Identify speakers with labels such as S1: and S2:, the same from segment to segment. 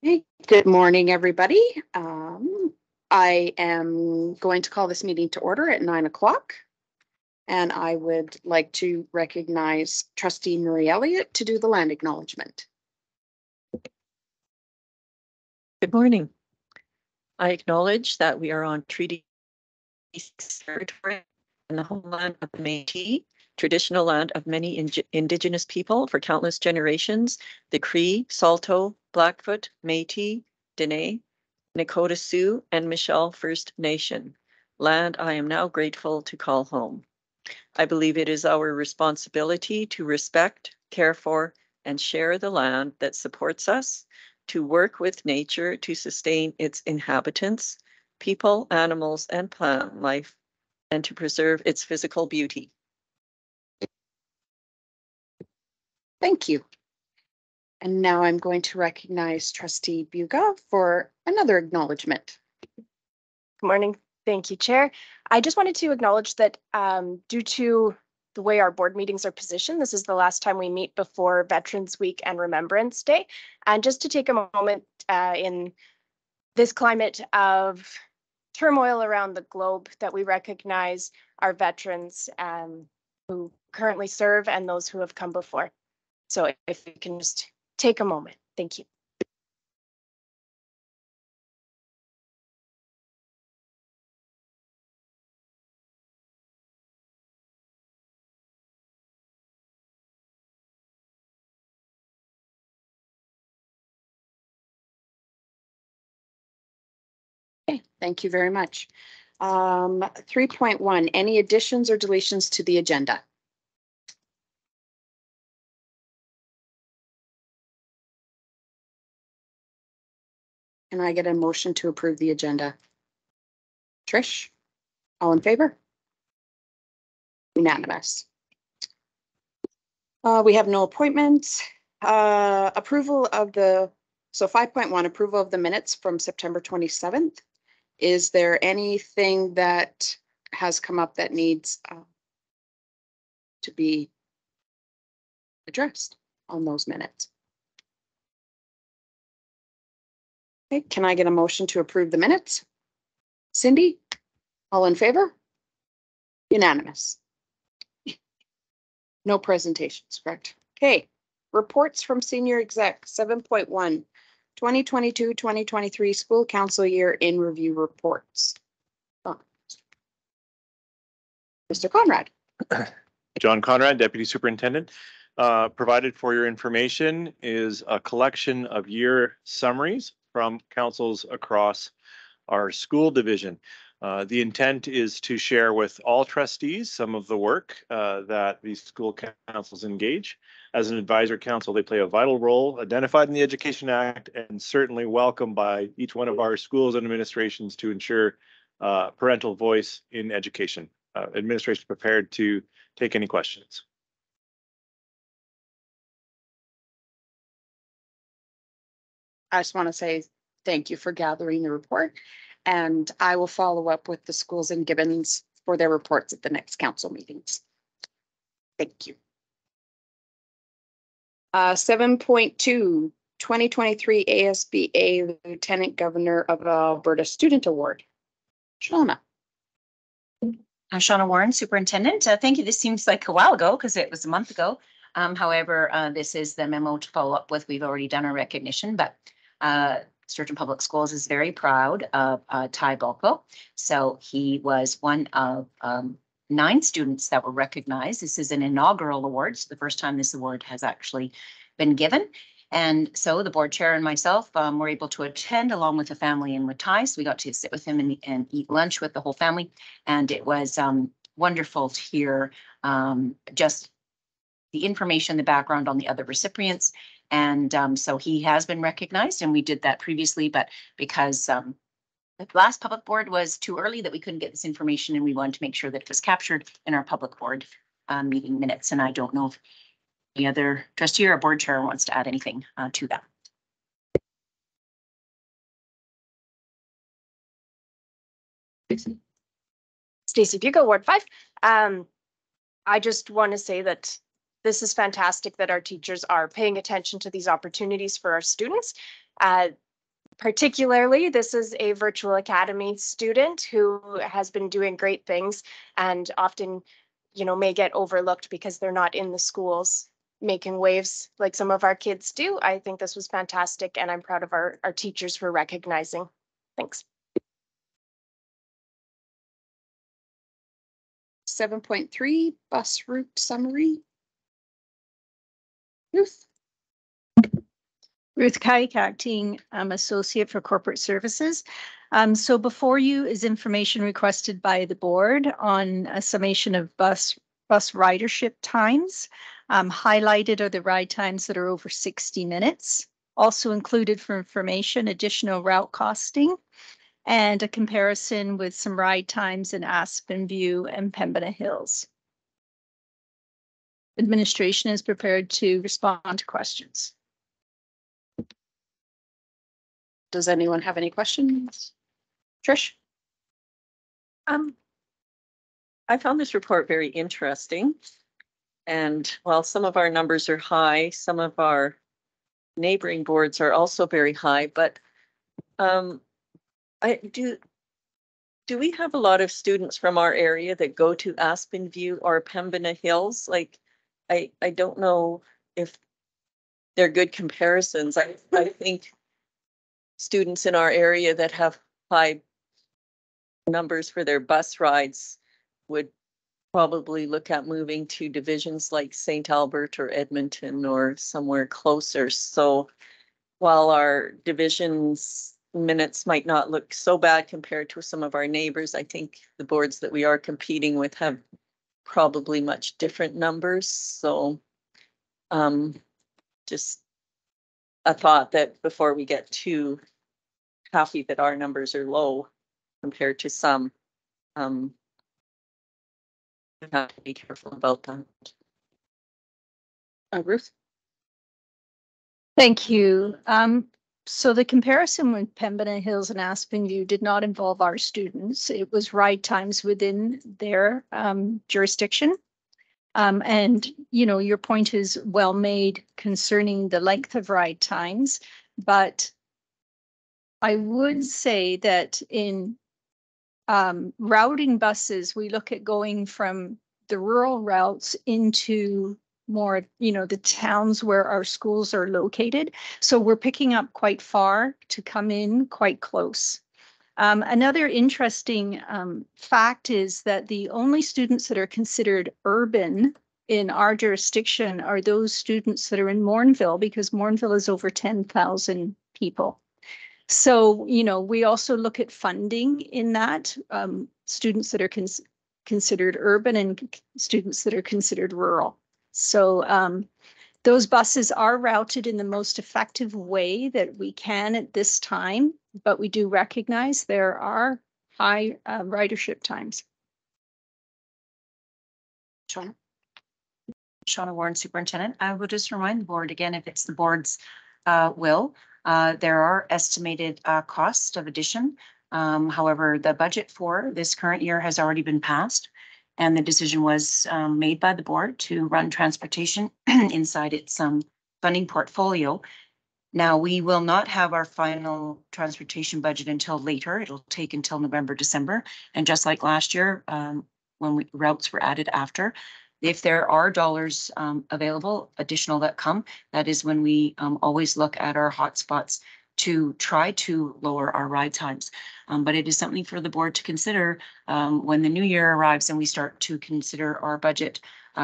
S1: Hey, good morning, everybody. I am going to call this meeting to order at 9 o'clock, and I would like to recognize Trustee Marie Elliott to do the land acknowledgement.
S2: Good morning. I acknowledge that we are on Treaty 6 territory and the homeland of the Métis, traditional land of many Indigenous people for countless generations, the Cree, Saulteaux, Blackfoot, Métis, Dene, Nakota Sioux, and Michelle First Nation, land I am now grateful to call home. I believe it is our responsibility to respect, care for, and share the land that supports us, to work with nature to sustain its inhabitants, people, animals, and plant life, and to preserve its physical beauty.
S1: Thank you. And now I'm going to recognize Trustee Buga for another acknowledgement.
S3: Good morning. Thank you, Chair. I just wanted to acknowledge that due to the way our board meetings are positioned, this is the last time we meet before Veterans Week and Remembrance Day. And just to take a moment in this climate of turmoil around the globe, that we recognize our veterans who currently serve and those who have come before. So if we can just take a moment. Thank you.
S1: Okay, thank you very much. 3.1, any additions or deletions to the agenda? Can I get a motion to approve the agenda? Trish, all in favor? Unanimous. We have no appointments. Approval of the, so 5.1, approval of the minutes from September 27th. Is there anything that has come up that needs to be addressed on those minutes? Okay, can I get a motion to approve the minutes? Cindy, all in favor? Unanimous. No presentations, correct? Okay, reports from senior exec, 7.1, 2022-2023 school council year in review reports. Oh. Mr. Conrad.
S4: John Conrad, Deputy Superintendent. Provided for your information is a collection of year summaries from councils across our school division. The intent is to share with all trustees some of the work that these school councils engage. As an advisor council, they play a vital role identified in the Education Act and certainly welcomed by each one of our schools and administrations to ensure parental voice in education. Administration prepared to take any questions.
S1: I just want to say thank you for gathering the report, and I will follow up with the schools in Gibbons for their reports at the next council meetings. Thank you. 7.2, 2023 ASBA Lieutenant Governor of Alberta Student Award. Shauna.
S5: I'm Shauna Warren, Superintendent. Thank you. This seems like a while ago because it was a month ago. However, this is the memo to follow up with. We've already done our recognition, but Sturgeon Public Schools is very proud of Ty Bulko. So he was one of 9 students that were recognized. This is an inaugural award. It's the first time this award has actually been given. And so the board chair and myself were able to attend along with the family and with Ty. So we got to sit with him and eat lunch with the whole family. And it was wonderful to hear just the information, the background on the other recipients. And so he has been recognized, and we did that previously, but because the last public board was too early that we couldn't get this information, and we wanted to make sure that it was captured in our public board meeting minutes. And I don't know if any other trustee or board chair wants to add anything to that.
S3: Stacey Buga, Ward 5. I just want to say that this is fantastic that our teachers are paying attention to these opportunities for our students. particularly, this is a virtual academy student who has been doing great things and often, may get overlooked because they're not in the schools making waves like some of our kids do. I think this was fantastic, and I'm proud of our teachers for recognizing. Thanks.
S1: 7.3 bus route summary. Ruth.
S6: Ruth Kike, acting associate for corporate services. So before you is information requested by the board on a summation of bus ridership times. Highlighted are the ride times that are over 60 minutes. Also included for information, additional route costing and a comparison with some ride times in Aspen View and Pembina Hills. Administration is prepared to respond to questions.
S1: Does anyone have any questions? Trish?
S2: I found this report very interesting. And while some of our numbers are high, some of our neighboring boards are also very high, but do we have a lot of students from our area that go to Aspen View or Pembina Hills? Like, I don't know if they're good comparisons. I think students in our area that have high numbers for their bus rides would probably look at moving to divisions like St. Albert or Edmonton or somewhere closer. So while our divisions minutes might not look so bad compared to some of our neighbors, I think the boards that we are competing with have probably much different numbers. So just a thought that before we get too happy that our numbers are low compared to some, we have to be careful about that.
S1: Ruth?
S6: Thank you. So the comparison with Pembina Hills and Aspen View did not involve our students. It was ride times within their jurisdiction. And, your point is well made concerning the length of ride times, but I would say that in routing buses, we look at going from the rural routes into more, the towns where our schools are located. So we're picking up quite far to come in quite close. Another interesting fact is that the only students that are considered urban in our jurisdiction are those students that are in Morinville, because Morinville is over 10,000 people. So, we also look at funding in that, students that are considered urban and students that are considered rural. So those buses are routed in the most effective way that we can at this time, but we do recognize there are high ridership times.
S5: Shauna Warren, Superintendent. I will just remind the board again, if it's the board's will, there are estimated costs of addition. However, the budget for this current year has already been passed, and the decision was made by the board to run transportation inside its funding portfolio. Now, we will not have our final transportation budget until later. It'll take until November, December. And just like last year, when routes were added after, if there are dollars available, additional that come, that is when we always look at our hotspots to try to lower our ride times. But it is something for the board to consider when the new year arrives and we start to consider our budget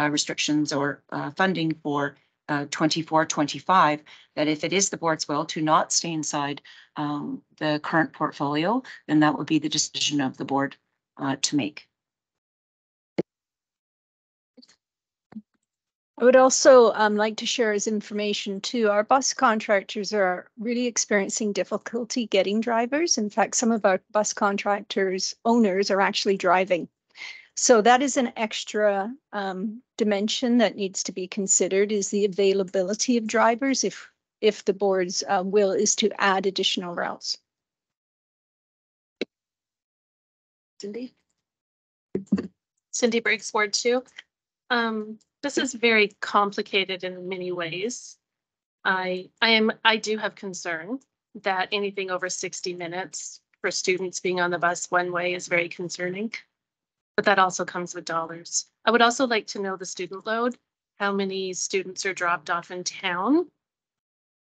S5: restrictions or funding for 24-25, that if it is the board's will to not stay inside the current portfolio, then that would be the decision of the board to make.
S6: I would also like to share as information too, our bus contractors are really experiencing difficulty getting drivers. In fact, some of our bus contractors owners are actually driving. So that is an extra dimension that needs to be considered, is the availability of drivers if the board's will is to add additional routes.
S7: Cindy Briggs, Ward 2. This is very complicated in many ways. I do have concern that anything over 60 minutes for students being on the bus one way is very concerning. But that also comes with dollars. I would also like to know the student load, how many students are dropped off in town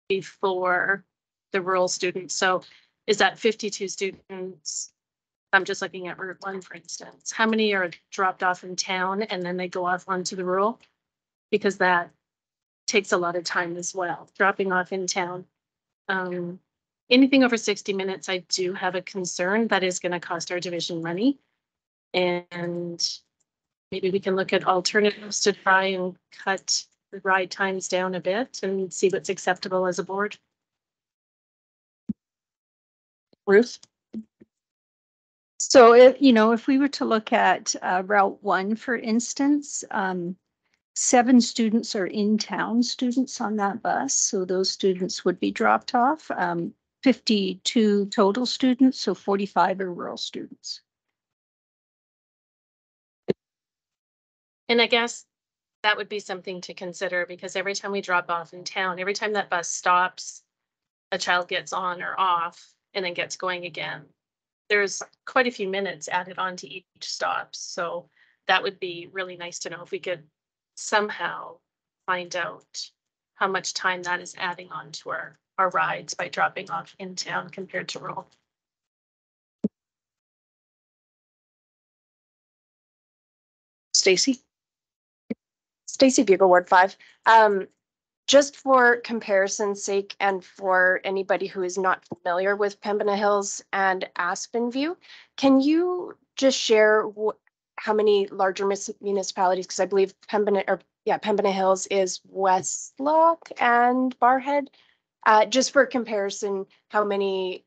S7: before the rural students. So is that 52 students? I'm just looking at Route 1, for instance. How many are dropped off in town and then they go off onto the rural? Because that takes a lot of time as well, dropping off in town. Anything over 60 minutes, I do have a concern that is going to cost our division money. And maybe we can look at alternatives to try and cut the ride times down a bit and see what's acceptable as a board. Ruth?
S6: So if, you know, if we were to look at Route 1, for instance, 7 students are in-town students on that bus. So those students would be dropped off. 52 total students, so 45 are rural students.
S7: And I guess that would be something to consider, because every time we drop off in town, every time that bus stops, a child gets on or off and then gets going again. There's quite a few minutes added on to each stop. So that would be really nice to know if we could somehow find out how much time that is adding on to our rides by dropping off in town compared to rural.
S1: Stacy?
S3: Stacy Bugle, Ward 5. Just for comparison's sake and for anybody who is not familiar with Pembina Hills and Aspen View, can you just share how many larger municipalities? Because I believe Pembina Hills is Westlock and Barrhead. Just for comparison, how many,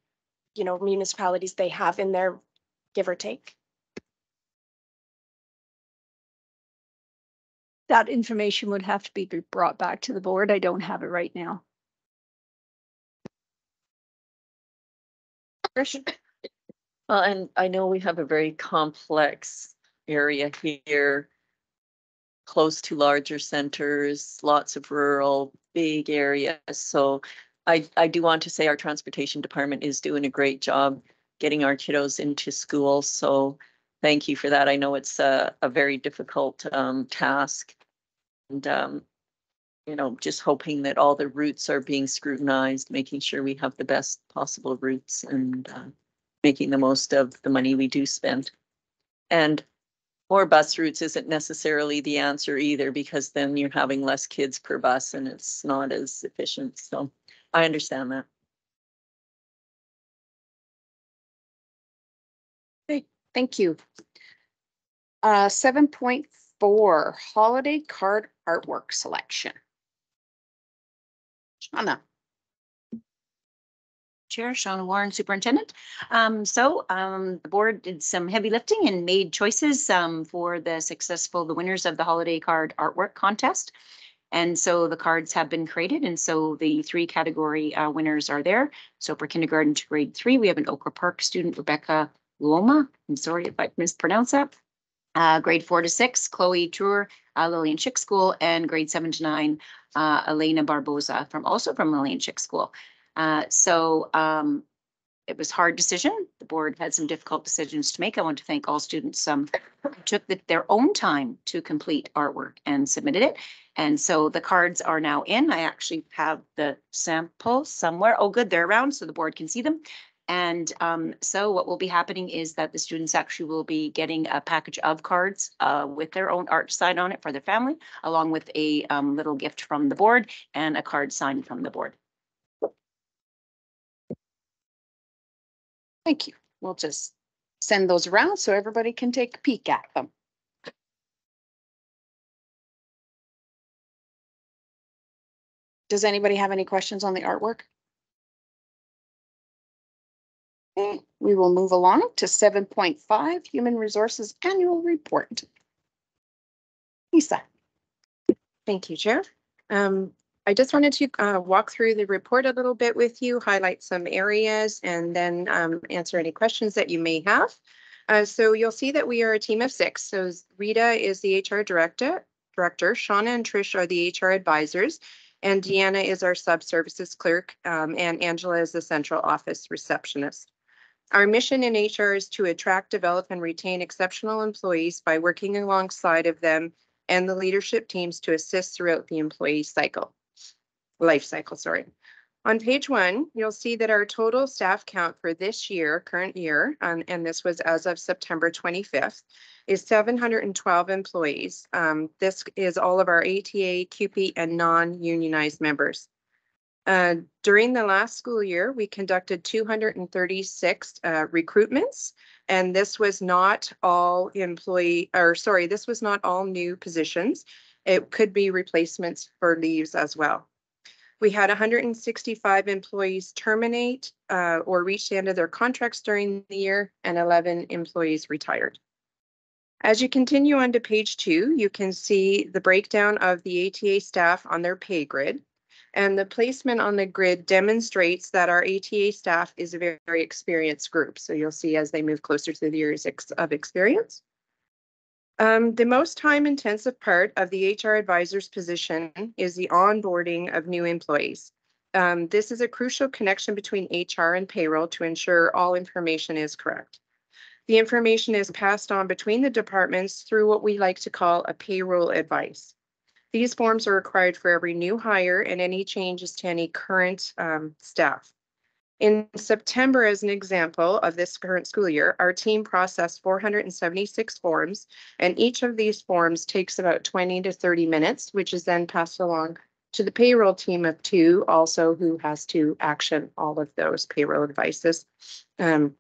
S3: you know, municipalities they have in there, give or take?
S6: That information would have to be brought back to the board. I don't have it right now.
S2: Well, and I know we have a very complex area here, close to larger centers, lots of rural, big areas. So I do want to say our transportation department is doing a great job getting our kiddos into school. So thank you for that. I know it's a very difficult task. And, you know, just hoping that all the routes are being scrutinized, making sure we have the best possible routes and making the most of the money we do spend. And more bus routes isn't necessarily the answer either, because then you're having less kids per bus and it's not as efficient. So I understand that.
S1: Okay, thank you. 7.4, holiday card artwork selection. Shauna.
S5: Chair, Shauna Warren, Superintendent. The board did some heavy lifting and made choices for the winners of the holiday card artwork contest. And so the cards have been created, and so the 3 category winners are there. So for kindergarten to grade 3, we have an Oka Park student, Rebecca Luoma. I'm sorry if I mispronounced that. Grade 4 to 6, Chloe Truer, Lillian Chick School, and grade 7 to 9, Elena Barboza also from Lillian Chick School. It was a hard decision. The board had some difficult decisions to make. I want to thank all students who took their own time to complete artwork and submitted it. And so the cards are now in. I actually have the sample somewhere. Oh, good, they're around so the board can see them. And so what will be happening is that the students actually will be getting a package of cards with their own art sign on it for their family, along with a little gift from the board and a card signed from the board.
S1: Thank you. We'll just send those around so everybody can take a peek at them. Does anybody have any questions on the artwork? Okay, we will move along to 7.5, Human Resources Annual Report. Lisa.
S8: Thank you, Chair. I just wanted to walk through the report a little bit with you, highlight some areas, and then answer any questions that you may have. So you'll see that we are a team of 6. So Rita is the HR director, Shauna and Trish are the HR advisors, And Deanna is our sub-services clerk, and Angela is the central office receptionist. Our mission in HR is to attract, develop, and retain exceptional employees by working alongside of them and the leadership teams to assist throughout the employee life cycle, sorry. On page 1, you'll see that our total staff count for this year, current year, and this was as of September 25th, is 712 employees. This is all of our ATA, CUPE, and non-unionized members. During the last school year, we conducted 236 recruitments, and this was not all this was not all new positions. It could be replacements for leaves as well. We had 165 employees terminate or reach the end of their contracts during the year, and 11 employees retired. As you continue on to page 2, you can see the breakdown of the ATA staff on their pay grid. And the placement on the grid demonstrates that our ATA staff is a very, very experienced group. So you'll see as they move closer to the years of experience. The most time-intensive part of the HR advisor's position is the onboarding of new employees. This is a crucial connection between HR and payroll to ensure all information is correct. The information is passed on between the departments through what we like to call a payroll advice. These forms are required for every new hire and any changes to any current staff. In September, as an example of this current school year, our team processed 476 forms, and each of these forms takes about 20 to 30 minutes, which is then passed along to the payroll team of 2 also, who has to action all of those payroll advices. On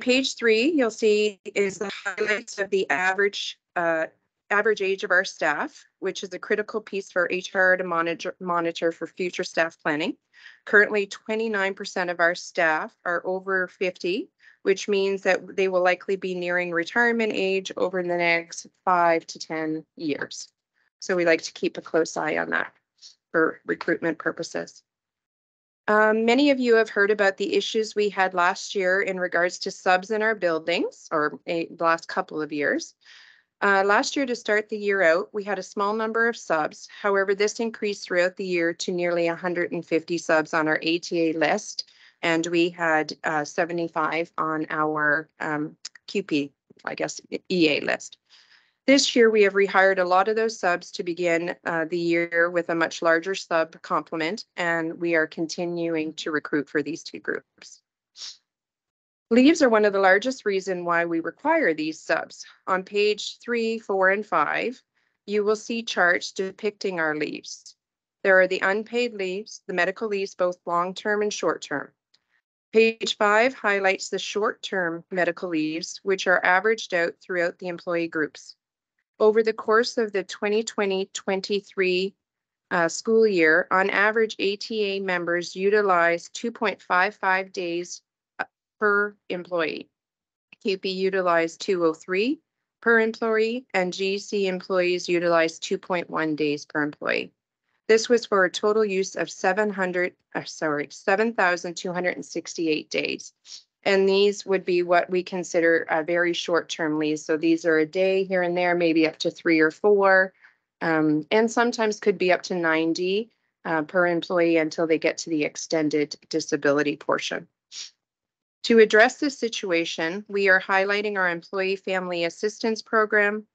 S8: page 3, you'll see is the highlights of the average age of our staff, which is a critical piece for HR to monitor for future staff planning. Currently, 29% of our staff are over 50, which means that they will likely be nearing retirement age over the next 5 to 10 years. So we like to keep a close eye on that for recruitment purposes. Many of you have heard about the issues we had last year in regards to subs in our buildings, or the last couple of years. Last year, to start the year out, we had a small number of subs. However, this increased throughout the year to nearly 150 subs on our ATA list, and we had 75 on our CUPE, I guess, EA list. This year, we have rehired a lot of those subs to begin the year with a much larger sub complement, and we are continuing to recruit for these 2 groups. Leaves are one of the largest reasons why we require these subs. On page 3, 4, and 5, you will see charts depicting our leaves. There are the unpaid leaves, the medical leaves, both long-term and short-term. Page 5 highlights the short-term medical leaves, which are averaged out throughout the employee groups. Over the course of the 2020-23 school year, on average, ATA members utilize 2.55 days per employee. CUPE utilized 203 per employee, and GC employees utilized 2.1 days per employee. This was for a total use of 7,268 days. And these would be what we consider a very short-term leaves. So these are a day here and there, maybe up to 3 or 4, and sometimes could be up to 90 per employee until they get to the extended disability portion. To address this situation, we are highlighting our employee family assistance program,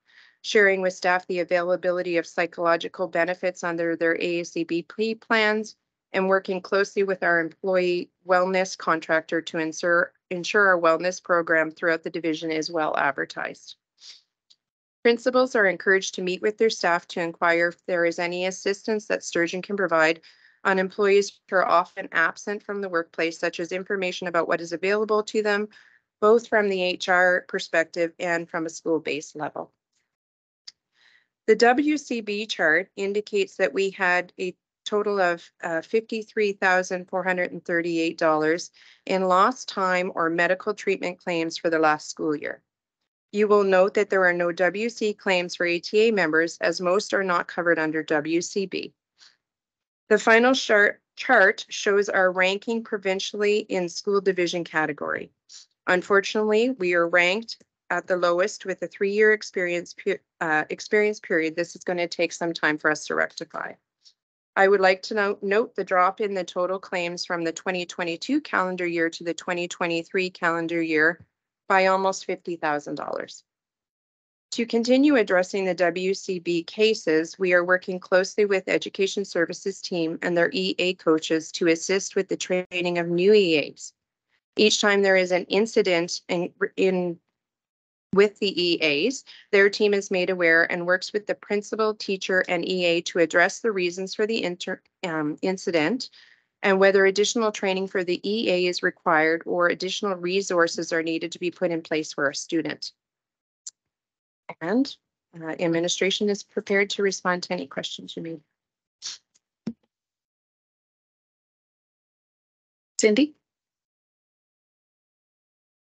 S8: sharing with staff the availability of psychological benefits under their AACBP plans, and working closely with our employee wellness contractor to ensure our wellness program throughout the division is well advertised. Principals are encouraged to meet with their staff to inquire if there is any assistance that Sturgeon can provide on employees who are often absent from the workplace, such as information about what is available to them, both from the HR perspective and from a school-based level. The WCB chart indicates that we had a total of $53,438 in lost time or medical treatment claims for the last school year. You will note that there are no WC claims for ATA members, as most are not covered under WCB. The final chart shows our ranking provincially in school division category. Unfortunately, we are ranked at the lowest with a 3-year experience period. This is going to take some time for us to rectify. I would like to note the drop in the total claims from the 2022 calendar year to the 2023 calendar year by almost $50,000. To continue addressing the WCB cases, we are working closely with Education Services team and their EA coaches to assist with the training of new EAs. Each time there is an incident with the EAs, their team is made aware and works with the principal, teacher, and EA to address the reasons for the incident and whether additional training for the EA is required or additional resources are needed to be put in place for a student. And administration is prepared to respond to any questions you may.
S1: Cindy?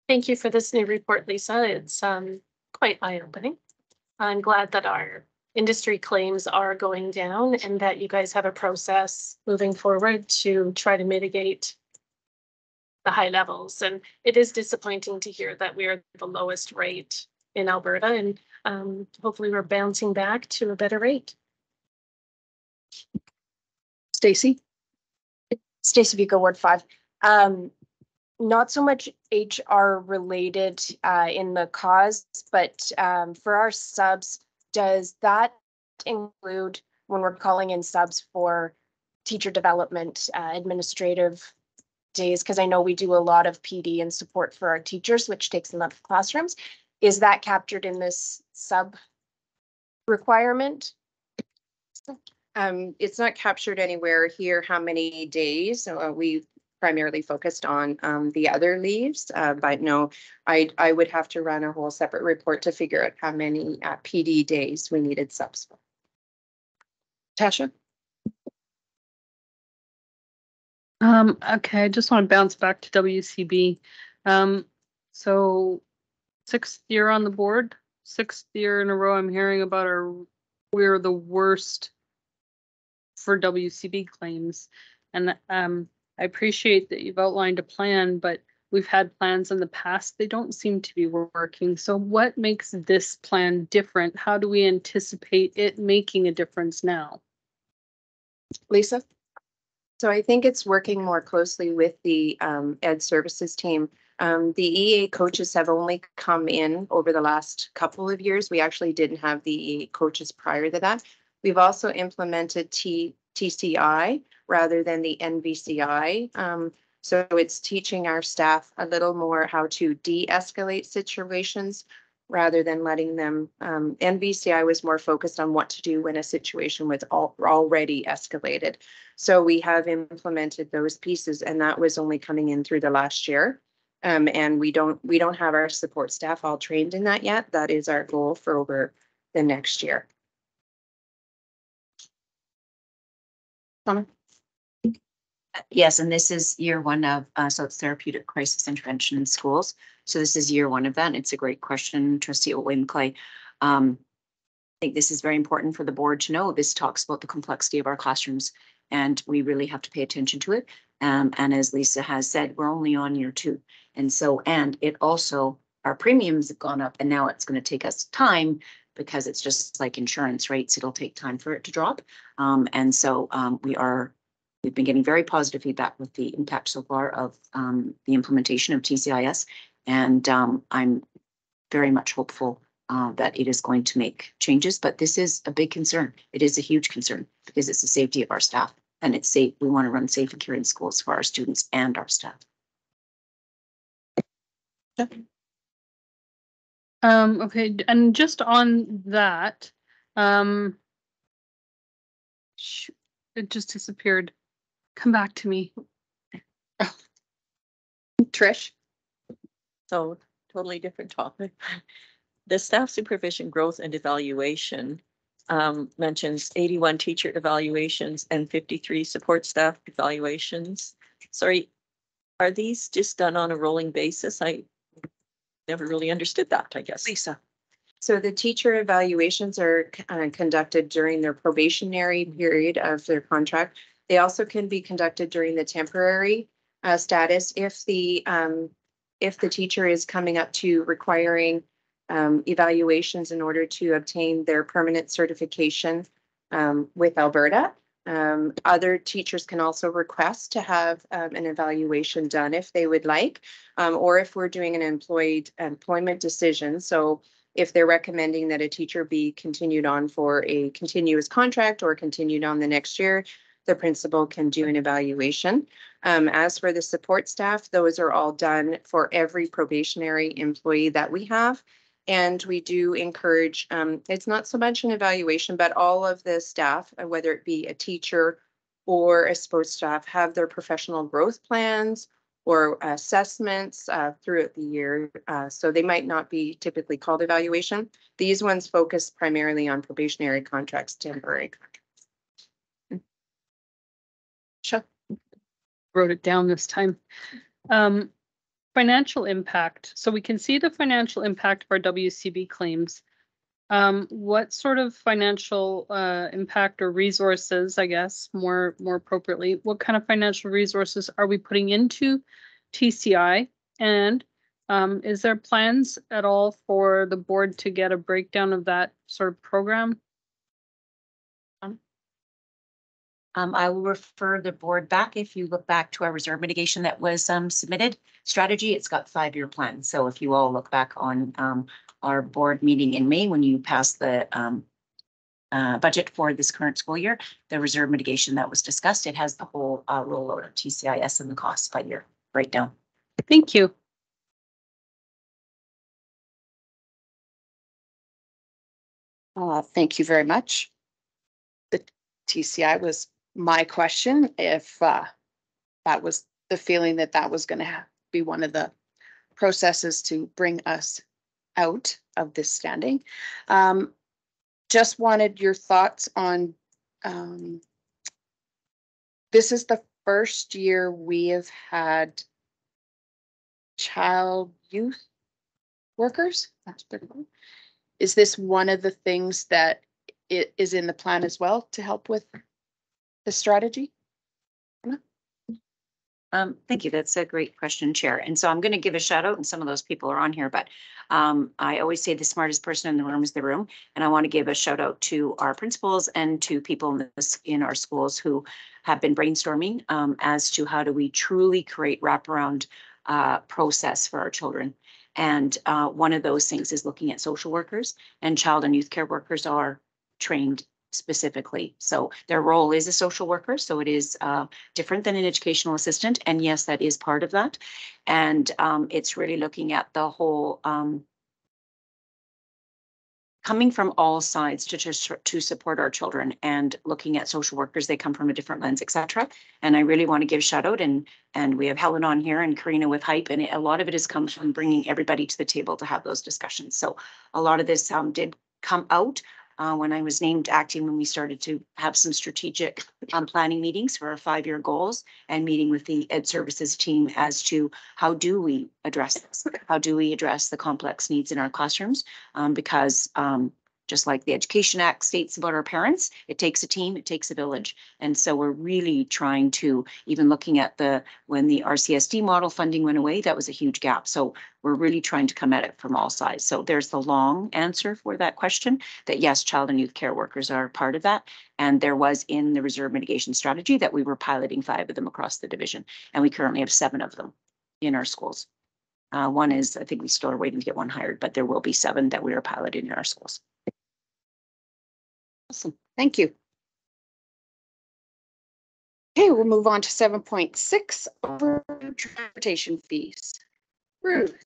S7: Thank you for this new report, Lisa. It's quite eye-opening. I'm glad that our industry claims are going down and that you guys have a process moving forward to try to mitigate the high levels. And it is disappointing to hear that we are the lowest rate in Alberta, and hopefully we're bouncing back to a better rate.
S1: Stacy?
S3: Stacey Vico, Ward 5. Not so much HR related in the cause, but for our subs, does that include when we're calling in subs for teacher development, administrative days? Because I know we do a lot of PD and support for our teachers, which takes them out of classrooms. Is that captured in this sub requirement?
S8: It's not captured anywhere here how many days. We primarily focused on the other leaves, but no, I would have to run a whole separate report to figure out how many PD days we needed subs for.
S1: Tasha?
S9: Okay, I just want to bounce back to WCB. So 6th year on the board, 6th year in a row I'm hearing about we're the worst for WCB claims. And I appreciate that you've outlined a plan, but we've had plans in the past. They don't seem to be working. So what makes this plan different? How do we anticipate it making a difference now?
S1: Lisa?
S8: So I think it's working more closely with the Ed Services team. The EA coaches have only come in over the last couple of years. We actually didn't have the EA coaches prior to that. We've also implemented TCI rather than the NVCI. So it's teaching our staff a little more how to de-escalate situations rather than letting them. NVCI was more focused on what to do when a situation was already escalated. So we have implemented those pieces, and that was only coming in through the last year. And we don't have our support staff all trained in that yet. That is our goal for over the next year. Summer?
S5: Yes, and this is year one of, so it's therapeutic crisis intervention in schools. So this is year one of that. And it's a great question, Trustee O'Wayne-Clay. I think this is very important for the board to know. This talks about the complexity of our classrooms, and we really have to pay attention to it. And as Lisa has said, we're only on year 2. And so, and it also, our premiums have gone up, and now it's going to take us time because it's just like insurance rates. It'll take time for it to drop. And so we've been getting very positive feedback with the impact so far of the implementation of TCIS. And I'm very much hopeful that it is going to make changes, but this is a big concern. It is a huge concern because it's the safety of our staff, and it's safe. We want to run safe and caring schools for our students and our staff.
S9: Okay, and just on that, it just disappeared. Come back to me.
S8: Trish?
S2: So totally different topic. The staff supervision growth and evaluation mentions 81 teacher evaluations and 53 support staff evaluations. Sorry, are these just done on a rolling basis? I never really understood that, I guess.
S1: Lisa?
S8: So the teacher evaluations are conducted during their probationary period of their contract. They also can be conducted during the temporary status if the teacher is coming up to requiring evaluations in order to obtain their permanent certification with Alberta. Other teachers can also request to have an evaluation done if they would like, or if we're doing an employment decision. So if they're recommending that a teacher be continued on for a continuous contract or continued on the next year, the principal can do an evaluation. As for the support staff, those are all done for every probationary employee that we have. And we do encourage, it's not so much an evaluation, but all of the staff, whether it be a teacher or a sports staff, have their professional growth plans or assessments throughout the year. So they might not be typically called evaluation. These ones focus primarily on probationary contracts, temporary contracts. Sure.
S9: Wrote it down this time. Financial impact. So we can see the financial impact of our WCB claims. What sort of financial impact or resources, I guess, more appropriately, what kind of financial resources are we putting into TCI? And is there plans at all for the board to get a breakdown of that sort of program?
S5: I will refer the board back. If you look back to our reserve mitigation that was submitted strategy, it's got 5-year plan. So if you all look back on our board meeting in May, when you passed the budget for this current school year, the reserve mitigation that was discussed, it has the whole rollout of TCIS and the costs by year breakdown.
S9: Thank you.
S1: Thank you very much. The TCI was my question, if that was the feeling that was going to be one of the processes to bring us out of this standing. Just wanted your thoughts on, this is the first year we have had child youth workers. That's pretty cool. Is this one of the things that it is in the plan as well to help with the strategy?
S5: Thank you. That's a great question, Chair. And so I'm going to give a shout out, and some of those people are on here, but I always say the smartest person in the room is the room. And I want to give a shout out to our principals and to people in our schools who have been brainstorming as to how do we truly create wraparound process for our children. And one of those things is looking at social workers, and child and youth care workers are trained specifically. So their role is a social worker. So it is different than an educational assistant. And yes, that is part of that. And it's really looking at the whole coming from all sides to support our children, and looking at social workers. They come from a different lens, etc. And I really want to give a shout out, and we have Helen on here and Karina with Hype, and a lot of it has come from bringing everybody to the table to have those discussions. So a lot of this did come out when I was named acting, when we started to have some strategic planning meetings for our 5-year goals, and meeting with the Ed Services team as to how do we address this? How do we address the complex needs in our classrooms? Because just like the Education Act states about our parents, it takes a team, it takes a village. And so we're really trying to, even looking at when the RCSD model funding went away, that was a huge gap. So we're really trying to come at it from all sides. So there's the long answer for that question, that yes, child and youth care workers are part of that. And there was in the reserve mitigation strategy that we were piloting 5 of them across the division. And we currently have 7 of them in our schools. One is, I think we still are waiting to get one hired, but there will be 7 that we are piloting in our schools.
S1: Awesome. Thank you. Okay, we'll move on to 7.6, over transportation fees. Ruth.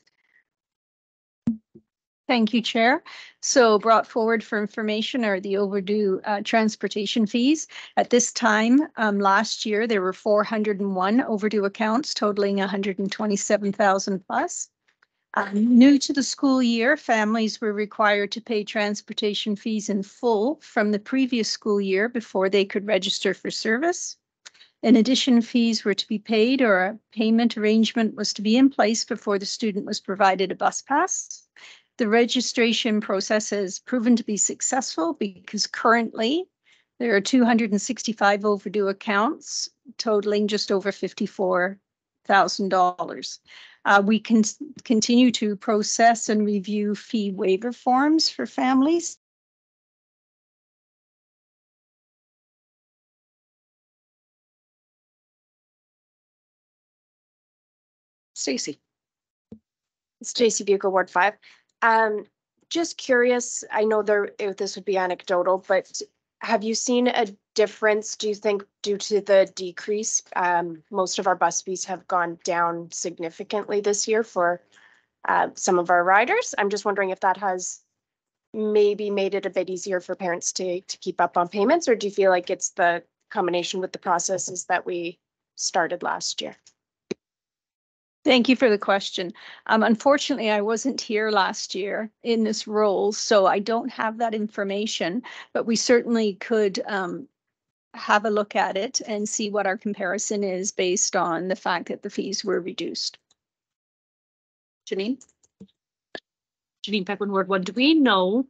S6: Thank you, Chair. So brought forward for information are the overdue transportation fees. At this time, last year, there were 401 overdue accounts totaling 127,000 plus. New to the school year, families were required to pay transportation fees in full from the previous school year before they could register for service. In addition, fees were to be paid, or a payment arrangement was to be in place before the student was provided a bus pass. The registration process has proven to be successful because currently there are 265 overdue accounts totaling just over $54,000. We can continue to process and review fee waiver forms for families
S1: Stacy.
S3: It's J.C. Bucco, Ward 5. Just curious, I know this would be anecdotal, but have you seen a difference, do you think, due to the decrease? Most of our bus fees have gone down significantly this year for some of our riders. I'm just wondering if that has maybe made it a bit easier for parents to keep up on payments, or do you feel like it's the combination with the processes that we started last year?
S6: Thank you for the question. Unfortunately, I wasn't here last year in this role, so I don't have that information, but we certainly could have a look at it and see what our comparison is based on the fact that the fees were reduced.
S1: Janine?
S10: Janine Peckman, Ward 1. Do we know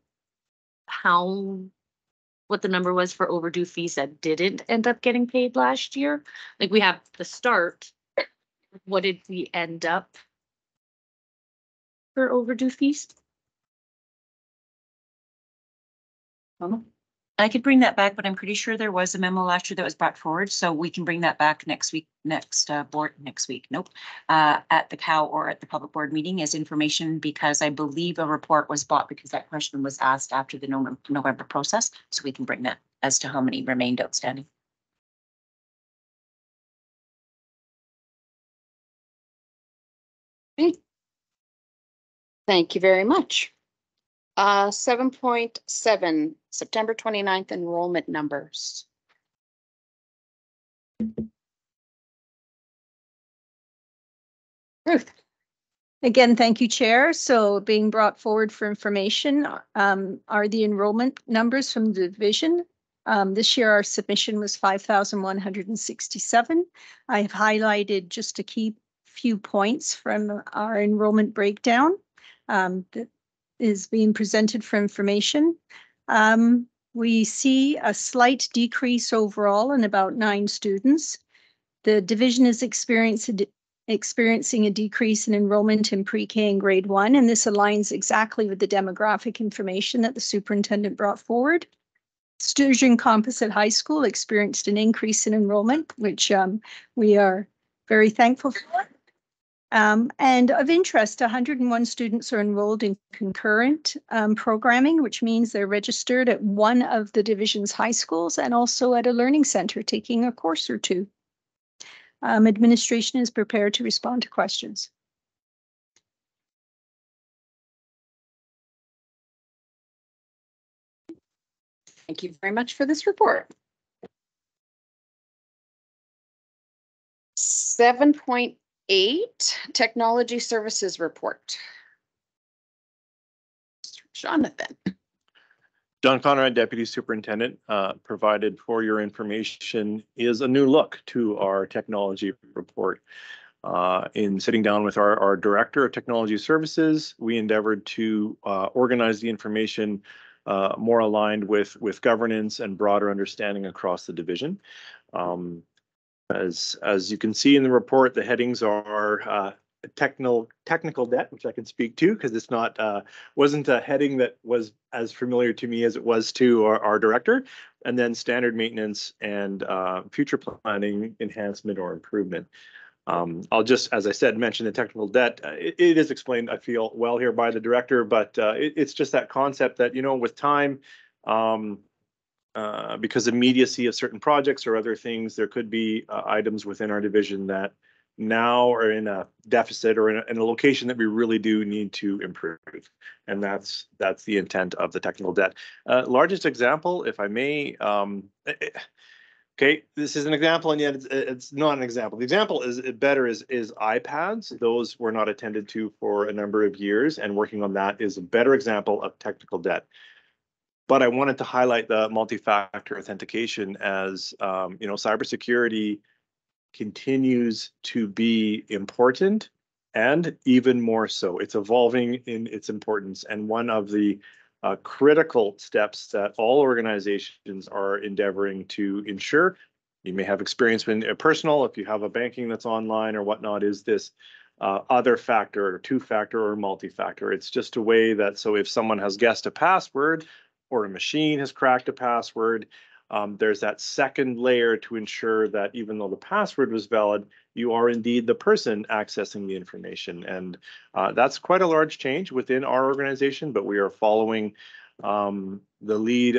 S10: what the number was for overdue fees that didn't end up getting paid last year? Like, we have the start. What did we end up for overdue fees?
S5: I could bring that back, but I'm pretty sure there was a memo last year that was brought forward, so we can bring that back next week, at the COW or at the public board meeting as information, because I believe a report was bought because that question was asked after the November process, so we can bring that as to how many remained outstanding.
S1: Thank you very much. 7.7, September 29th enrollment numbers. Ruth.
S6: Again, thank you, Chair. So being brought forward for information are the enrollment numbers from the division. This year, our submission was 5,167. I have highlighted just a few points from our enrollment breakdown that is being presented for information. We see a slight decrease overall in about 9 students. The division is experiencing a decrease in enrollment in pre-K and grade 1, and this aligns exactly with the demographic information that the superintendent brought forward. Sturgeon Composite High School experienced an increase in enrollment, which we are very thankful for. And of interest, 101 students are enrolled in concurrent programming, which means they're registered at one of the division's high schools and also at a learning center taking a course or two. Administration is prepared to respond to questions.
S1: Thank you very much for this report. 7.8, technology services report. Jonathan.
S4: John Conrad, Deputy Superintendent, provided for your information is a new look to our technology report. In sitting down with our Director of Technology Services, we endeavored to organize the information more aligned with governance and broader understanding across the division. As you can see in the report, the headings are technical debt, which I can speak to because it's not wasn't a heading that was as familiar to me as it was to our director, and then standard maintenance and future planning enhancement or improvement. I'll just, as I said, mention the technical debt. It is explained, I feel, well here by the director, but it's just that concept that, you know, with time, because immediacy of certain projects or other things, there could be items within our division that now are in a deficit or in a location that we really do need to improve. And that's the intent of the technical debt. Largest example, if I may, okay, this is an example, and yet it's not an example. The example is iPads. Those were not attended to for a number of years, and working on that is a better example of technical debt. But I wanted to highlight the multi-factor authentication as, you know, cybersecurity continues to be important, and even more so. It's evolving in its importance, and one of the critical steps that all organizations are endeavoring to ensure. You may have experience in personal, if you have a banking that's online or whatnot, is this other factor or two-factor or multi-factor. It's just a way that, so if someone has guessed a password or a machine has cracked a password, there's that second layer to ensure that even though the password was valid, you are indeed the person accessing the information. And that's quite a large change within our organization, but we are following the lead.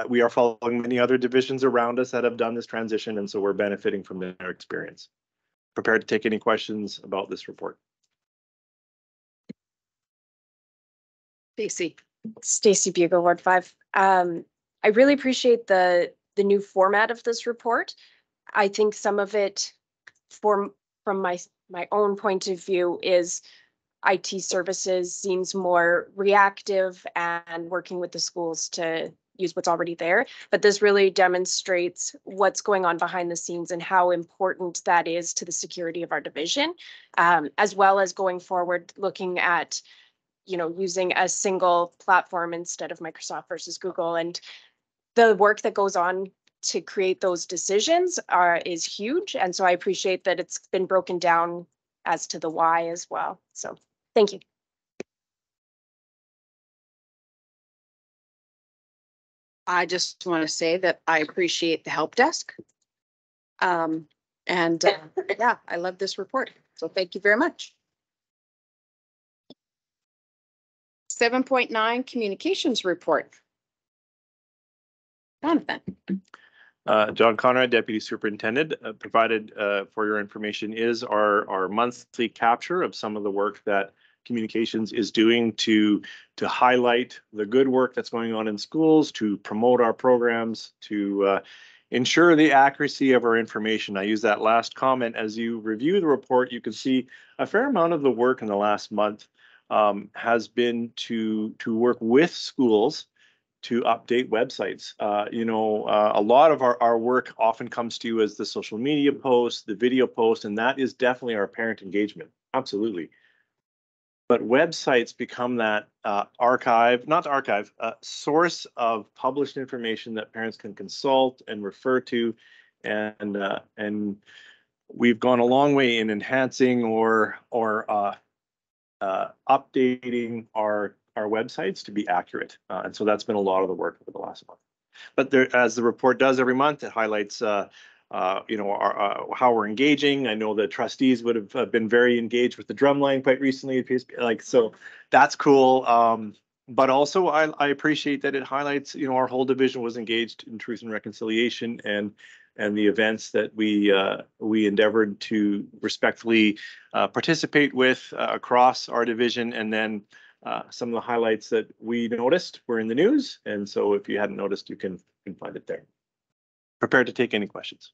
S4: We are following many other divisions around us that have done this transition, and so we're benefiting from their experience. Prepared to take any questions about this report.
S3: Stacy Bugle, Ward 5. I really appreciate the new format of this report. I think some of it, from my own point of view, is IT services seems more reactive and working with the schools to use what's already there. But this really demonstrates what's going on behind the scenes and how important that is to the security of our division, as well as going forward, looking at, using a single platform instead of Microsoft versus Google. And the work that goes on to create those decisions is huge. And so I appreciate that it's been broken down as to the why as well. So thank you.
S1: I just want to say that I appreciate the help desk. Yeah, I love this report. So thank you very much. 7.9 communications report. Jonathan.
S4: John Conrad, Deputy Superintendent, provided for your information is our monthly capture of some of the work that communications is doing to highlight the good work that's going on in schools, to promote our programs, to ensure the accuracy of our information. I use that last comment. As you review the report, you can see a fair amount of the work in the last month has been to work with schools to update websites. A lot of our work often comes to you as the social media posts, the video posts, and that is definitely our parent engagement. Absolutely. But websites become that source of published information that parents can consult and refer to. And we've gone a long way in enhancing or updating our websites to be accurate. And so that's been a lot of the work over the last month. But there, as the report does every month, it highlights how we're engaging. I know the trustees would have been very engaged with the drumline quite recently. So that's cool. But also I appreciate that it highlights, our whole division was engaged in Truth and Reconciliation and the events that we endeavored to respectfully participate with across our division. And then some of the highlights that we noticed were in the news. And so if you hadn't noticed, you can find it there. Prepared to take any questions.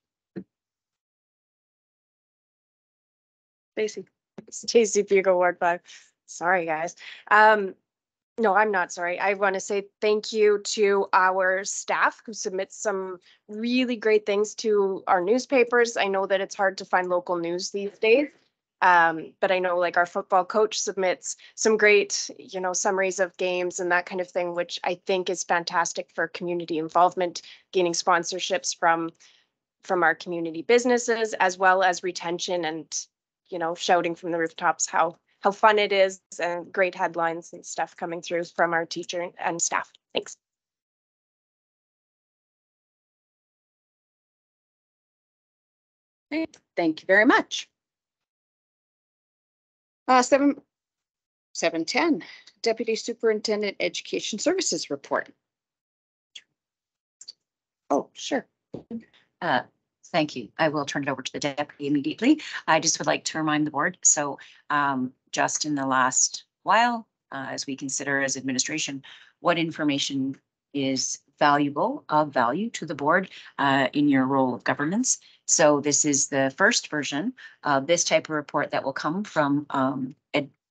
S3: Stacy Bugle, Ward 5. Sorry, guys. No, I'm not sorry. I want to say thank you to our staff who submit some really great things to our newspapers. I know that it's hard to find local news these days. But I know our football coach submits some great, summaries of games and that kind of thing, which I think is fantastic for community involvement, gaining sponsorships from our community businesses, as well as retention and, shouting from the rooftops how fun it is and great headlines and stuff coming through from our teacher and staff. Thanks.
S1: Okay, thank you very much. 7.10 Deputy Superintendent Education Services report. Oh, sure.
S5: Thank you. I will turn it over to the deputy immediately. I just would like to remind the board. So just in the last while, as we consider as administration, what information is of value to the board in your role of governance. So this is the first version of this type of report that will come from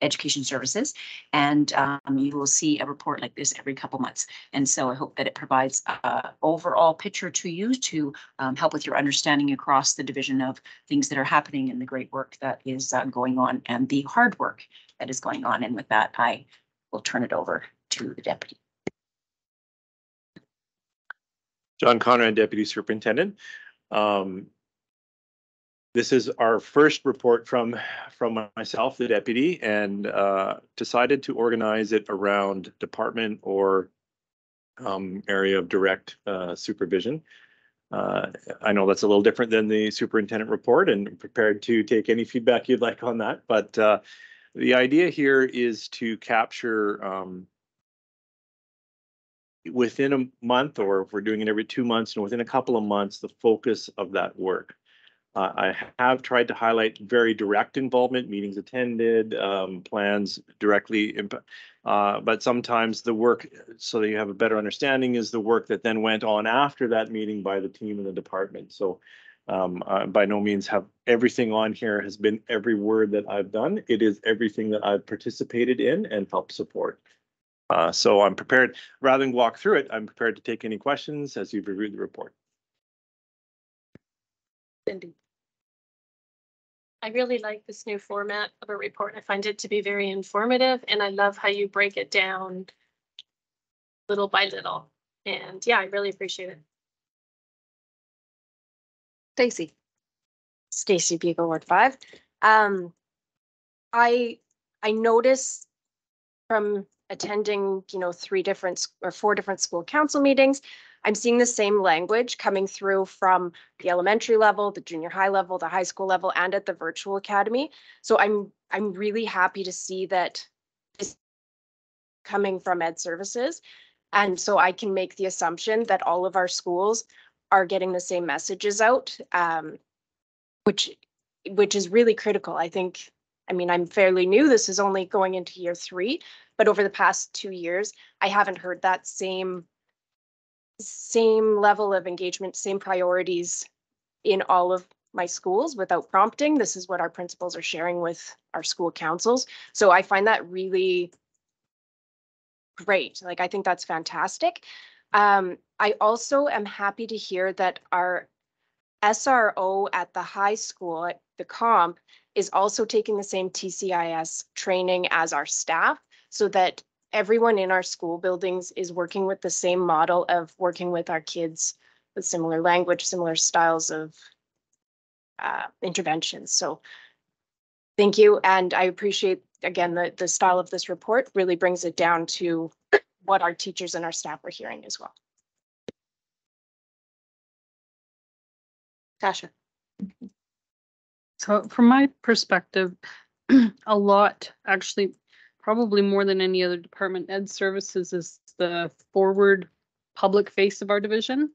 S5: Education Services. And you will see a report like this every couple months. And so I hope that it provides an overall picture to you to help with your understanding across the division of things that are happening and the great work that is going on and the hard work that is going on. And with that, I will turn it over to the deputy.
S4: John Conrad, Deputy Superintendent. This is our first report from myself, the deputy, and decided to organize it around department or area of direct supervision. I know that's a little different than the superintendent report, and prepared to take any feedback you'd like on that. But the idea here is to capture within a month, or if we're doing it every 2 months, and within a couple of months, the focus of that work. I have tried to highlight very direct involvement, meetings attended, plans directly, but sometimes the work, so that you have a better understanding, is the work that then went on after that meeting by the team in the department. So by no means have everything on here has been every word that I've done. It is everything that I've participated in and helped support. So I'm prepared, rather than walk through it, I'm prepared to take any questions as you've reviewed the report.
S1: Cindy.
S7: I really like this new format of a report. I find it to be very informative, and I love how you break it down little by little. And yeah, I really appreciate it.
S1: Stacy.
S3: Stacy Beagle, Ward 5. I notice from attending, 4 different school council meetings, I'm seeing the same language coming through from the elementary level, the junior high level, the high school level, and at the virtual academy. So I'm really happy to see that this coming from Ed Services. And so I can make the assumption that all of our schools are getting the same messages out, which is really critical. I'm fairly new. This is only going into year 3, but over the past 2 years, I haven't heard that same level of engagement, same priorities in all of my schools without prompting. This is what our principals are sharing with our school councils. So I find that really great. I think that's fantastic. I also am happy to hear that our SRO at the high school, at the comp, is also taking the same TCIS training as our staff, so that everyone in our school buildings is working with the same model of working with our kids with similar language, similar styles of interventions. So thank you. And I appreciate, again, the style of this report really brings it down to what our teachers and our staff are hearing as well.
S1: Tasha.
S9: So from my perspective, a lot, actually, probably more than any other department, Ed Services is the forward public face of our division.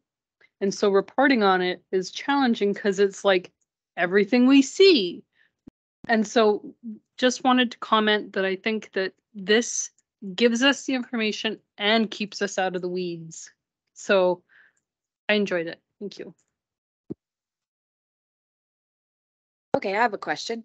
S9: And so reporting on it is challenging because it's like everything we see. And so just wanted to comment that I think that this gives us the information and keeps us out of the weeds. So I enjoyed it. Thank you.
S1: Okay, I have a question.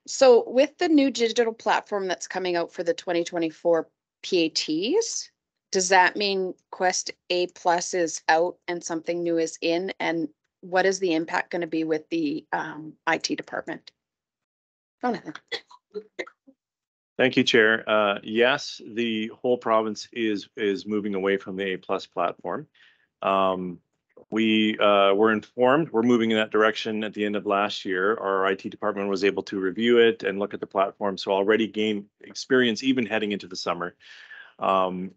S1: So with the new digital platform that's coming out for the 2024 PATs, does that mean Quest A+ is out and something new is in? And what is the impact going to be with the IT department? Jonathan.
S4: Thank you, Chair. Yes, the whole province is moving away from the A+ platform. We were informed we're moving in that direction at the end of last year. Our IT department was able to review it and look at the platform, so already gained experience even heading into the summer.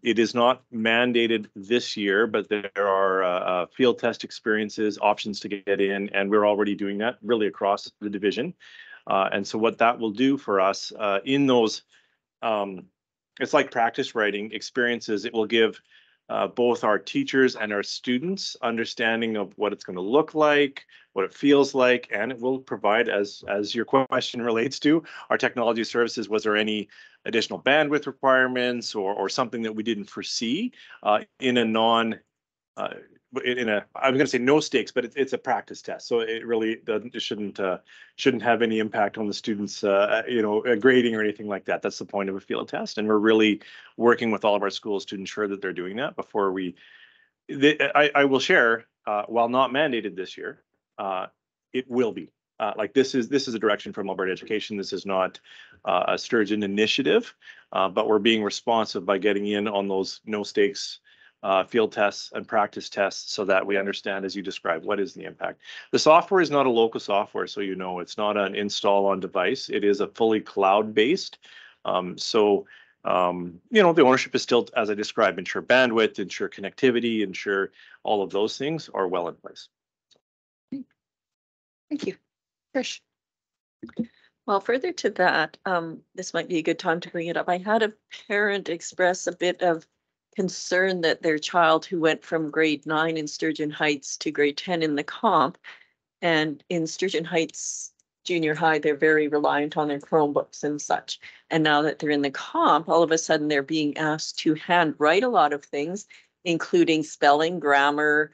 S4: It is not mandated this year, but there are field test experiences, options to get in, and we're already doing that really across the division. And so what that will do for us in those, it's like practice writing experiences, it will give both our teachers and our students understanding of what it's going to look like, what it feels like, and it will provide, as your question relates to our technology services, was there any additional bandwidth requirements or something that we didn't foresee in a non, I'm going to say no stakes, but it's a practice test. So it really doesn't, it shouldn't have any impact on the students, grading or anything like that. That's the point of a field test. And we're really working with all of our schools to ensure that they're doing that before I will share, while not mandated this year, it will be. This is a direction from Alberta Education. This is not a Sturgeon initiative, but we're being responsive by getting in on those no stakes field tests and practice tests so that we understand, as you described, what is the impact. The software is not a local software, so it's not an install on device. It is a fully cloud-based. The ownership is still, as I described, ensure bandwidth, ensure connectivity, ensure all of those things are well in place.
S1: Thank you. Trish?
S2: Well, further to that, this might be a good time to bring it up. I had a parent express a bit of concern that their child who went from grade 9 in Sturgeon Heights to grade 10 in the comp, and in Sturgeon Heights junior high, they're very reliant on their Chromebooks and such. And now that they're in the comp, all of a sudden they're being asked to handwrite a lot of things, including spelling, grammar,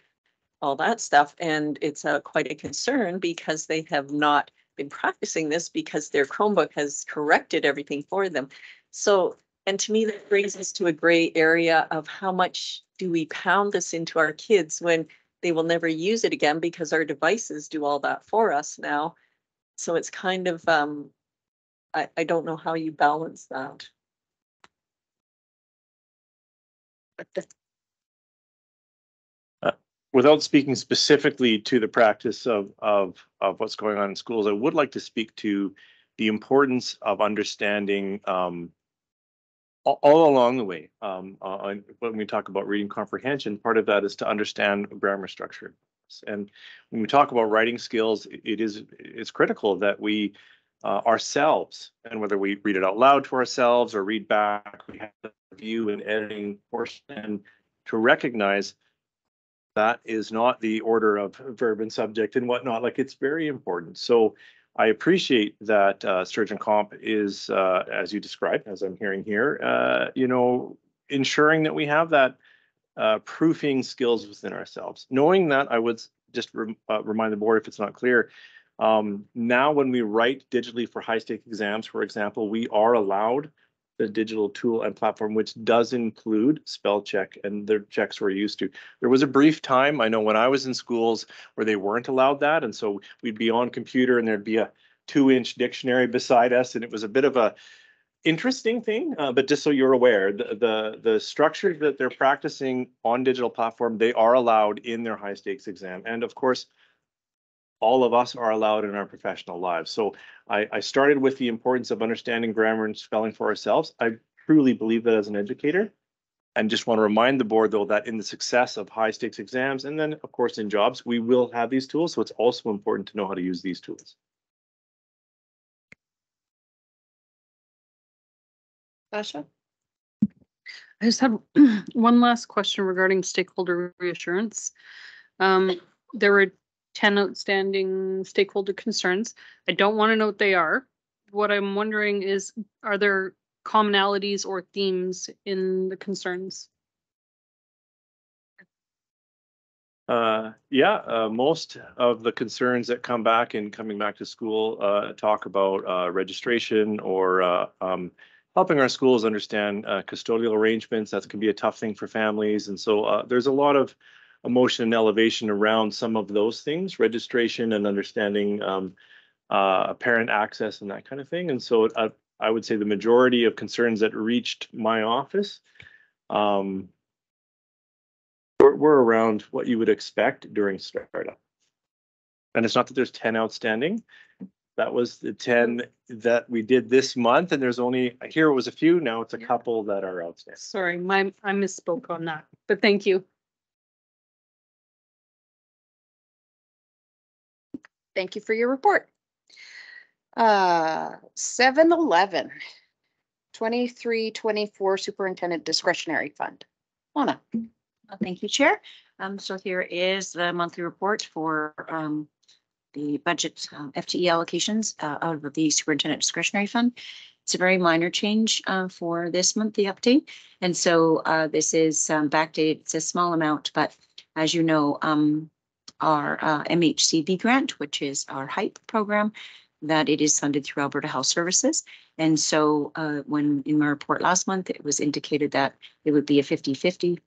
S2: all that stuff. And it's quite a concern because they have not been practicing this because their Chromebook has corrected everything for them. So, and to me, that brings us to a gray area of how much do we pound this into our kids when they will never use it again because our devices do all that for us now. So it's kind of, I don't know how you balance that.
S4: Without speaking specifically to the practice of what's going on in schools, I would like to speak to the importance of understanding all along the way. When we talk about reading comprehension, part of that is to understand grammar structure. And when we talk about writing skills, it's critical that we ourselves, and whether we read it out loud to ourselves or read back, we have the review and editing portion, and to recognize that is not the order of verb and subject and whatnot. Like, it's very important. So I appreciate that Sturgeon Comp is, as you described, as I'm hearing here, ensuring that we have that proofing skills within ourselves. Knowing that, I would just remind the board, if it's not clear, now when we write digitally for high stake exams, for example, we are allowed the digital tool and platform, which does include spell check and the checks we're used to. There was a brief time, I know when I was in schools, where they weren't allowed that. And so we'd be on computer and there'd be a 2-inch dictionary beside us. And it was a bit of a interesting thing, but just so you're aware, the structures that they're practicing on digital platform, they are allowed in their high stakes exam. And of course, all of us are allowed in our professional lives. So I started with the importance of understanding grammar and spelling for ourselves. I truly believe that as an educator, and just want to remind the board, though, that in the success of high stakes exams, and then of course in jobs, we will have these tools. So it's also important to know how to use these tools.
S1: Sasha?
S9: I just have one last question regarding stakeholder reassurance. There were 10 outstanding stakeholder concerns. I don't want to know what they are. What I'm wondering is, are there commonalities or themes in the concerns?
S4: Most of the concerns that come back and coming back to school talk about registration or helping our schools understand custodial arrangements. That can be a tough thing for families. And so there's a lot of emotion and elevation around some of those things, registration and understanding parent access and that kind of thing. And so I would say the majority of concerns that reached my office were around what you would expect during startup. And it's not that there's 10 outstanding. That was the 10 that we did this month. And there's only, here it was a few, now it's a couple that are outstanding.
S9: Sorry, I misspoke on that, but thank you.
S1: Thank you for your report. 7-11, 23-24 Superintendent Discretionary Fund. Lana.
S5: Thank you, Chair. So here is the monthly report for the budget FTE allocations out of the Superintendent Discretionary Fund. It's a very minor change for this monthly update. And so this is backdated. It's a small amount, but as you know, our MHCV grant, which is our HYPE program, that it is funded through Alberta Health Services. And so when in my report last month, it was indicated that it would be a 50-50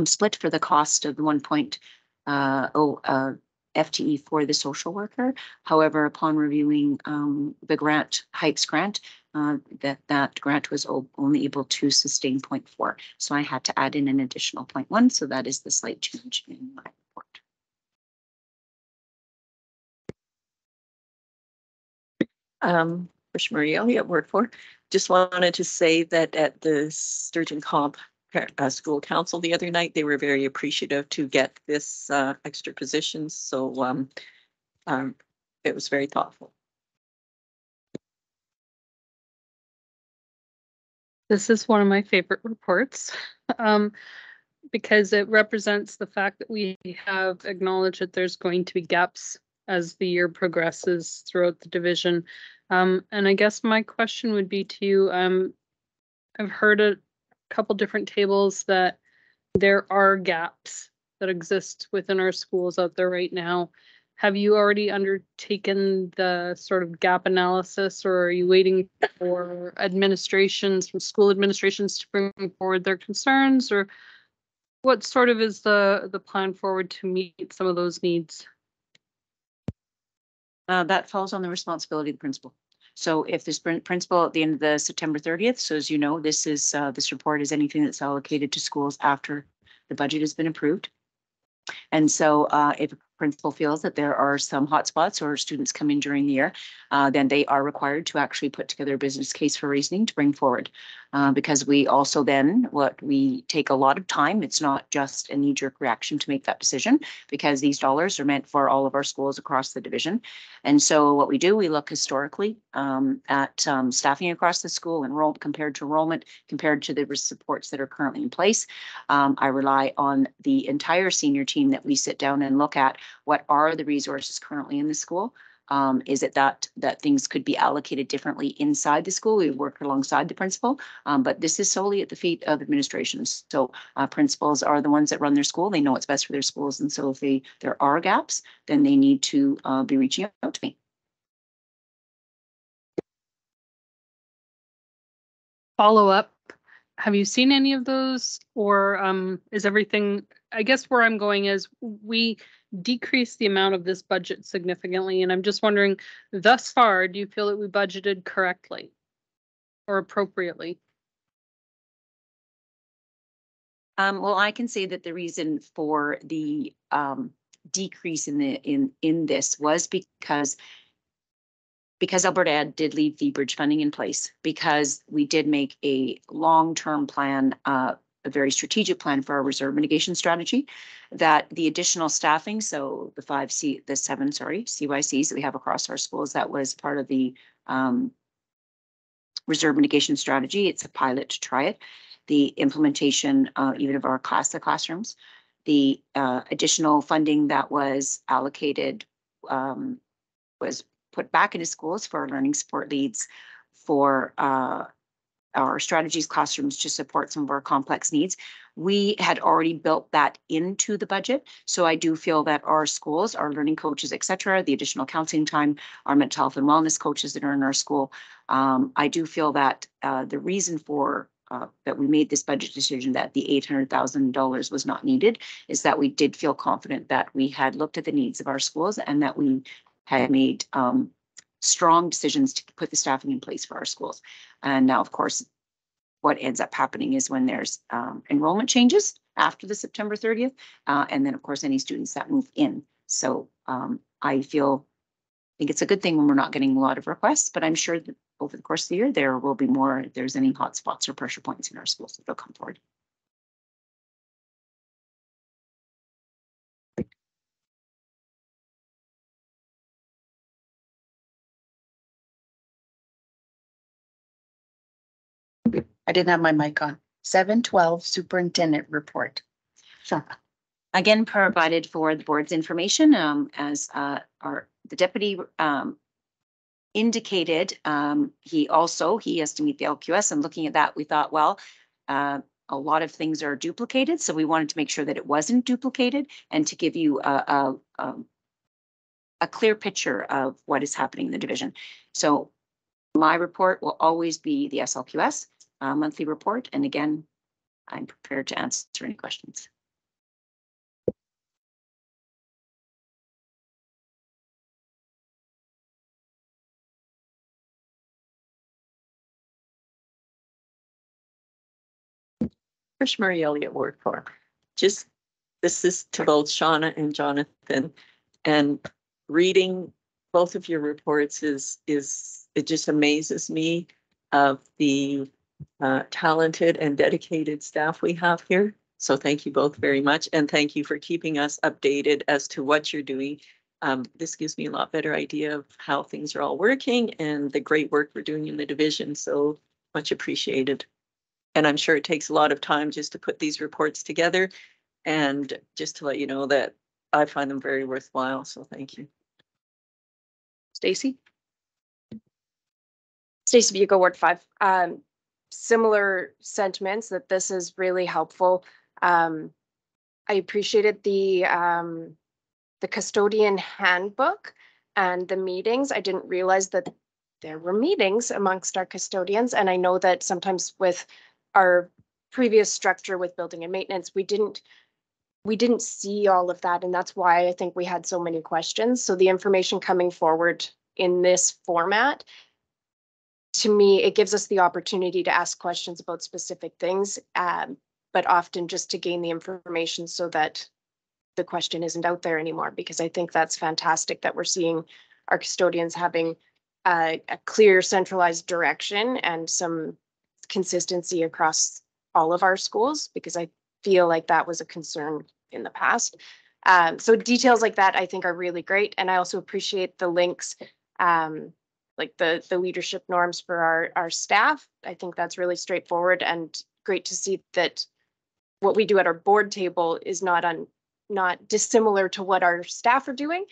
S5: split for the cost of the 1.0 FTE for the social worker. However, upon reviewing the grant, HYPE's grant, that grant was only able to sustain 0.4. So I had to add in an additional 0.1. So that is the slight change in my report.
S2: Trish Marie Elliott, Ward 4. Just wanted to say that at the Sturgeon Comp School Council the other night, they were very appreciative to get this extra positions. So it was very thoughtful.
S9: This is one of my favorite reports, because it represents the fact that we have acknowledged that there's going to be gaps as the year progresses throughout the division. And I guess my question would be to you, I've heard a couple different tables that there are gaps that exist within our schools out there right now. Have you already undertaken the sort of gap analysis, or are you waiting for administrations, from school administrations, to bring forward their concerns, or what sort of is the plan forward to meet some of those needs?
S5: That falls on the responsibility of the principal. So if this principal at the end of the September 30th, so as you know, this report is anything that's allocated to schools after the budget has been approved. And so if a principal feels that there are some hotspots or students come in during the year, then they are required to actually put together a business case for reasoning to bring forward. Because we also then, we take a lot of time. It's not just a knee-jerk reaction to make that decision, because these dollars are meant for all of our schools across the division. And so what we do, we look historically at staffing across the school, compared to enrollment, compared to the supports that are currently in place. I rely on the entire senior team that we sit down and look at what are the resources currently in the school. Is it that things could be allocated differently inside the school? We work alongside the principal, but this is solely at the feet of administrations. So principals are the ones that run their school. They know what's best for their schools. And so if there are gaps, then they need to be reaching out to me.
S9: Follow up. Have you seen any of those, or is everything, I guess where I'm going is we decreased the amount of this budget significantly. And I'm just wondering, thus far, do you feel that we budgeted correctly or appropriately?
S5: Well, I can say that the reason for the decrease in this was because Alberta Ed did leave the bridge funding in place, because we did make a long-term plan, a very strategic plan for our reserve mitigation strategy, that the additional staffing, so the seven CYCs that we have across our schools, that was part of the reserve mitigation strategy. It's a pilot to try it. The implementation even of our classrooms, the additional funding that was allocated was put back into schools for our learning support leads, for our strategies classrooms to support some of our complex needs. We had already built that into the budget. So I do feel that our schools, our learning coaches, et cetera, the additional counseling time, our mental health and wellness coaches that are in our school, I do feel that the reason for that we made this budget decision that the $800,000 was not needed is that we did feel confident that we had looked at the needs of our schools and that we had made strong decisions to put the staffing in place for our schools. And now, of course, what ends up happening is when there's enrollment changes after the September 30th, and then, of course, any students that move in. So I think it's a good thing when we're not getting a lot of requests, but I'm sure that over the course of the year, there will be more, if there's any hot spots or pressure points in our schools, that they'll come forward.
S1: I didn't have my mic on. 712 superintendent report.
S5: Sure. Again, provided for the board's information, as the deputy indicated, he has to meet the LQS, and looking at that, we thought, well, a lot of things are duplicated. So we wanted to make sure that it wasn't duplicated and to give you a clear picture of what is happening in the division. So my report will always be the SLQS monthly report. And again, I'm prepared to answer any questions.
S2: Trish Murray Elliott, Ward 4. This is to both Shauna and Jonathan, and reading both of your reports it just amazes me of the talented and dedicated staff we have here. So thank you both very much, and thank you for keeping us updated as to what you're doing This gives me a lot better idea of how things are all working and the great work we're doing in the division. So much appreciated. And I'm sure it takes a lot of time just to put these reports together. And just to let you know that I find them very worthwhile. So thank you.
S1: Stacy?
S3: Stacey Bucco, Ward 5. Similar sentiments that this is really helpful. I appreciated the custodian handbook and the meetings. I didn't realize that there were meetings amongst our custodians. And I know that sometimes with our previous structure with building and maintenance, we didn't see all of that. And that's why I think we had so many questions. So the information coming forward in this format, to me, it gives us the opportunity to ask questions about specific things, but often just to gain the information so that the question isn't out there anymore, because I think that's fantastic that we're seeing our custodians having a clear centralized direction and some consistency across all of our schools, because I feel like that was a concern in the past. So details like that I think are really great. And I also appreciate the links, like the leadership norms for our staff. I think that's really straightforward and great to see that what we do at our board table is not dissimilar to what our staff are doing.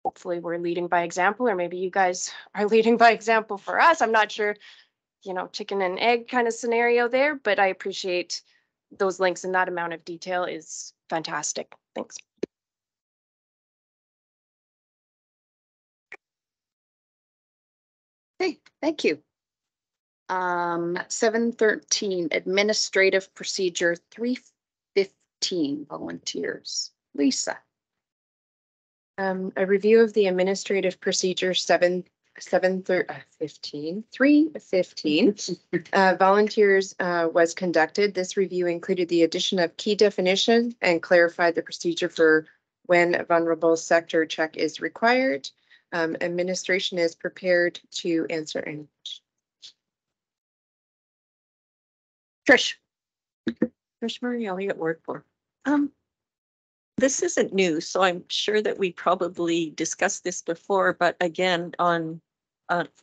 S3: Hopefully we're leading by example, or maybe you guys are leading by example for us. I'm not sure, chicken and egg kind of scenario there, but I appreciate those links, and that amount of detail is fantastic. Thanks.
S1: Okay, thank you. 713 Administrative Procedure 315 volunteers. Lisa.
S8: A review of the Administrative Procedure 315 volunteers was conducted. This review included the addition of key definition and clarified the procedure for when a vulnerable sector check is required. Administration is prepared to answer any questions.
S2: Trish Murray, I'll at work for. This isn't new, so I'm sure that we probably discussed this before, but again, on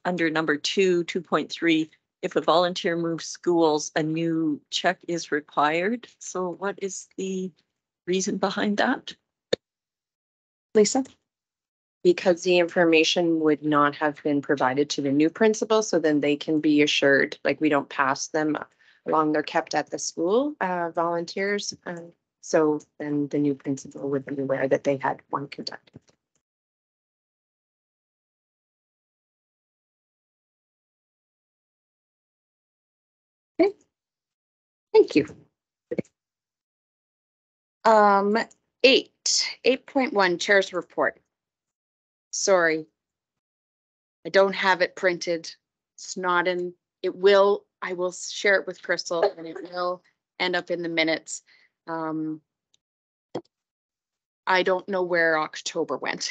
S2: under number 2.3, if a volunteer moves schools, a new check is required. So what is the reason behind that?
S1: Lisa?
S8: Because the information would not have been provided to the new principal, so then they can be assured, like we don't pass them along, they're kept at the school, volunteers. So then the new principal would be aware that they had one conducted.
S1: Okay. Thank you. 8.1 Chair's Report. Sorry, I don't have it printed. It's not in, I will share it with Crystal and it will end up in the minutes. I don't know where October went.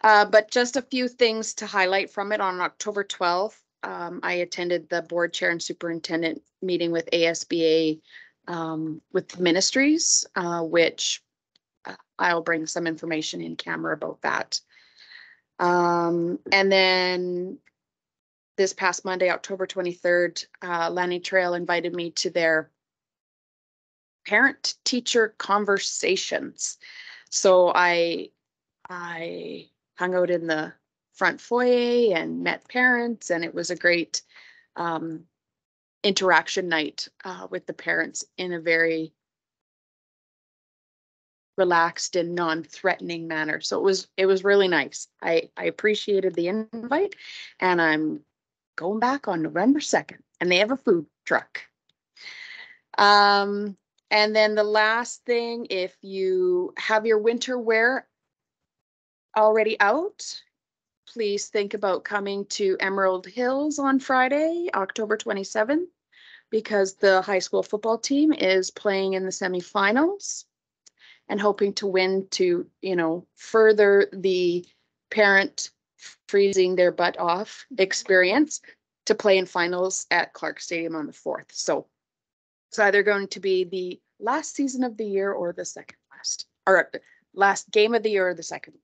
S1: But just a few things to highlight from it. On October 12th, I attended the board chair and superintendent meeting with ASBA with the ministries, which I'll bring some information in camera about that. And then this past Monday, October 23rd, Lanny Trail invited me to their parent-teacher conversations. So I hung out in the front foyer and met parents, and it was a great interaction night with the parents in a very relaxed and non-threatening manner. So it was really nice. I appreciated the invite, and I'm going back on November 2nd, and they have a food truck. And then the last thing, if you have your winter wear already out, please think about coming to Emerald Hills on Friday, October 27th, because the high school football team is playing in the semifinals and hoping to win to, further the parent freezing their butt off experience to play in finals at Clark Stadium on the 4th. So it's either going to be the last season of the year or the second last, or last game of the year or the second.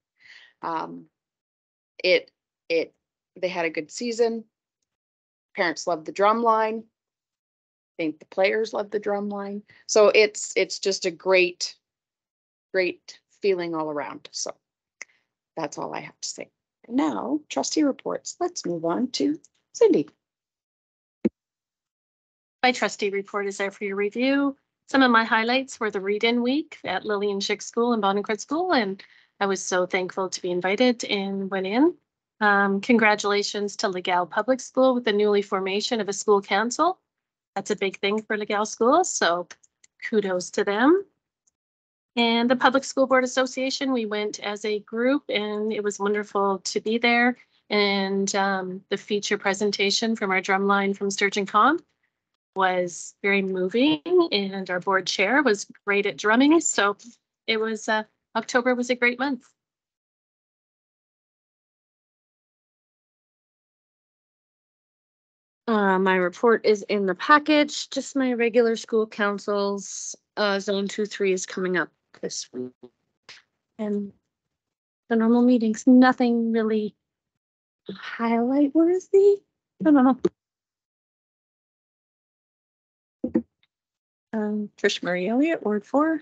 S1: It they had a good season. Parents loved the drum line. I think the players loved the drum line. So it's just a great feeling all around. So that's all I have to say. And now, trustee reports. Let's move on to Cindy.
S7: My trustee report is there for your review. Some of my highlights were the read-in week at Lillian Schick School and Bonnecourt School, and I was so thankful to be invited and went in. Congratulations to Legal Public School with the newly formation of a school council. That's a big thing for Legal schools, so kudos to them. And the Public School Board Association, we went as a group and it was wonderful to be there. And the feature presentation from our drumline from Sturgeon Comp was very moving, and our board chair was great at drumming. So it was, October was a great month.
S10: My report is in the package, just my regular school councils. Zone 2-3 is coming up this week. And the normal meetings, nothing really highlight worthy. I don't know.
S2: Trish Marie Elliott, Ward 4.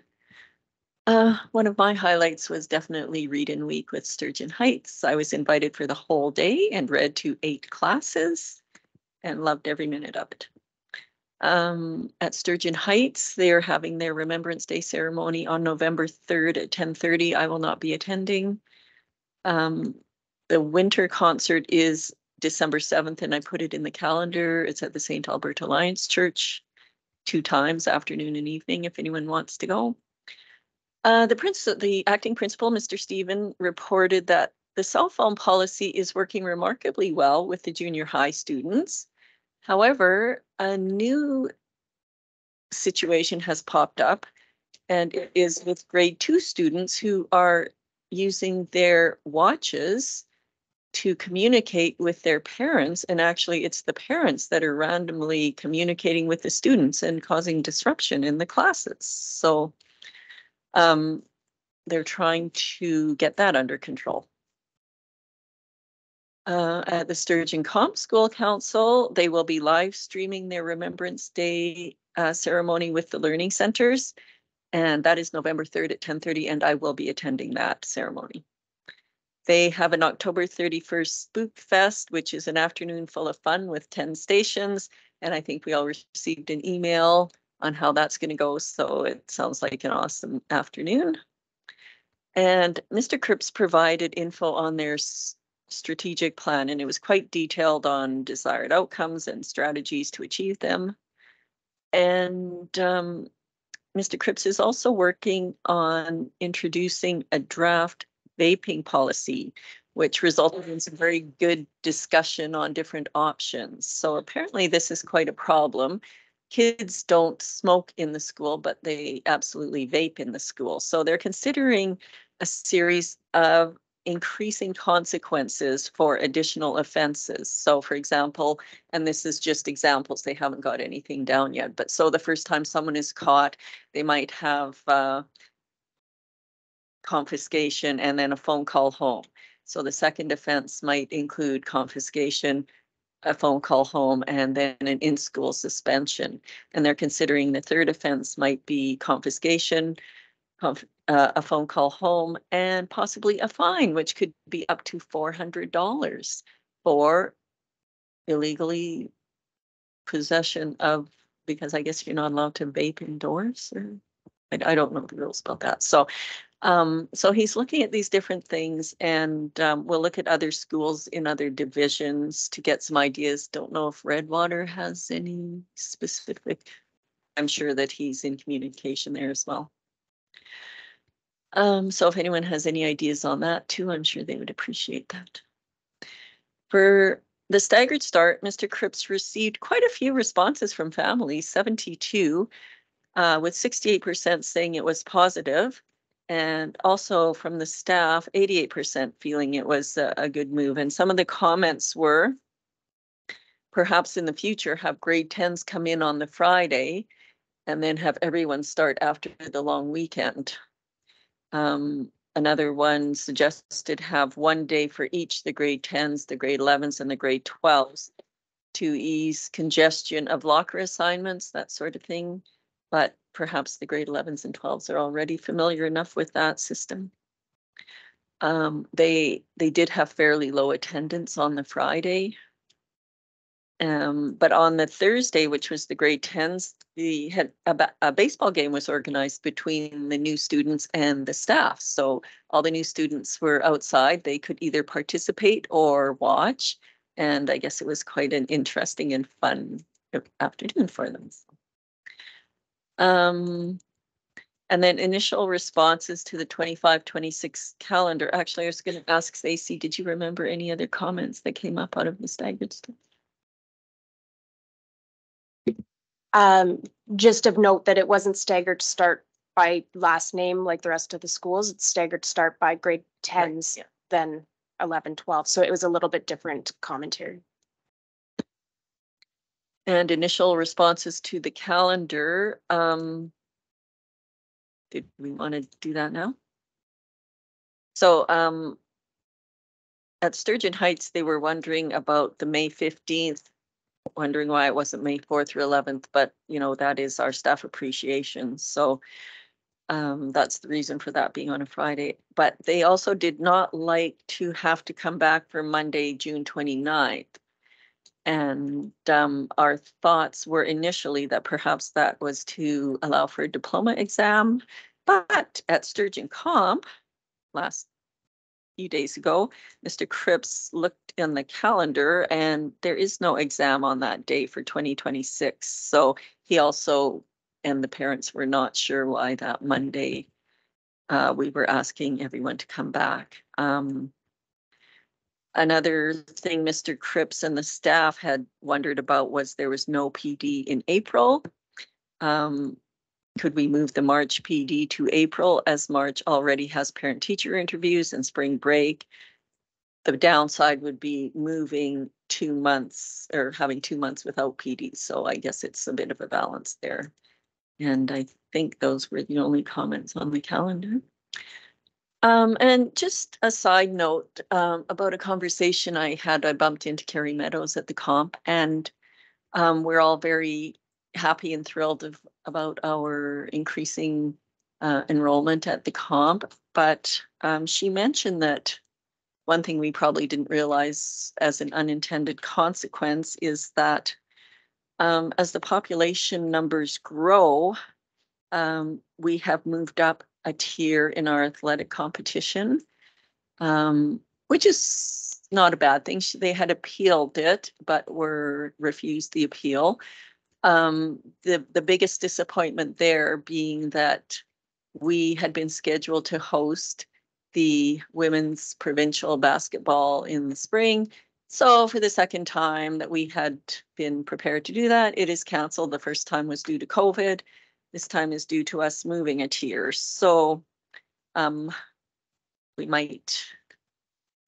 S2: One of my highlights was definitely read-in week with Sturgeon Heights. I was invited for the whole day and read to 8 classes and loved every minute of it. At Sturgeon Heights, they are having their Remembrance Day ceremony on November 3rd at 10:30. I will not be attending. The winter concert is December 7th, and I put it in the calendar. It's at the St. Albert Alliance Church, 2 times, afternoon and evening, if anyone wants to go. The acting principal, Mr. Stephen, reported that the cell phone policy is working remarkably well with the junior high students. However, a new situation has popped up, and it is with grade 2 students who are using their watches to communicate with their parents. And actually, it's the parents that are randomly communicating with the students and causing disruption in the classes. So they're trying to get that under control. At the Sturgeon Comp School Council, they will be live streaming their Remembrance Day ceremony with the learning centers. And that is November 3rd at 10:30, and I will be attending that ceremony. They have an October 31st Spook Fest, which is an afternoon full of fun with 10 stations. And I think we all received an email on how that's going to go. So it sounds like an awesome afternoon. And Mr. Cripps provided info on their strategic plan, and it was quite detailed on desired outcomes and strategies to achieve them. And Mr. Cripps is also working on introducing a draft vaping policy, which resulted in some very good discussion on different options. So apparently this is quite a problem. Kids don't smoke in the school, but they absolutely vape in the school. So they're considering a series of increasing consequences for additional offenses. So for example, and this is just examples, they haven't got anything down yet, but so the first time someone is caught, they might have confiscation and then a phone call home. So the second offense might include confiscation, a phone call home, and then an in-school suspension. And they're considering the third offense might be confiscation, a phone call home, and possibly a fine, which could be up to $400 for illegally possession of, because I guess you're not allowed to vape indoors, or I don't know the rules about that. So so he's looking at these different things, and we'll look at other schools in other divisions to get some ideas. Don't know if Redwater has any specific. I'm sure that he's in communication there as well. So if anyone has any ideas on that too, I'm sure they would appreciate that. For the staggered start, Mr. Cripps received quite a few responses from families, 72, with 68% saying it was positive. And also from the staff, 88% feeling it was a good move. And some of the comments were, perhaps in the future, have grade 10s come in on the Friday and then have everyone start after the long weekend. Another one suggested have one day for each, the grade 10s, the grade 11s, and the grade 12s to ease congestion of locker assignments, that sort of thing. But perhaps the grade 11s and 12s are already familiar enough with that system. They did have fairly low attendance on the Friday. But on the Thursday, which was the grade 10s, we had a baseball game was organized between the new students and the staff. So all the new students were outside. They could either participate or watch. And I guess it was quite an interesting and fun afternoon for them. And then initial responses to the 25-26 calendar. Actually, I was going to ask Stacey, did you remember any other comments that came up out of the staggered stuff?
S3: Just of note that it wasn't staggered start by last name like the rest of the schools. It's staggered start by grade 10s,
S2: Right, yeah.
S3: then 11, 12. So it was a little bit different commentary.
S2: And initial responses to the calendar. Did we want to do that now? So at Sturgeon Heights, they were wondering about the May 15th, wondering why it wasn't May 4th through 11th, but you know, that is our staff appreciation. So that's the reason for that being on a Friday. But they also did not like to have to come back for Monday, June 29th. And our thoughts were initially that perhaps that was to allow for a diploma exam. But at Sturgeon Comp last few days ago, Mr. Cripps looked in the calendar and there is no exam on that day for 2026. So he also, and the parents were not sure why that Monday we were asking everyone to come back. Another thing Mr. Cripps and the staff had wondered about was there was no PD in April. Could we move the March PD to April, as March already has parent-teacher interviews and spring break? The downside would be moving 2 months or having 2 months without PD. So I guess it's a bit of a balance there. And I think those were the only comments on the calendar. And just a side note about a conversation I had. I bumped into Carrie Meadows at the comp, and we're all very happy and thrilled about our increasing enrollment at the comp. But she mentioned that one thing we probably didn't realize as an unintended consequence is that as the population numbers grow, we have moved up a tier in our athletic competition, which is not a bad thing. They had appealed it, but were refused the appeal. The biggest disappointment there being that we had been scheduled to host the women's provincial basketball in the spring. So for the second time that we had been prepared to do that, it is canceled. The first time was due to COVID. This time is due to us moving a tier. So we might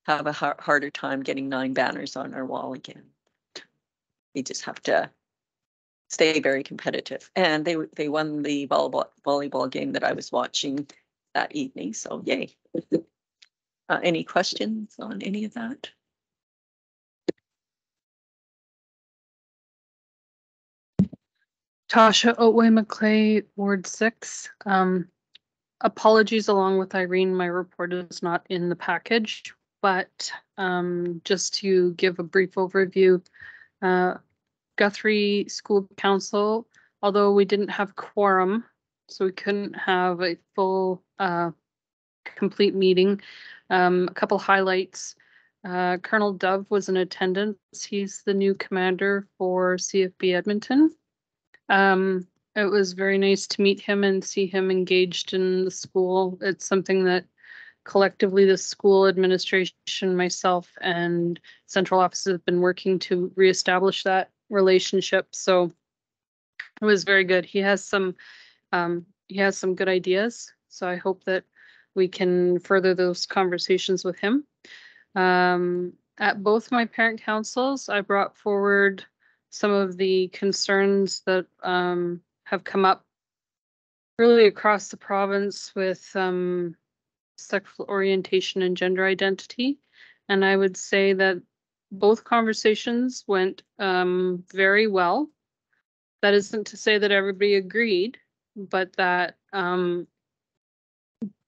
S2: have a harder time getting 9 banners on our wall again. We just have to stay very competitive. And they won the volleyball game that I was watching that evening. So yay. Any questions on any of that?
S9: Tasha Otway McClay, Ward 6. Apologies along with Irene, my report is not in the package, but just to give a brief overview, Guthrie School Council, although we didn't have quorum, so we couldn't have a full complete meeting. A couple highlights. Colonel Dove was in attendance. He's the new commander for CFB Edmonton. It was very nice to meet him and see him engaged in the school. It's something that collectively the school administration, myself, and central offices have been working to reestablish that relationship. So it was very good. He has some good ideas. So I hope that we can further those conversations with him. At both my parent councils, I brought forward some of the concerns that have come up really across the province with sexual orientation and gender identity. And I would say that both conversations went very well. That isn't to say that everybody agreed, but that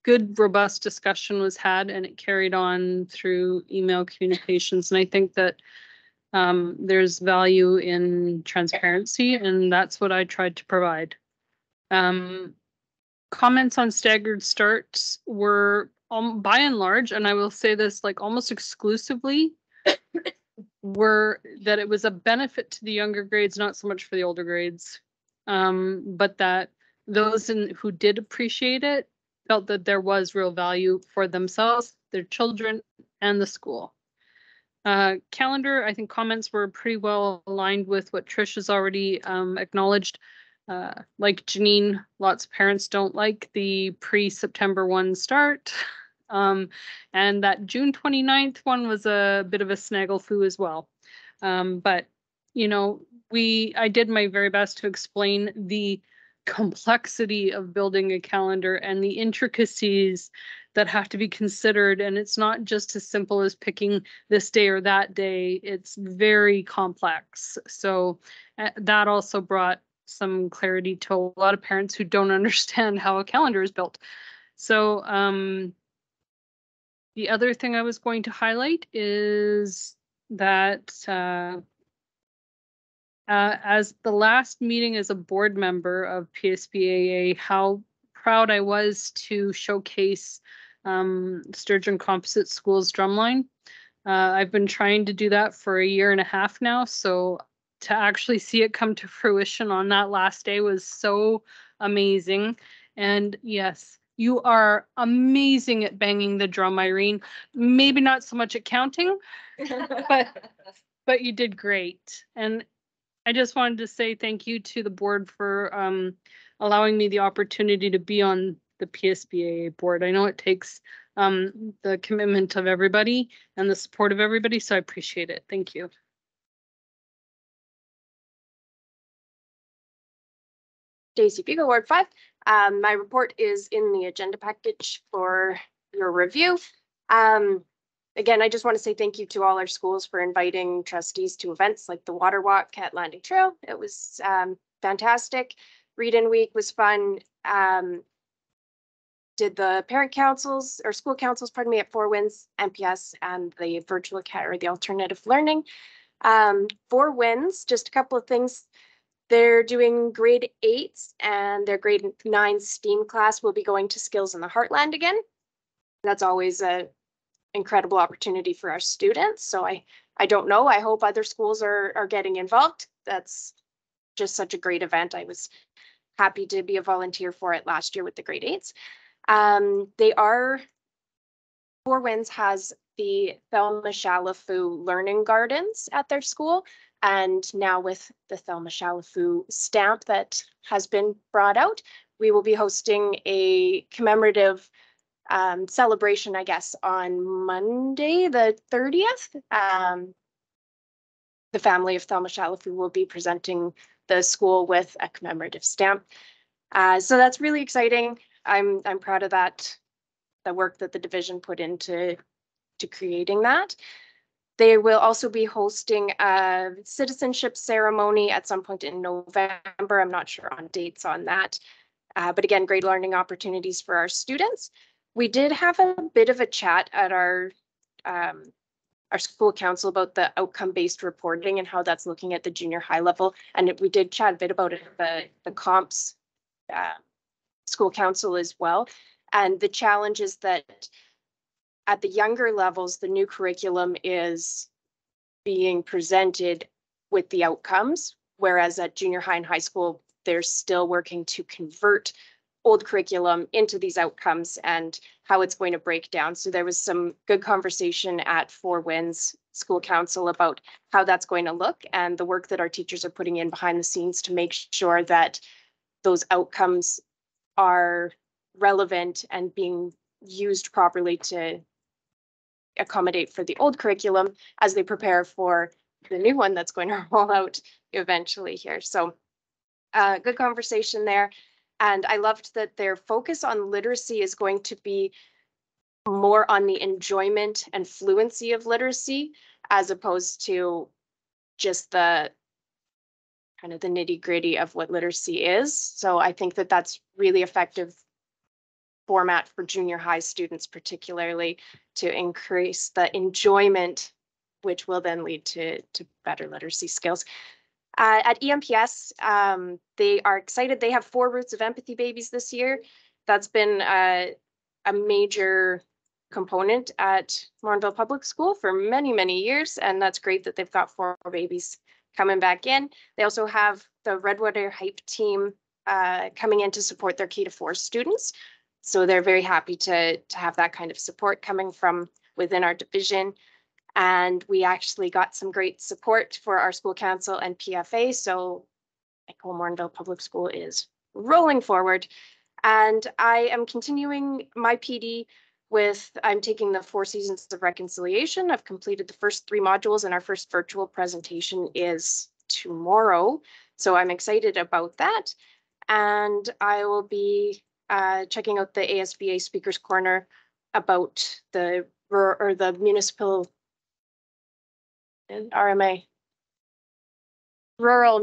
S9: good, robust discussion was had, and it carried on through email communications. And I think that there's value in transparency, and that's what I tried to provide. Comments on staggered starts were by and large, and I will say this like almost exclusively, were that it was a benefit to the younger grades, not so much for the older grades. But that those who did appreciate it felt that there was real value for themselves, their children, and the school. Calendar, I think comments were pretty well aligned with what Trish has already acknowledged. Like Janine, lots of parents don't like the pre-September 1 start. And that June 29th one was a bit of a snagglefu as well. But, you know, I did my very best to explain the complexity of building a calendar and the intricacies that have to be considered. And it's not just as simple as picking this day or that day. It's very complex. So that also brought some clarity to a lot of parents who don't understand how a calendar is built. So the other thing I was going to highlight is that as the last meeting as a board member of PSBAA, how proud I was to showcase Sturgeon Composite School's drumline. I've been trying to do that for 1.5 years now, so to actually see it come to fruition on that last day was so amazing. And yes, you are amazing at banging the drum, Irene. Maybe not so much at counting, but you did great. And I just wanted to say thank you to the board for allowing me the opportunity to be on the PSBAA board. I know it takes the commitment of everybody and the support of everybody, so I appreciate it. Thank you.
S3: Daisy Beagle, Ward 5. My report is in the agenda package for your review. Again, I just want to say thank you to all our schools for inviting trustees to events like the Water Walk at Landing Trail. It was fantastic. Read-in week was fun. Did the parent councils or school councils, pardon me, at Four Winds, MPS, and the virtual or the alternative learning. Four Winds, just a couple of things. They're doing grade 8s and their grade 9 STEAM class will be going to Skills in the Heartland again. That's always an incredible opportunity for our students. So I don't know. I hope other schools are getting involved. That's just such a great event. I was happy to be a volunteer for it last year with the grade 8s. Four Winds has the Thelma Shalafu Learning Gardens at their school. And now with the Thelma Shalafu stamp that has been brought out, we will be hosting a commemorative celebration, I guess, on Monday, the 30th. The family of Thelma Shalafu will be presenting the school with a commemorative stamp. So that's really exciting. I'm proud of that, the work that the division put into creating that. They will also be hosting a citizenship ceremony at some point in November. I'm not sure on dates on that. But again, great learning opportunities for our students. We did have a bit of a chat at our school council about the outcome-based reporting and how that's looking at the junior high level. And we did chat a bit about it at the comps school council as well. And the challenge is that at the younger levels, the new curriculum is being presented with the outcomes, whereas at junior high and high school, they're still working to convert old curriculum into these outcomes and how it's going to break down. So there was some good conversation at Four Winds School Council about how that's going to look and the work that our teachers are putting in behind the scenes to make sure that those outcomes are relevant and being used properly to accommodate for the old curriculum as they prepare for the new one that's going to roll out eventually here. So good conversation there. And I loved that their focus on literacy is going to be more on the enjoyment and fluency of literacy as opposed to just the kind of the nitty gritty of what literacy is. So I think that that's really effective format for junior high students, particularly to increase the enjoyment, which will then lead to better literacy skills. At EMPS, they are excited. They have 4 Roots of Empathy babies this year. That's been a major component at Morinville Public School for many, many years. And that's great that they've got 4 babies coming back in. They also have the Redwater Hype team coming in to support their K-4 students. So they're very happy to have that kind of support coming from within our division. And we actually got some great support for our school council and PFA. So Morinville Public School is rolling forward. And I am continuing my PD with, I'm taking the 4 Seasons of Reconciliation. I've completed the first 3 modules and our first virtual presentation is tomorrow. So I'm excited about that. And I will be checking out the ASBA Speakers Corner about the municipal RMA, Rural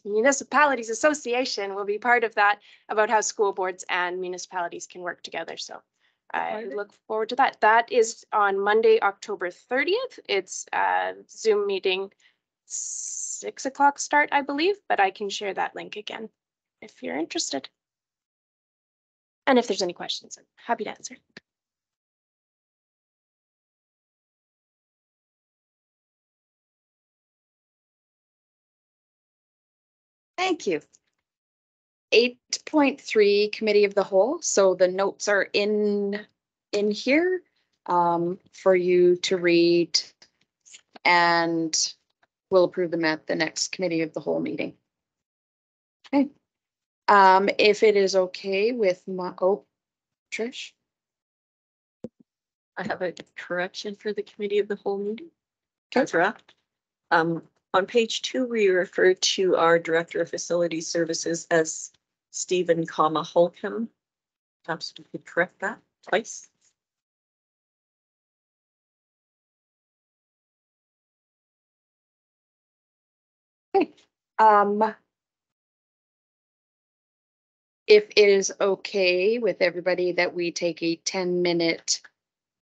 S3: Municipalities Association will be part of that, about how school boards and municipalities can work together. So I look forward to that. That is on Monday, October 30th. It's a Zoom meeting, 6 o'clock start, I believe, but I can share that link again if you're interested. And if there's any questions, I'm happy to answer.
S1: Thank you. 8.3 Committee of the Whole. So the notes are in here for you to read, and we'll approve them at the next Committee of the Whole meeting. Okay. If it is okay with Trish.
S2: I have a correction for the Committee of the Whole meeting. Draft. On page 2, we refer to our Director of Facility Services as Stephen, Holcomb. Perhaps we could correct that twice.
S1: Okay. If it is okay with everybody that we take a 10-minute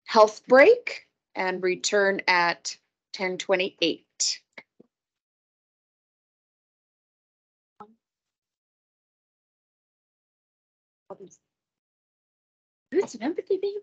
S1: health break and return at 10:28. Roots of Empathy, baby.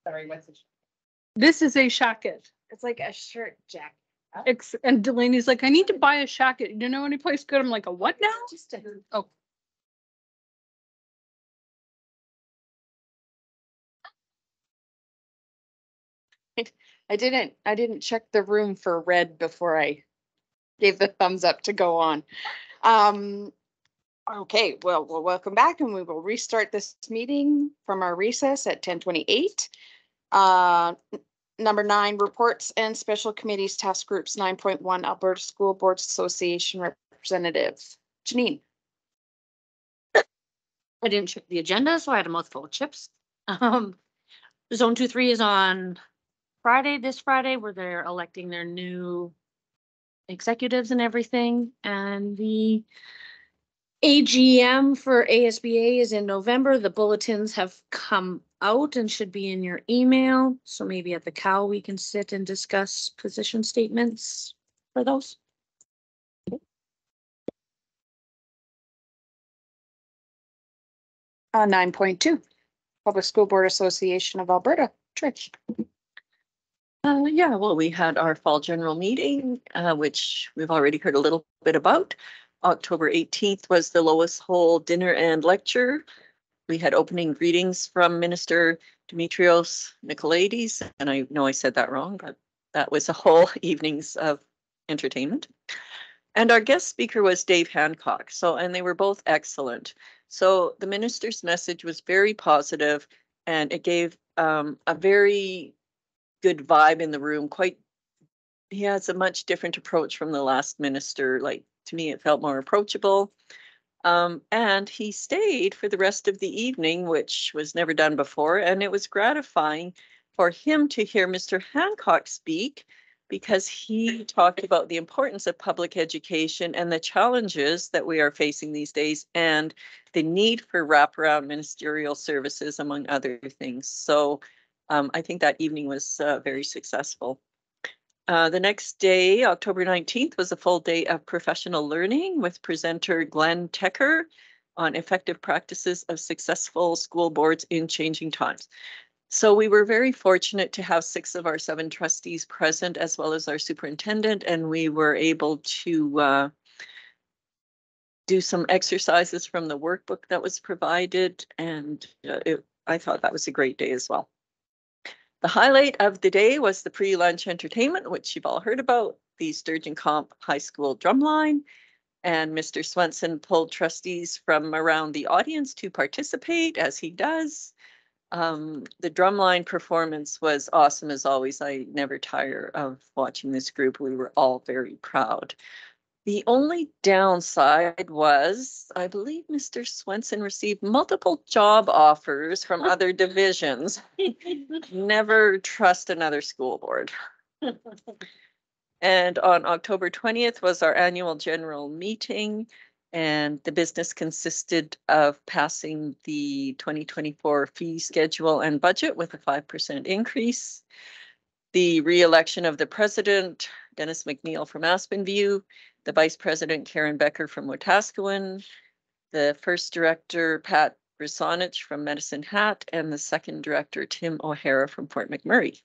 S5: Sorry, what's the?
S9: This is a shacket.
S5: It's like a shirt jacket.
S9: And Delaney's like, I need to buy a shacket. You know any place good? I'm like, a what now?
S5: Just a.
S9: Oh.
S1: I didn't check the room for red before I gave the thumbs up to go on. Okay, well, we'll welcome back and we will restart this meeting from our recess at 10:28. Number 9, reports and special committees, task groups, 9.1, Alberta School Boards Association representative. Janine.
S10: I didn't check the agenda, so I had a mouthful of chips. Zone 2-3 is on Friday, this Friday, where they're electing their new executives and everything. And the AGM for ASBA is in November. The bulletins have come out and should be in your email. So maybe at the COW we can sit and discuss position statements for those.
S1: 9.2, Public School Board Association of Alberta. Trish.
S2: Yeah, well, we had our fall general meeting, which we've already heard a little bit about. October 18th was the Lois Hole dinner and lecture. We had opening greetings from Minister Dimitrios Nicolaides, and I know I said that wrong, but that was a whole evenings of entertainment. And our guest speaker was Dave Hancock. And they were both excellent. So the minister's message was very positive, and it gave a very good vibe in the room. He has a much different approach from the last minister. Like, to me, it felt more approachable. And he stayed for the rest of the evening, which was never done before. And it was gratifying for him to hear Mr. Hancock speak, because he talked about the importance of public education and the challenges that we are facing these days, and the need for wraparound ministerial services, among other things. So I think that evening was very successful. The next day, October 19th, was a full day of professional learning with presenter Glenn Tecker on effective practices of successful school boards in changing times. So we were very fortunate to have 6 of our 7 trustees present, as well as our superintendent, and we were able to do some exercises from the workbook that was provided, and I thought that was a great day as well. The highlight of the day was the pre-lunch entertainment, which you've all heard about, the Sturgeon Comp High School drumline. And Mr. Swenson pulled trustees from around the audience to participate, as he does. The drumline performance was awesome as always. I never tire of watching this group. We were all very proud. The only downside was, I believe Mr. Swenson received multiple job offers from other divisions. Never trust another school board. And on October 20th was our annual general meeting, and the business consisted of passing the 2024 fee schedule and budget with a 5% increase, the re-election of the president, Dennis McNeil from Aspen View, the vice president, Karen Becker from Wetaskiwin, the first director, Pat Brisonich from Medicine Hat, and the second director, Tim O'Hara from Fort McMurray.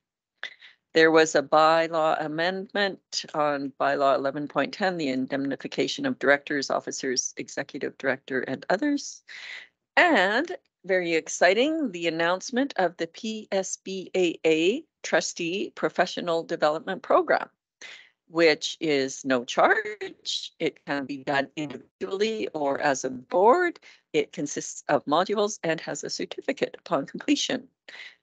S2: There was a bylaw amendment on bylaw 11.10, the indemnification of directors, officers, executive director, and others. And very exciting, the announcement of the PSBAA Trustee Professional Development Program, which is no charge. It can be done individually or as a board. It consists of modules and has a certificate upon completion.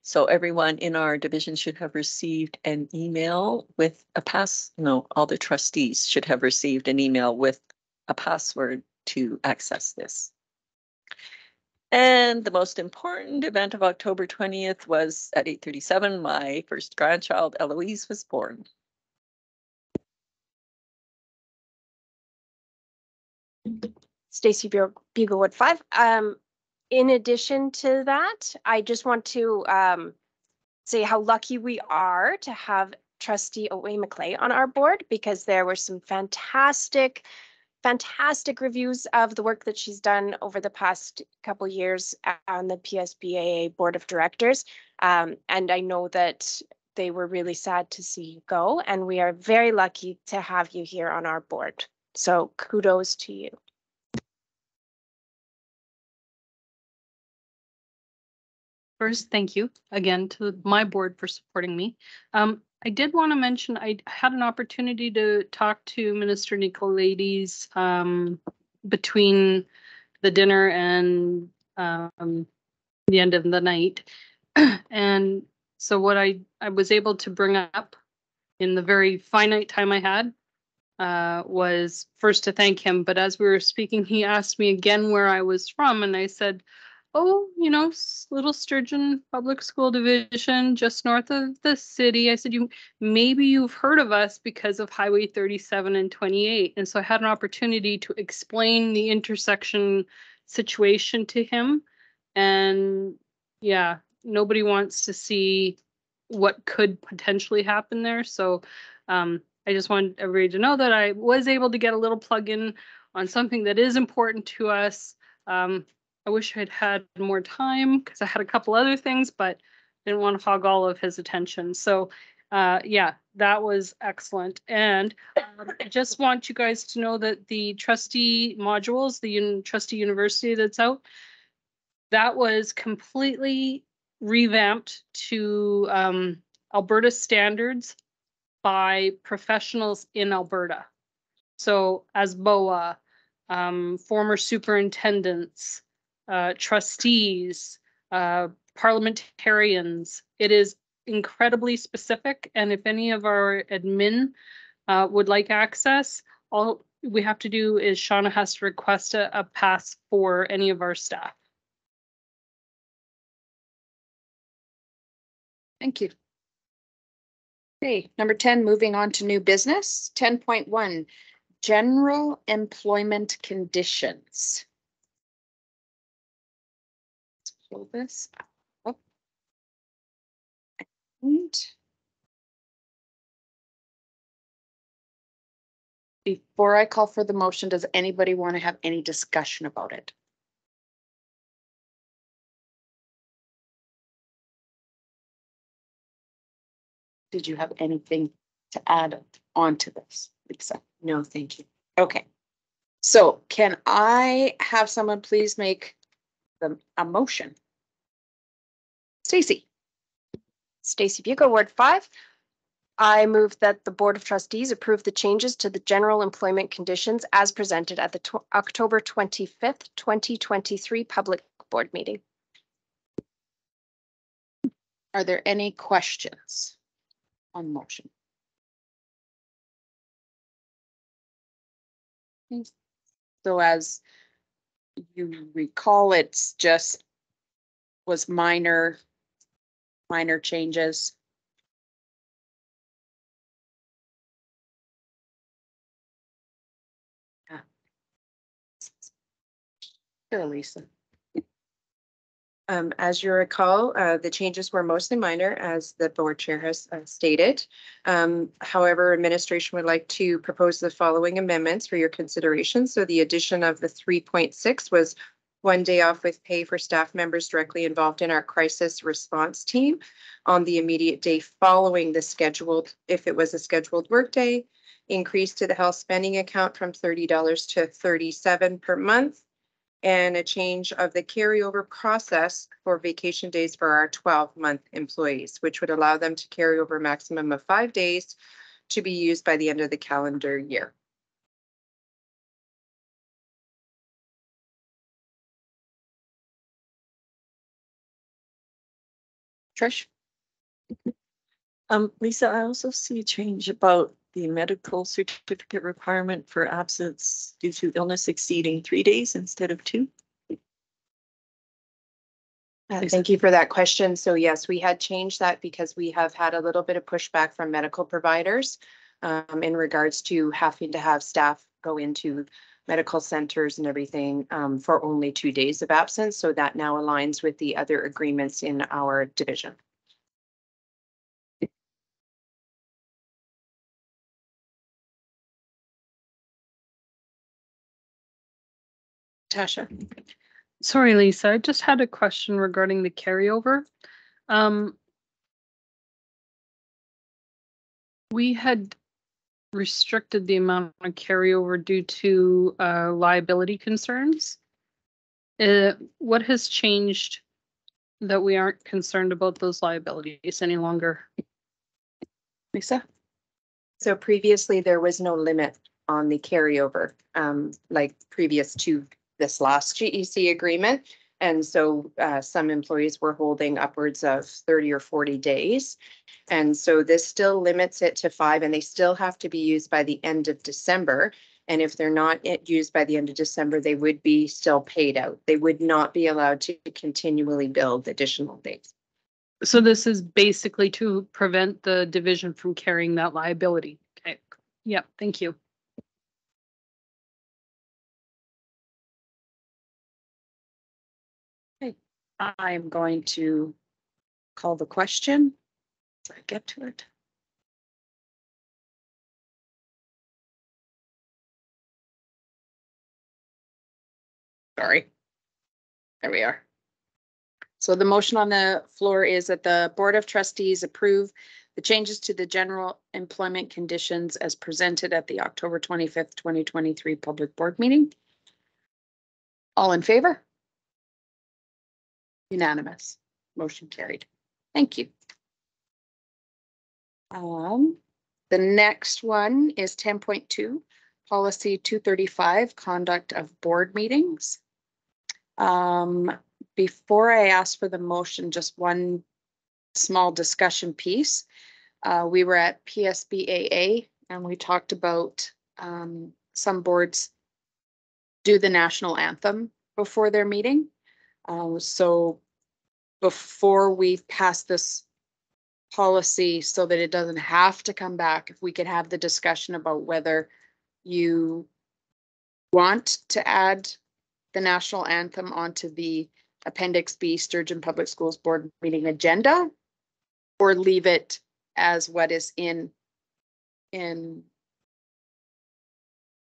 S2: So everyone in our division should have received an email with all the trustees should have received an email with a password to access this. And the most important event of October 20th was at 8:37, my first grandchild, Eloise, was born.
S3: Stacy Buglewood 5. In addition to that, I just want to say how lucky we are to have Trustee Owe McClay on our board, because there were some fantastic fantastic reviews of the work that she's done over the past couple years on the PSBAA Board of Directors. And I know that they were really sad to see you go, and we are very lucky to have you here on our board. So kudos to you.
S9: First, thank you again to my board for supporting me. I did want to mention I had an opportunity to talk to Minister Nicolaides between the dinner and the end of the night. And so what I was able to bring up in the very finite time I had was first to thank him. But as we were speaking, he asked me again where I was from. And I said, oh, you know, Little Sturgeon Public School Division, just north of the city. I said, maybe you've heard of us because of Highway 37 and 28. And so I had an opportunity to explain the intersection situation to him. And yeah, nobody wants to see what could potentially happen there. So I just wanted everybody to know that I was able to get a little plug in on something that is important to us. I wish I'd had more time because I had a couple other things, but didn't want to hog all of his attention. So yeah, that was excellent. And I just want you guys to know that the trustee modules, the trustee university that's out, that was completely revamped to Alberta standards by professionals in Alberta. So as BOA, former superintendents, trustees, parliamentarians. It is incredibly specific. And if any of our admin would like access, all we have to do is Shauna has to request a pass for any of our staff.
S1: Thank you. Okay, number 10, moving on to new business. 10.1, general employment conditions. Let's pull this up. And before I call for the motion, does anybody want to have any discussion about it? Did you have anything to add on to this, Lisa? No, thank you. Okay. So can I have someone please make a motion? Stacy.
S3: Stacy Bucco, Ward 5. I move that the Board of Trustees approve the changes to the general employment conditions as presented at the October 25th, 2023 public board meeting.
S1: Are there any questions on motion? So as you recall, it's just was minor changes. Sure, Lisa.
S8: As you recall, the changes were mostly minor, as the board chair has stated. However, administration would like to propose the following amendments for your consideration. So the addition of the 3.6 was 1 day off with pay for staff members directly involved in our crisis response team on the immediate day following the scheduled, if it was a scheduled workday, increase to the health spending account from $30 to $37 per month, and a change of the carryover process for vacation days for our 12-month employees, which would allow them to carry over a maximum of 5 days to be used by the end of the calendar year.
S1: Trish?
S2: Lisa, I also see a change about the medical certificate requirement for absence due to illness exceeding 3 days instead of 2.
S8: Thank you for that question. So yes, we had changed that because we have had a little bit of pushback from medical providers in regards to having to have staff go into medical centers and everything for only 2 days of absence. So that now aligns with the other agreements in our division.
S1: Tasha?
S9: Sorry, Lisa, I just had a question regarding the carryover. We had restricted the amount of carryover due to liability concerns. What has changed that we aren't concerned about those liabilities any longer?
S1: Lisa?
S8: So previously, there was no limit on the carryover, like previous to this last GEC agreement. And so some employees were holding upwards of 30 or 40 days. And so this still limits it to 5, and they still have to be used by the end of December. And if they're not used by the end of December, they would be still paid out. They would not be allowed to continually build additional days.
S9: So this is basically to prevent the division from carrying that liability. Okay. Yeah, thank you.
S1: I'm going to call the question. So I get to it. Sorry. There we are. So the motion on the floor is that the Board of Trustees approve the changes to the general employment conditions as presented at the October 25th, 2023 public board meeting. All in favor? Unanimous. Motion carried. Thank you. The next one is 10.2, policy 235, conduct of board meetings. Before I ask for the motion, just one small discussion piece. We were at PSBAA and we talked about some boards do the national anthem before their meeting. So before we pass this policy so that it doesn't have to come back, if we could have the discussion about whether you want to add the national anthem onto the Appendix B Sturgeon Public Schools Board meeting agenda, or leave it as what is in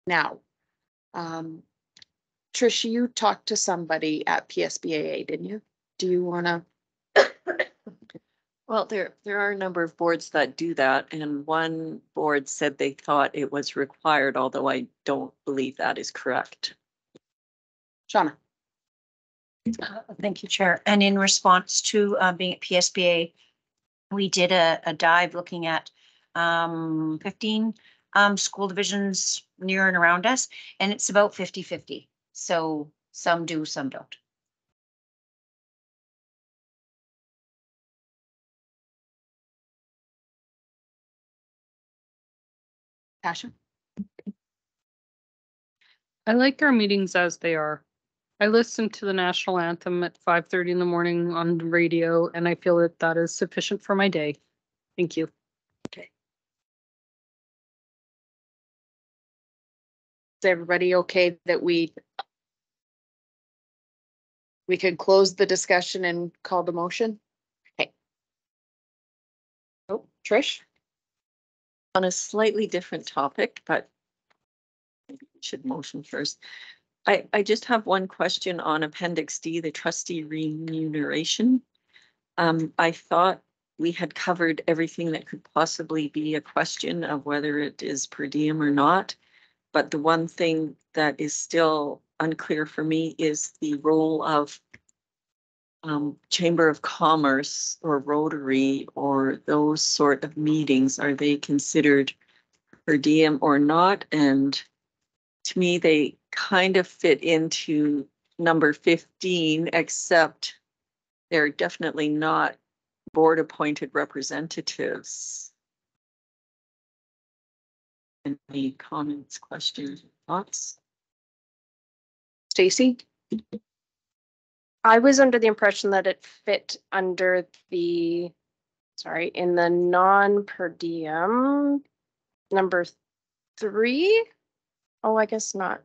S1: now. Trish, you talked to somebody at PSBAA, didn't you? Do you want to?
S2: Well, there are a number of boards that do that, and one board said they thought it was required, although I don't believe that is correct.
S1: Shauna.
S5: Thank you, Chair. And in response to being at PSBA, we did a dive looking at 15 school divisions near and around us, and it's about 50-50. So some do, some don't.
S1: Tasha.
S9: I like our meetings as they are. I listen to the national anthem at 5:30 in the morning on the radio, and I feel that that is sufficient for my day. Thank you.
S1: Okay. Is everybody okay that we can close the discussion and call the motion? Okay. Oh, Trish.
S2: On a slightly different topic, but maybe we should motion first. I just have one question on Appendix D, the trustee remuneration. I thought we had covered everything that could possibly be a question of whether it is per diem or not. But the one thing that is still unclear for me is the role of Chamber of Commerce or Rotary or those sort of meetings. Are they considered per diem or not? And to me, they kind of fit into number 15, except they're definitely not board appointed representatives. Any comments, questions, thoughts?
S1: Stacy.
S3: I was under the impression that it fit under the, sorry, in the non-per diem number 3. Oh, I guess not.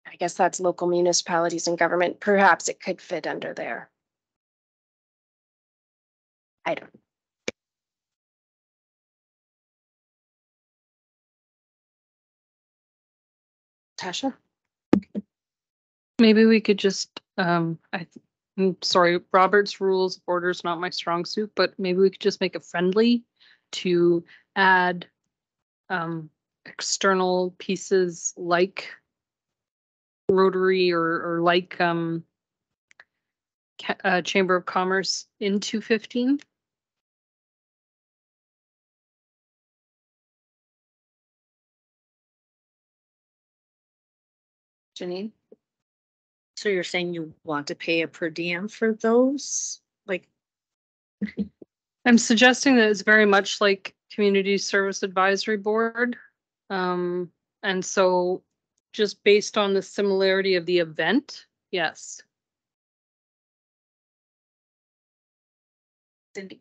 S3: I guess that's local municipalities and government. Perhaps it could fit under there. I don't know.
S1: Tasha?
S9: Maybe we could just, I'm sorry, Robert's Rules of Order is not my strong suit, but maybe we could just make it friendly to add external pieces like Rotary or like Chamber of Commerce into 15.
S1: Janine?
S10: So you're saying you want to pay a per diem for those? Like,
S9: I'm suggesting that it's very much like Community Service Advisory Board. And so just based on the similarity of the event, yes.
S7: Cindy?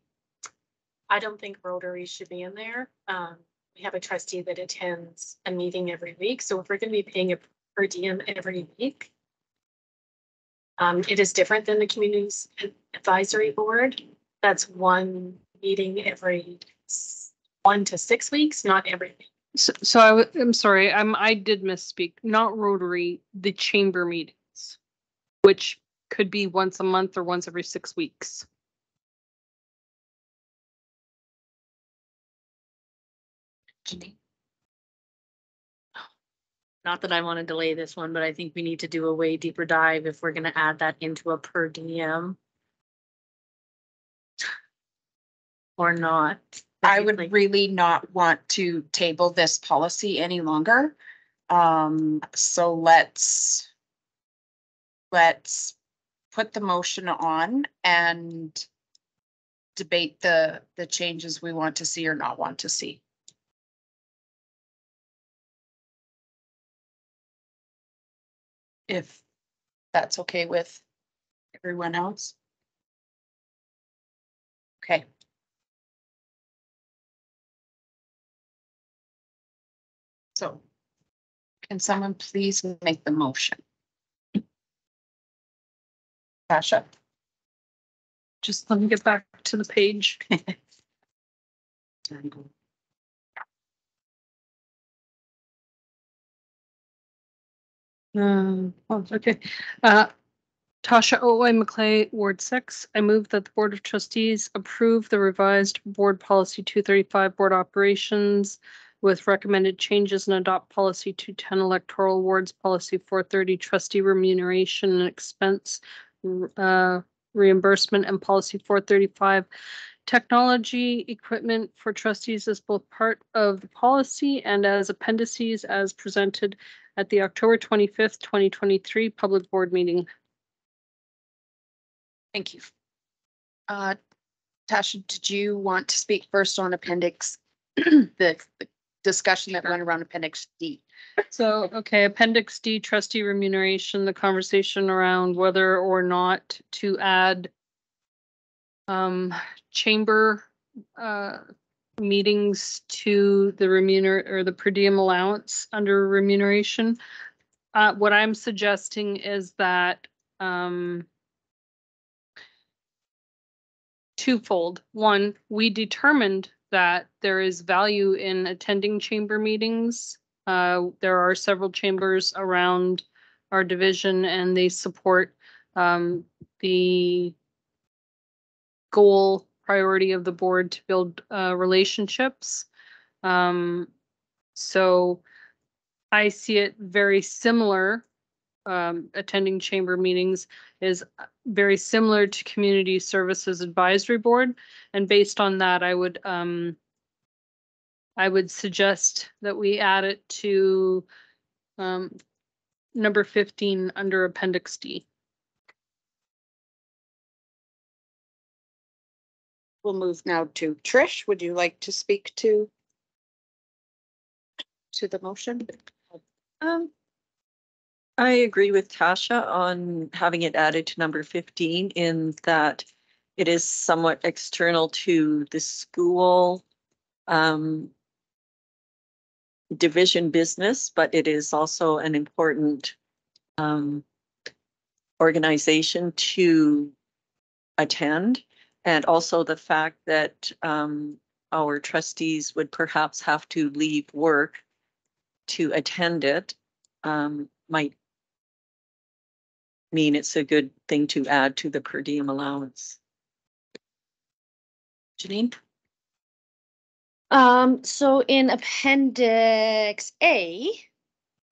S7: I don't think Rotary should be in there. We have a trustee that attends a meeting every week. So if we're going to be paying a per diem every week, it is different than the Communities Advisory Board. That's one meeting every 1 to 6 weeks, not every week.
S9: So I'm sorry, I did misspeak, not Rotary, the chamber meetings, which could be once a month or once every 6 weeks.
S10: not that I want to delay this one, but I think we need to do a way deeper dive if we're going to add that into a per diem. Or not.
S1: I would really not want to table this policy any longer. So let's put the motion on and debate the changes we want to see or not want to see. If that's okay with everyone else. Okay. So can someone please make the motion? Sasha?
S9: Just let me get back to the page. Okay. Tasha O.Y. McClay, Ward 6. I move that the Board of Trustees approve the revised Board Policy 235 Board Operations with recommended changes and adopt Policy 210 Electoral Wards, Policy 430 Trustee Remuneration and Expense Reimbursement, and Policy 435 Technology Equipment for Trustees as both part of the policy and as appendices as presented at the October 25th, 2023 public board meeting.
S1: Thank you. Tasha, did you want to speak first on appendix, the discussion that went around appendix D?
S9: So, okay, appendix D, trustee remuneration, the conversation around whether or not to add chamber meetings to the or the per diem allowance under remuneration. What I'm suggesting is that twofold. One, we determined that there is value in attending chamber meetings. There are several chambers around our division and they support the goal priority of the board to build relationships. So I see it very similar. Attending chamber meetings is very similar to Community Services Advisory Board, and based on that, I would suggest that we add it to number 15 under Appendix D.
S1: We'll move now to Trish. Would you like to speak to the motion?
S2: I agree with Tasha on having it added to number 15 in that it is somewhat external to the school division business, but it is also an important organization to attend. And also the fact that our trustees would perhaps have to leave work to attend it might mean it's a good thing to add to the per diem allowance. Janine?
S10: So in Appendix A,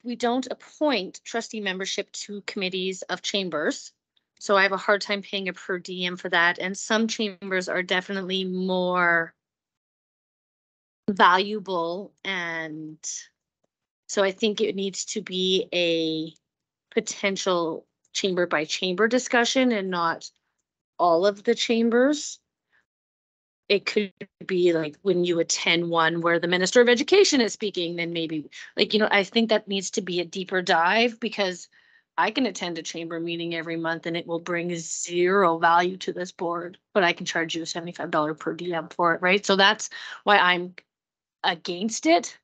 S10: we don't appoint trustee membership to committees of chambers. So I have a hard time paying a per diem for that. And some chambers are definitely more valuable. And so I think it needs to be a potential chamber by chamber discussion and not all of the chambers. It could be like when you attend one where the Minister of Education is speaking, then maybe like, I think that needs to be a deeper dive because I can attend a chamber meeting every month and it will bring zero value to this board, but I can charge you a $75 per diem for it, right? So that's why I'm against it.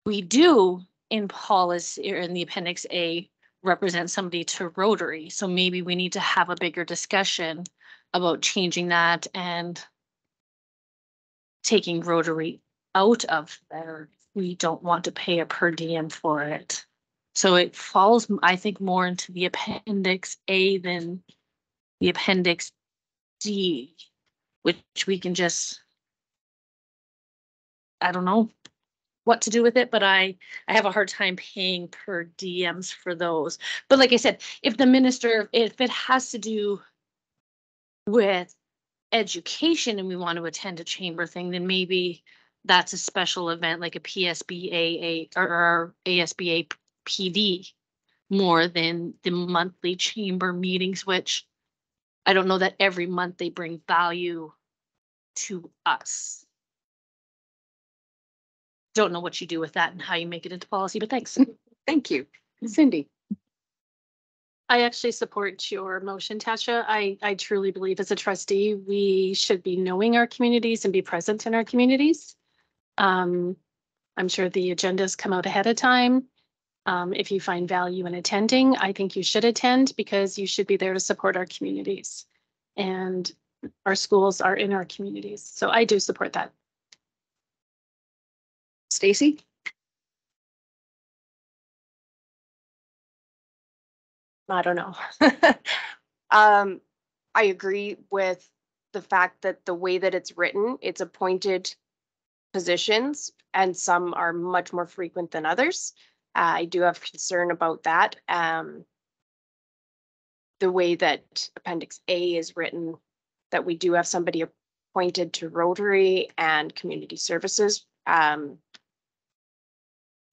S10: We do in policy or in the Appendix A represent somebody to Rotary. So maybe we need to have a bigger discussion about changing that and taking Rotary out of there. We don't want to pay a per diem for it. So it falls, I think, more into the Appendix A than the Appendix D, which we can just, I don't know what to do with it, but I have a hard time paying per diems for those. But like I said, if the minister, if it has to do with education and we want to attend a chamber thing, then maybe that's a special event like a PSBA or ASBA PD more than the monthly chamber meetings, which I don't know that every month they bring value to us. Don't know what you do with that and how you make it into policy, but thanks.
S1: Thank you. Cindy?
S7: I actually support your motion, Tasha. I truly believe as a trustee, we should be knowing our communities and be present in our communities. I'm sure the agendas come out ahead of time. If you find value in attending, I think you should attend because you should be there to support our communities. And our schools are in our communities. So I do support that.
S1: Stacy?
S3: I don't know. I agree with the fact that the way that it's written, it's appointed positions and some are much more frequent than others. I do have concern about that. The way that Appendix A is written, that we do have somebody appointed to Rotary and Community Services.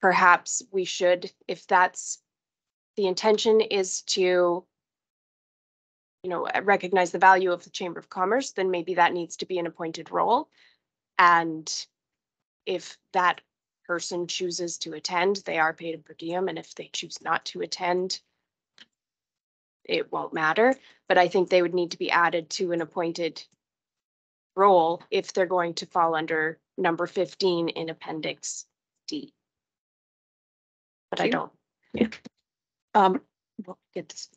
S3: Perhaps we should, if that's the intention is to, recognize the value of the Chamber of Commerce, then maybe that needs to be an appointed role. And if that person chooses to attend, they are paid a per diem. And if they choose not to attend, it won't matter. But I think they would need to be added to an appointed role if they're going to fall under number 15 in Appendix D. But I don't. Yeah.
S1: We'll get this.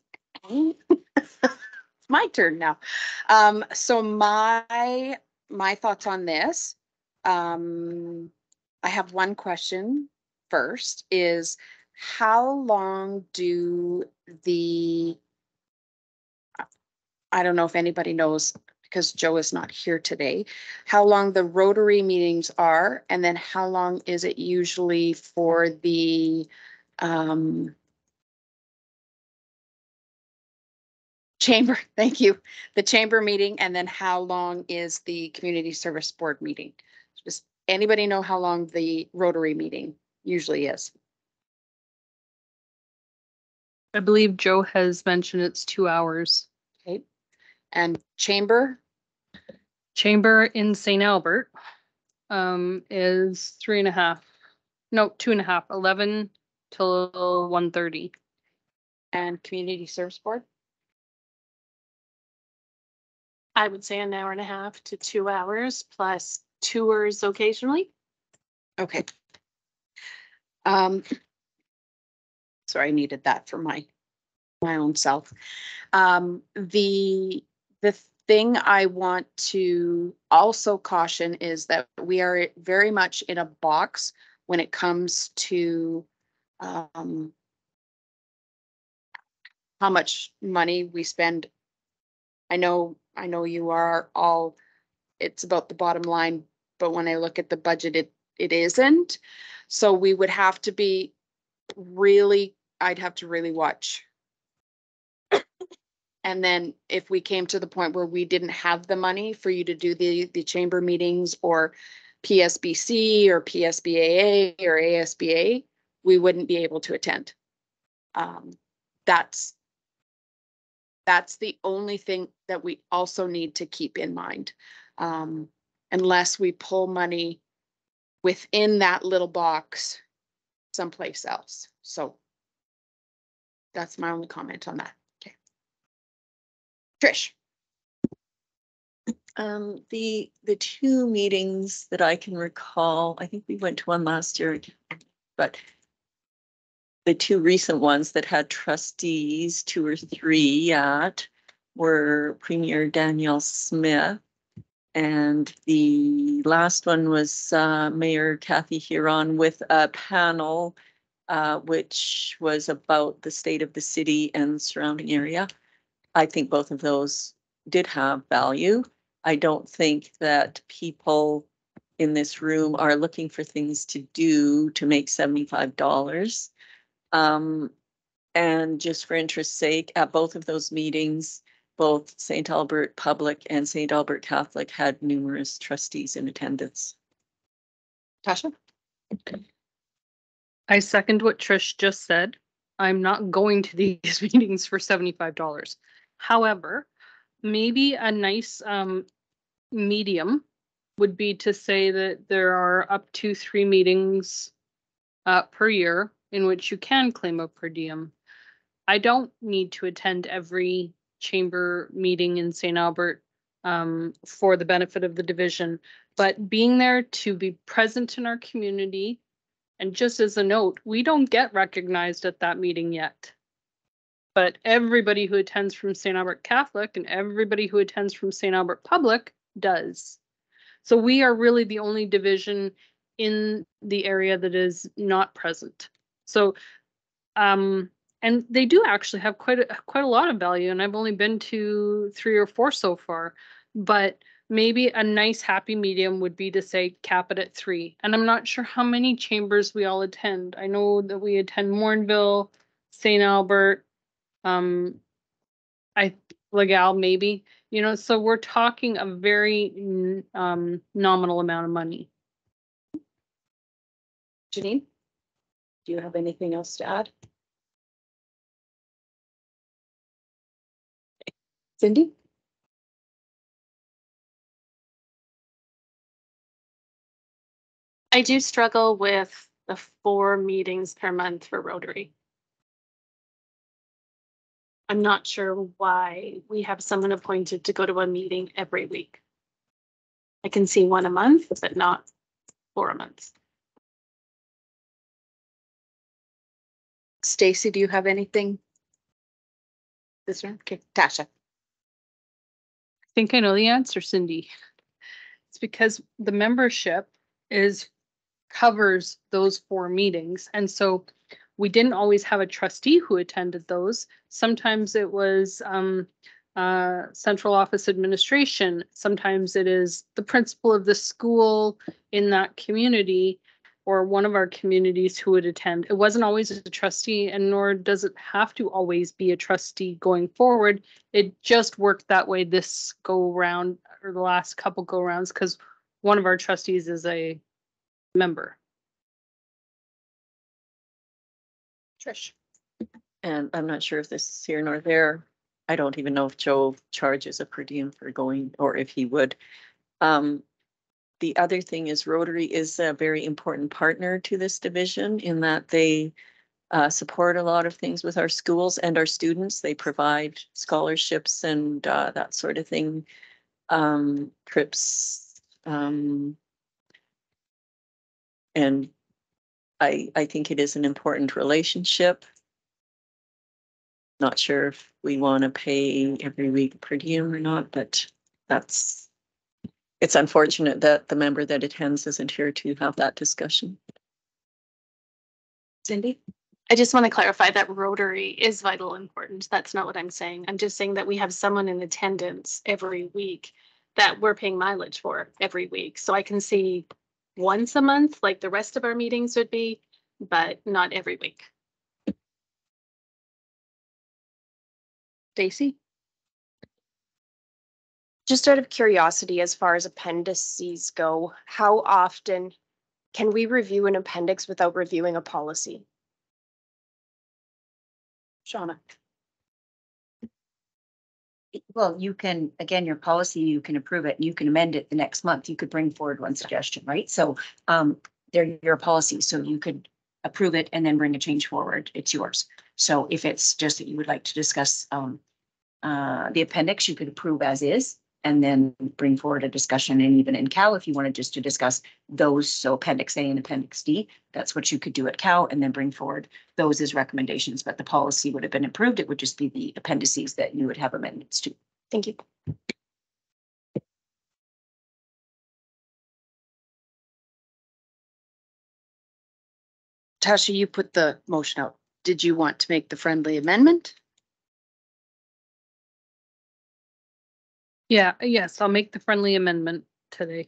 S1: My turn now. So my thoughts on this. I have one question first is how long do I don't know if anybody knows because Joe is not here today, how long the Rotary meetings are, and then how long is it usually for the chamber, thank you, the chamber meeting, and then how long is the community service board meeting? Does anybody know how long the Rotary meeting usually is?
S9: I believe Joe has mentioned it's 2 hours.
S1: Okay. And chamber?
S9: Chamber in St. Albert is 3.5. No, 2.5, 11 till 1:30.
S1: And community service board?
S7: I would say 1.5 to 2 hours plus tours occasionally.
S1: Okay. Sorry, I needed that for my own self. The thing I want to also caution is that we are very much in a box when it comes to how much money we spend. I know you are all, it's about the bottom line, but when I look at the budget, it isn't. So we would have to be really, I'd have to really watch. And then if we came to the point where we didn't have the money for you to do the chamber meetings or PSBC or PSBAA or ASBA, we wouldn't be able to attend. That's the only thing that we also need to keep in mind. Unless we pull money within that little box someplace else. So that's my only comment on that. Okay. Trish.
S2: The two meetings that I can recall, I think we went to one last year, but the two recent ones that had trustees, 2 or 3 at, were Premier Danielle Smith, and the last one was Mayor Kathy Huron with a panel which was about the state of the city and surrounding area. I think both of those did have value. I don't think that people in this room are looking for things to do to make $75. And just for interest's sake, at both of those meetings, both St. Albert Public and St. Albert Catholic had numerous trustees in attendance.
S1: Tasha?
S9: I second what Trish just said. I'm not going to these meetings for $75. However, maybe a nice medium would be to say that there are up to 3 meetings per year in which you can claim a per diem. I don't need to attend every chamber meeting in St. Albert for the benefit of the division, but being there to be present in our community. And just as a note, we don't get recognized at that meeting yet. But everybody who attends from St. Albert Catholic and everybody who attends from St. Albert Public does. So we are really the only division in the area that is not present. So, and they do actually have quite a lot of value. And I've only been to 3 or 4 so far. But maybe a nice happy medium would be to say cap it at 3. And I'm not sure how many chambers we all attend. I know that we attend Morinville, St. Albert, Legal maybe, you know, so we're talking a very nominal amount of money.
S1: Janine, do you have anything else to add? Cindy?
S7: I do struggle with the 4 meetings per month for Rotary. I'm not sure why we have someone appointed to go to a meeting every week. I can see 1 a month, but not 4 a month.
S1: Stacy, do you have anything? This one? Okay, Tasha.
S9: I think I know the answer, Cindy. It's because the membership covers those 4 meetings. And so we didn't always have a trustee who attended those. Sometimes it was central office administration. Sometimes it is the principal of the school in that community or one of our communities who would attend. It wasn't always a trustee, and nor does it have to always be a trustee going forward. It just worked that way this go round, or the last couple go rounds, because one of our trustees is a member.
S1: Trish.
S2: And I'm not sure if this is here nor there. I don't even know if Joe charges a per diem for going, or if he would. The other thing is Rotary is a very important partner to this division in that they support a lot of things with our schools and our students. They provide scholarships and that sort of thing, trips. And I think it is an important relationship. Not sure if we want to pay every week per diem or not, but it's unfortunate that the member that attends isn't here to have that discussion.
S1: Cindy?
S7: I just want to clarify that Rotary is vital important. That's not what I'm saying. I'm just saying that we have someone in attendance every week that we're paying mileage for every week. So I can see once a month, like the rest of our meetings would be, but not every week.
S1: Stacy?
S3: Just out of curiosity, as far as appendices go, how often can we review an appendix without reviewing a policy?
S1: Shauna?
S5: Well, you can, again, your policy, you can approve it, and you can amend it the next month. You could bring forward one suggestion, right? So they're your policy, so you could approve it and then bring a change forward. It's yours. So if it's just that you would like to discuss the appendix, you could approve as is and then bring forward a discussion. And even in Cal, if you wanted just to discuss those, so Appendix A and Appendix D, that's what you could do at Cal and then bring forward those as recommendations. But the policy would have been approved. It would just be the appendices that you would have amendments to.
S3: Thank you.
S1: Tasha, you put the motion out. Did you want to make the friendly amendment?
S9: Yeah, yes, I'll make the friendly amendment today.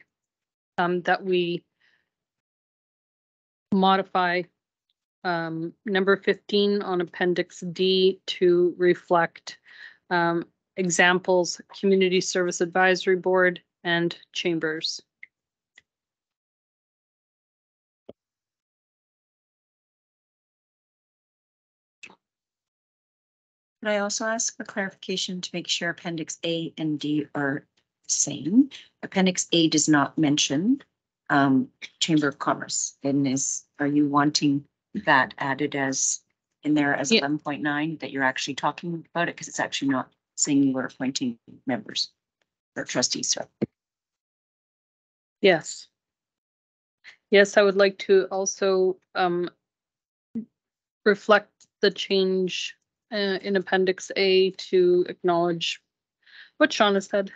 S9: That we modify number 15 on Appendix D to reflect examples, Community Service Advisory Board and chambers.
S5: Could I also ask for clarification to make sure Appendix A and D are the same? Appendix A does not mention Chamber of Commerce. And are you wanting that added as in there as 11.9 that you're actually talking about it? Because it's actually not saying you were appointing members or trustees. So.
S9: Yes. Yes, I would like to also reflect the change in Appendix A to acknowledge what Shauna said.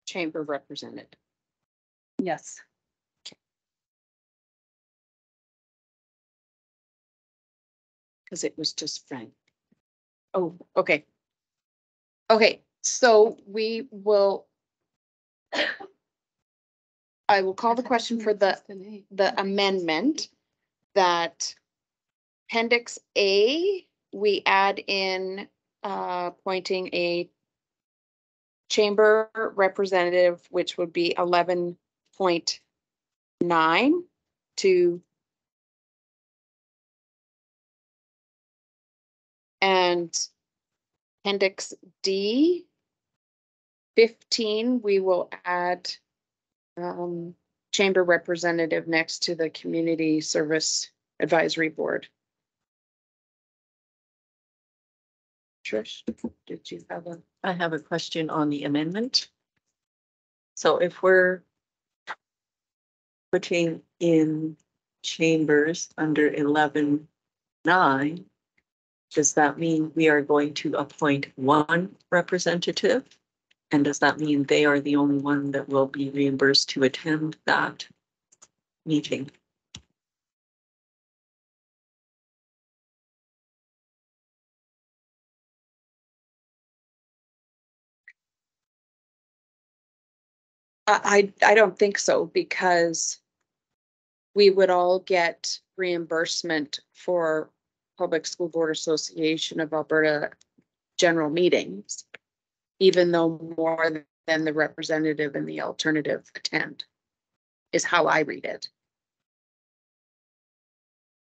S1: Chamber represented.
S9: Yes.
S1: Because it was just Frank. Oh, okay. Okay, so we will. I will call the question for the amendment that Appendix A, we add in appointing a chamber representative, which would be 11.9 to and Appendix D 15, we will add chamber representative next to the Community Service Advisory Board. Trish, did you have a?
S2: I have a question on the amendment. So if we're putting in chambers under 11.9, does that mean we are going to appoint one representative? And does that mean they are the only one that will be reimbursed to attend that meeting?
S1: I don't think so, because we would all get reimbursement for Public School Board Association of Alberta general meetings, even though more than the representative and the alternative attend, is how I read it.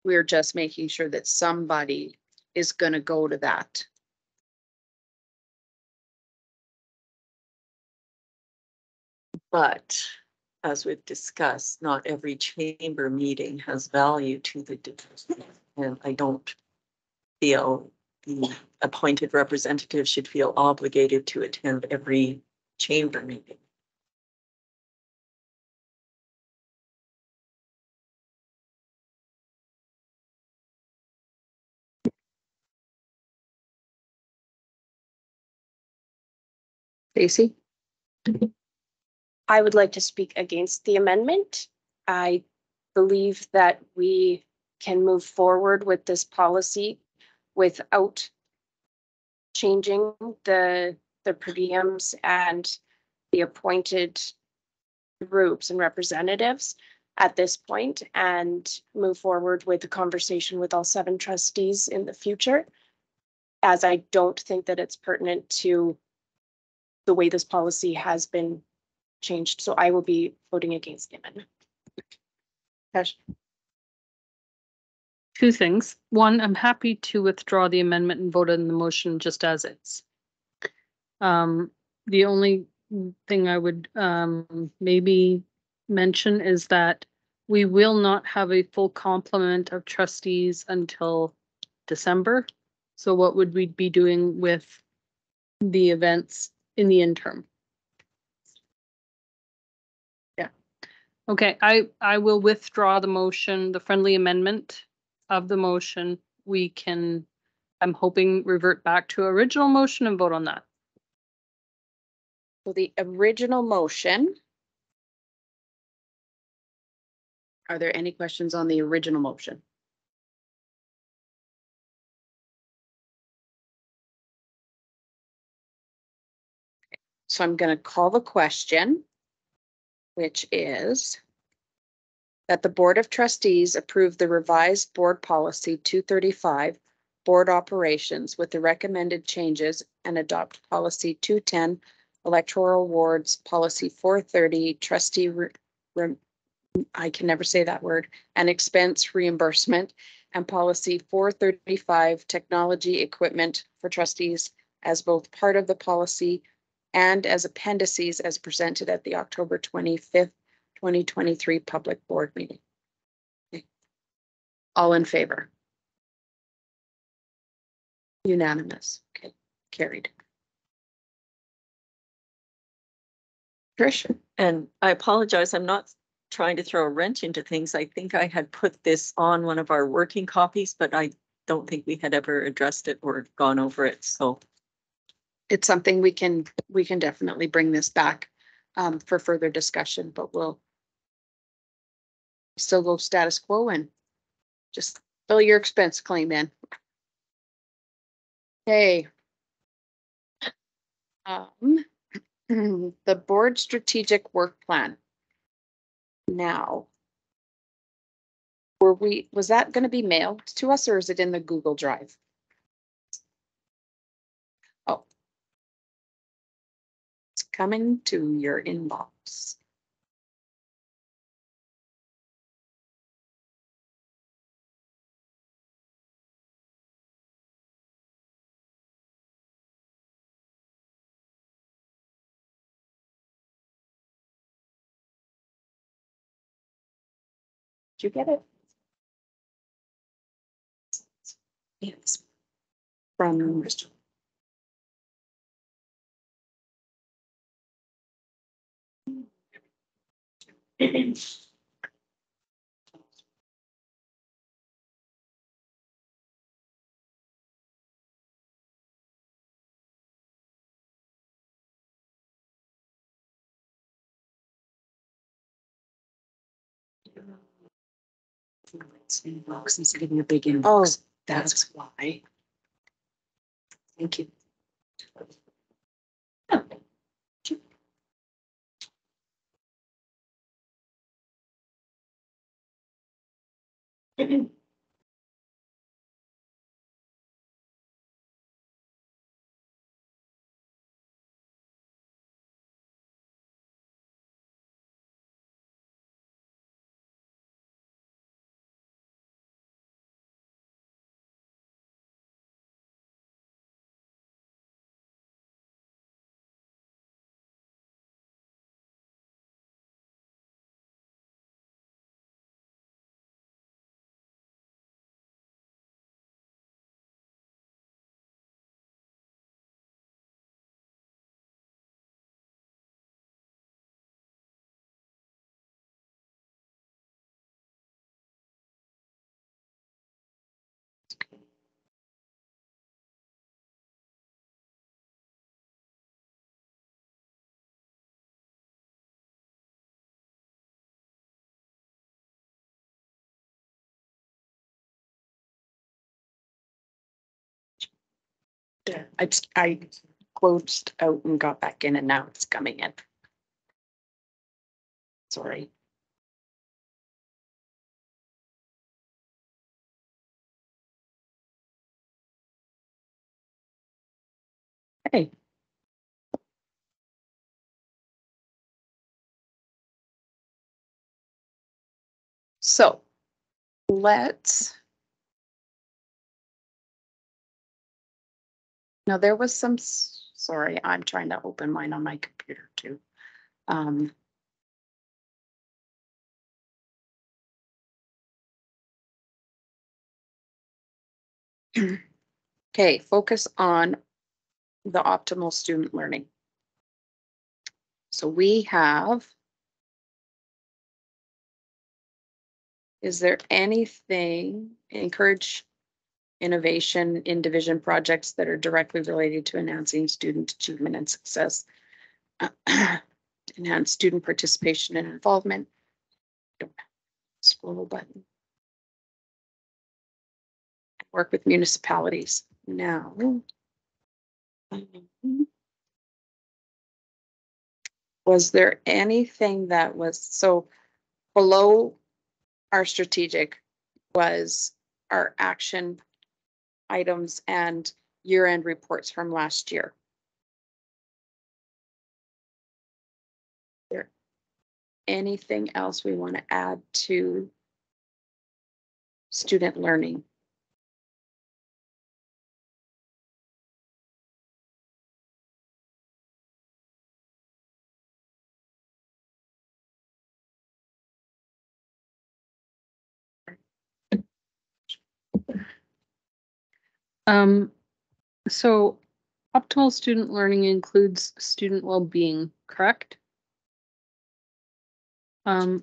S1: We're just making sure that somebody is going to go to that.
S2: But as we've discussed, not every chamber meeting has value to the division. And I don't feel the appointed representative should feel obligated to attend every chamber meeting.
S1: Stacy?
S3: I would like to speak against the amendment. I believe that we can move forward with this policy without changing the per diems and the appointed groups and representatives at this point, and move forward with the conversation with all 7 trustees in the future, as I don't think that it's pertinent to the way this policy has been changed. So I will be voting against the amendment.
S9: Two things. One, I'm happy to withdraw the amendment and vote on the motion just as is. The only thing I would maybe mention is that we will not have a full complement of trustees until December. So what would we be doing with the events in the interim? Yeah. Okay, I will withdraw the motion, the friendly amendment of the motion. We can, I'm hoping, revert back to original motion and vote on that.
S1: So the original motion. Are there any questions on the original motion? So I'm going to call the question, which is that the Board of Trustees approve the revised Board Policy 235, Board Operations with the recommended changes, and adopt Policy 210, Electoral Wards, Policy 430, Trustee, I can never say that word, and expense reimbursement, and Policy 435, Technology Equipment for Trustees, as both part of the policy and as appendices as presented at the October 25th, 2023 public board meeting. Okay. All in favor? Unanimous. Okay, carried. Trish?
S2: And I apologize, I'm not trying to throw a wrench into things. I think I had put this on one of our working copies, but I don't think we had ever addressed it or gone over it. So
S1: It's something we can definitely bring this back for further discussion, but we'll still go status quo and just fill your expense claim in. Okay. The board strategic work plan. Now, was that going to be mailed to us or is it in the Google Drive? Oh. It's coming to your inbox. Did you get it? Yes. From Crystal. It's inbox instead of your big inbox. Oh, that's why. Thank you. I closed out and got back in and now it's coming in. Sorry. Hey. So let's. Now there was some, sorry, I'm trying to open mine on my computer too. Okay, focus on the optimal student learning. So we have. Is there anything, encourage innovation in division projects that are directly related to enhancing student achievement and success? Enhance student participation and involvement. Scroll button. Work with municipalities. Now. Was there anything that was, so below our strategic was our action items and year-end reports from last year. Is there anything else we want to add to student learning?
S9: So optimal student learning includes student well-being, correct?
S5: So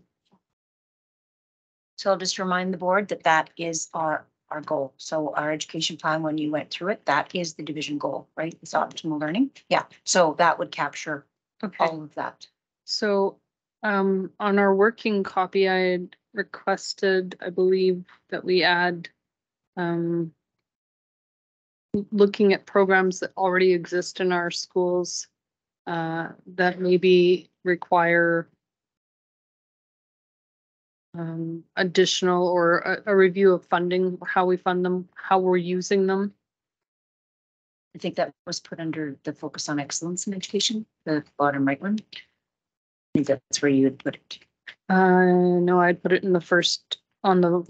S5: I'll just remind the board that that is our goal. So our education plan, when you went through it, that is the division goal, right? It's optimal learning. Yeah, so that would capture all of that.
S9: So on our working copy, I had requested, I believe, that we add looking at programs that already exist in our schools that maybe require additional or a review of funding, how we fund them, how we're using them.
S5: I think that was put under the focus on excellence in education, the bottom right one. I think that's where you would put it.
S9: No, I'd put it in the first on the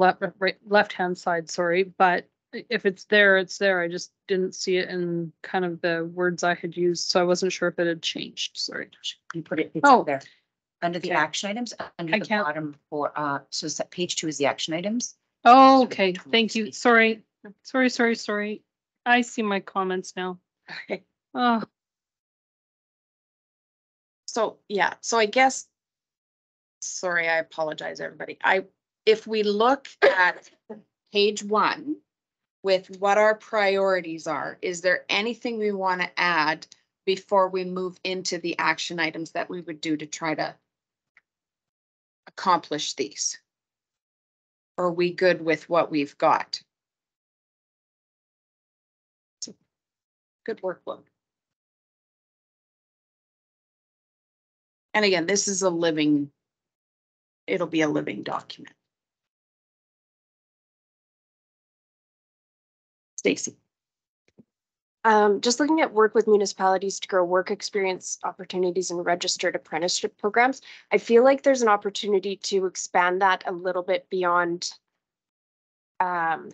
S9: left-hand side, sorry, but if it's there, it's there. I just didn't see it in kind of the words I had used, so I wasn't sure if it had changed. Sorry.
S5: You put it, it's
S9: Oh.
S5: there. Under the action items, under the bottom for, so page 2 is the action items.
S9: Oh, okay. Thank you. Sorry. Sorry. I see my comments now.
S1: Okay.
S9: Oh,
S1: So, yeah, so I guess, sorry, I apologize, everybody. If we look at page 1 with what our priorities are, is there anything we want to add before we move into the action items that we would do to try to accomplish these? Or are we good with what we've got? It's a good workload. And again, this is it'll be a living document. Stacy.
S3: Just looking at work with municipalities to grow work experience opportunities and registered apprenticeship programs, I feel like there's an opportunity to expand that a little bit beyond. I'm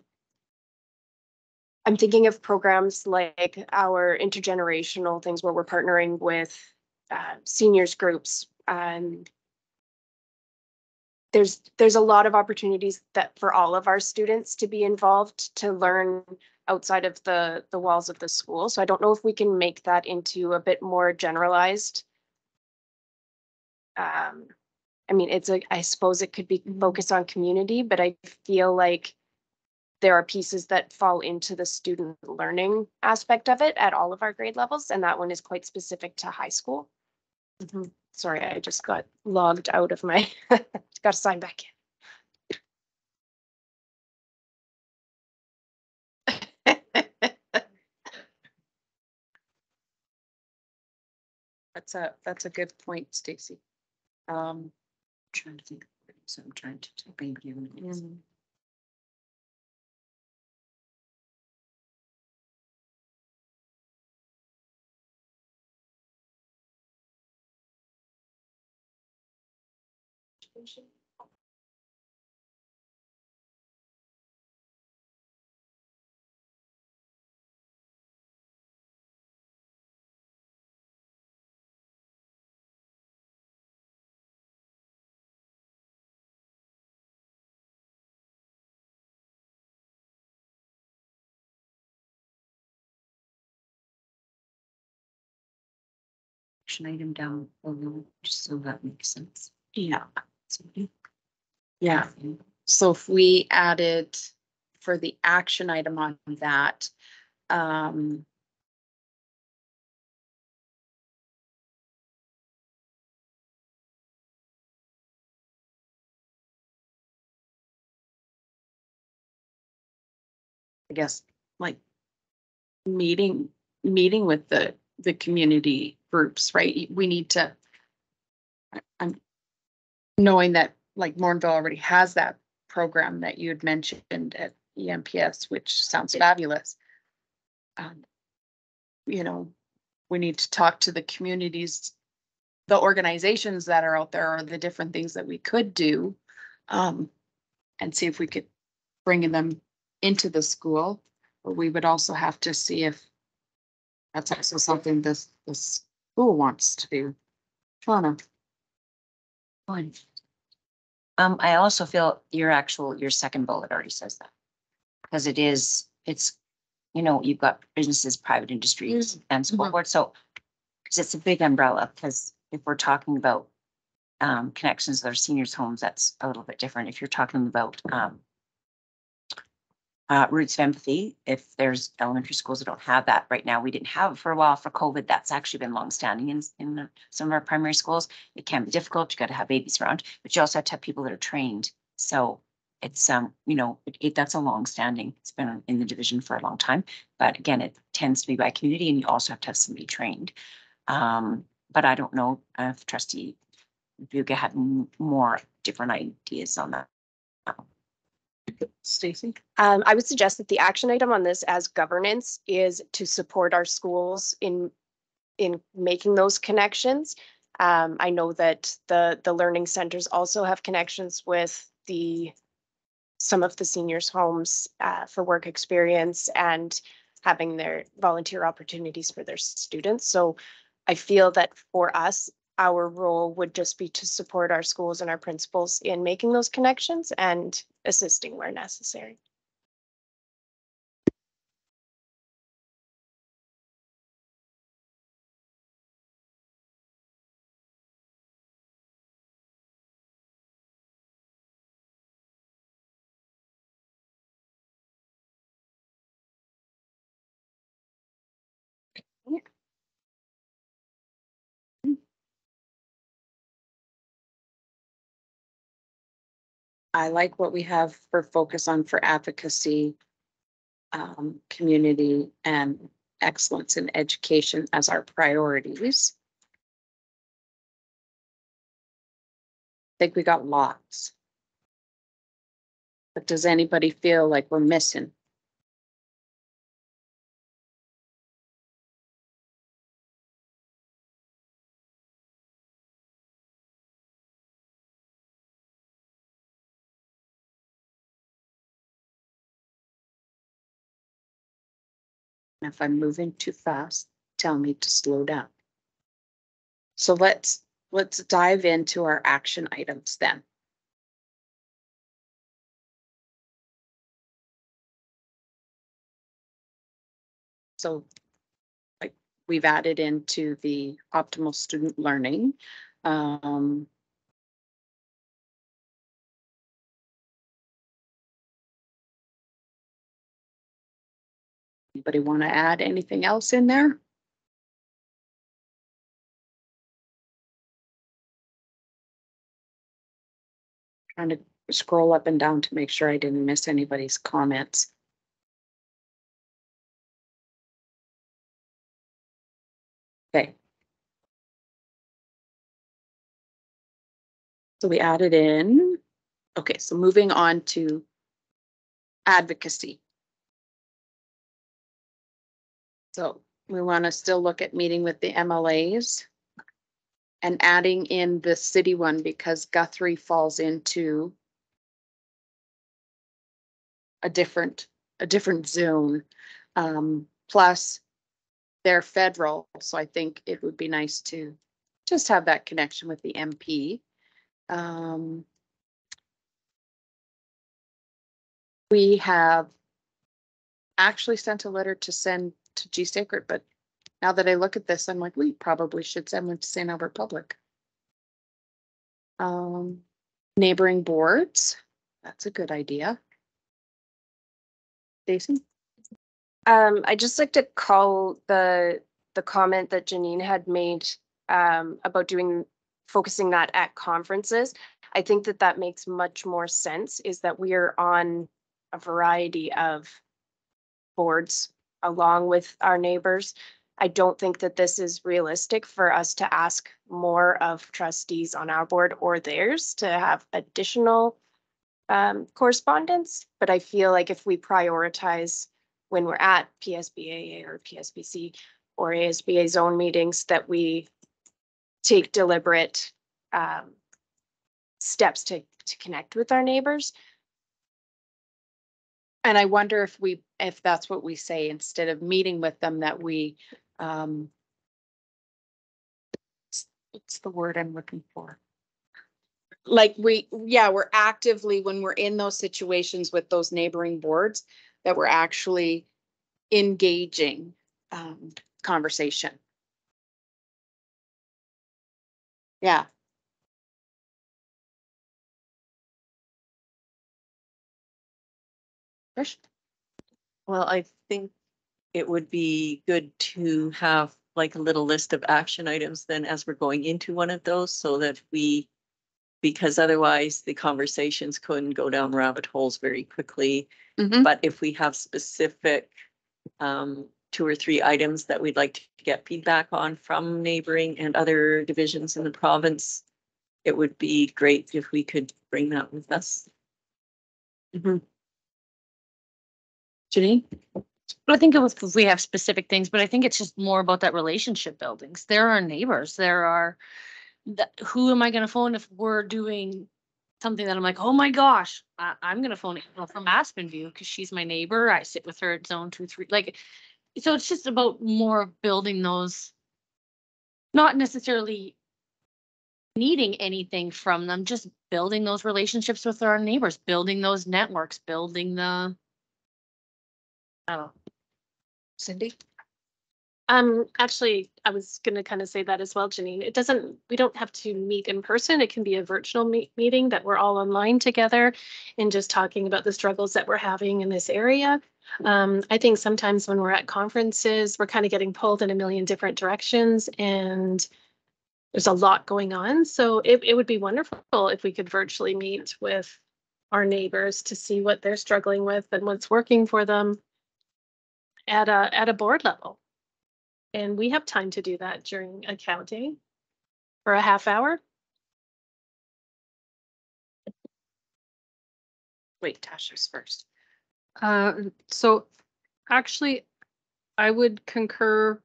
S3: thinking of programs like our intergenerational things where we're partnering with seniors groups. There's a lot of opportunities that for all of our students to be involved, to learn outside of the walls of the school. So I don't know if we can make that into a bit more generalized. I mean, I suppose it could be focused on community, but I feel like there are pieces that fall into the student learning aspect of it at all of our grade levels. And that one is quite specific to high school. Mm-hmm. Sorry, I just got logged out of my, got to sign back in.
S1: That's a good point, Stacy.
S5: Trying to think, so I'm trying to type in given it is. Action item down below, just so that makes sense.
S1: Yeah.
S5: So,
S1: Yeah. So if we added for the action item on that, I guess, like meeting with the community groups, right? We need to, I'm knowing that like Mornville already has that program that you had mentioned at EMPS, which sounds fabulous. You know, we need to talk to the communities, the organizations that are out there, or the different things that we could do, and see if we could bring them into the school. But we would also have to see if that's also something this school wants to do. Shauna.
S5: Fine. I also feel your second bullet already says that. Because it's, you've got businesses, private industries and school board. So, because it's a big umbrella, because if we're talking about connections that are seniors' homes, that's a little bit different. If you're talking about roots of empathy, if there's elementary schools that don't have that right now, we didn't have it for a while for COVID. That's actually been longstanding in some of our primary schools. It can be difficult. You got to have babies around, but you also have to have people that are trained. So it's that's a longstanding. It's been in the division for a long time, but again, it tends to be by community, and you also have to have somebody trained. But I don't know if Trustee Buga had more different ideas on that.
S1: Stacy.
S3: I would suggest that the action item on this as governance is to support our schools in making those connections. I know that the learning centers also have connections with some of the seniors' homes for work experience and having their volunteer opportunities for their students. So I feel that for us, our role would just be to support our schools and our principals in making those connections and assisting where necessary.
S1: I like what we have for focus on for advocacy, community, and excellence in education as our priorities. I think we got lots. But does anybody feel like we're missing? If I'm moving too fast, tell me to slow down. So let's dive into our action items then. So like we've added into the optimal student learning. Anybody want to add anything else in there? Trying to scroll up and down to make sure I didn't miss anybody's comments. Okay. So we added in, okay, so moving on to advocacy. So we want to still look at meeting with the MLAs and adding in the city one because Guthrie falls into a different zone. Plus they're federal, so I think it would be nice to just have that connection with the MP. We have actually sent a letter to send to G Sacred, but now that I look at this, I'm like, we probably should send one to St. Albert Public. Neighboring boards, that's a good idea. Stacey?
S3: I just like to call the comment that Janine had made about focusing that at conferences. I think that makes much more sense, is that we are on a variety of boards along with our neighbors. I don't think that this is realistic for us to ask more of trustees on our board or theirs to have additional correspondence. But I feel like if we prioritize when we're at PSBA or PSBC or ASBA zone meetings, that we take deliberate steps to connect with our neighbors.
S1: And I wonder if that's what we say instead of meeting with them, that we, what's the word I'm looking for? Like we're actively, when we're in those situations with those neighboring boards, that we're actually engaging conversation. Yeah. Trish?
S2: Well, I think it would be good to have like a little list of action items then as we're going into one of those, so that because otherwise the conversations couldn't go down rabbit holes very quickly.
S1: Mm-hmm.
S2: But if we have specific 2 or 3 items that we'd like to get feedback on from neighboring and other divisions in the province, it would be great if we could bring that with us.
S1: Mm-hmm. Janine?
S10: I think it was, if we have specific things, but I think it's just more about that relationship buildings. There are neighbors, who am I gonna phone if we're doing something that I'm like, oh my gosh, I'm gonna phone April from Aspen View because she's my neighbor. I sit with her at zone 2, 3. Like, so it's just about more building those, not necessarily needing anything from them, just building those relationships with our neighbors, building those networks, building the, I don't know.
S1: Cindy?
S7: Actually, I was going to kind of say that as well, Janine. We don't have to meet in person. It can be a virtual meeting that we're all online together and just talking about the struggles that we're having in this area. I think sometimes when we're at conferences, we're kind of getting pulled in a million different directions and there's a lot going on. So it would be wonderful if we could virtually meet with our neighbors to see what they're struggling with and what's working for them at a board level. And we have time to do that during accounting for a half hour.
S1: Wait, Tasha's first.
S9: So actually, I would concur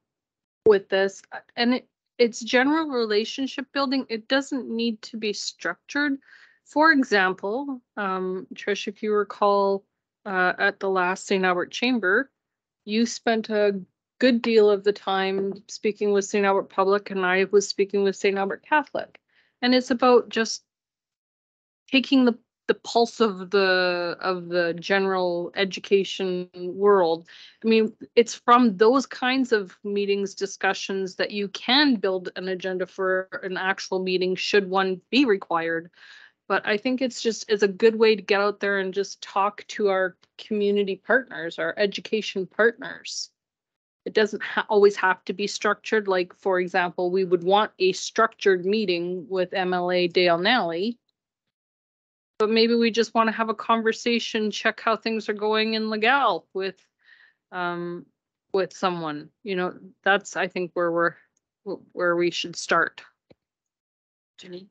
S9: with this, and it's general relationship building. It doesn't need to be structured. For example, Trish, if you recall, at the last St. Albert Chamber, you spent a good deal of the time speaking with St. Albert Public, and I was speaking with St. Albert Catholic. And it's about just taking the pulse of the general education world. I mean, it's from those kinds of meetings, discussions, that you can build an agenda for an actual meeting should one be required. But I think it's a good way to get out there and just talk to our community partners, our education partners. It doesn't always have to be structured. Like, for example, we would want a structured meeting with MLA Dale Nally, but maybe we just want to have a conversation, check how things are going in Legal with someone. You know, that's, I think, where we should start.
S1: Janine?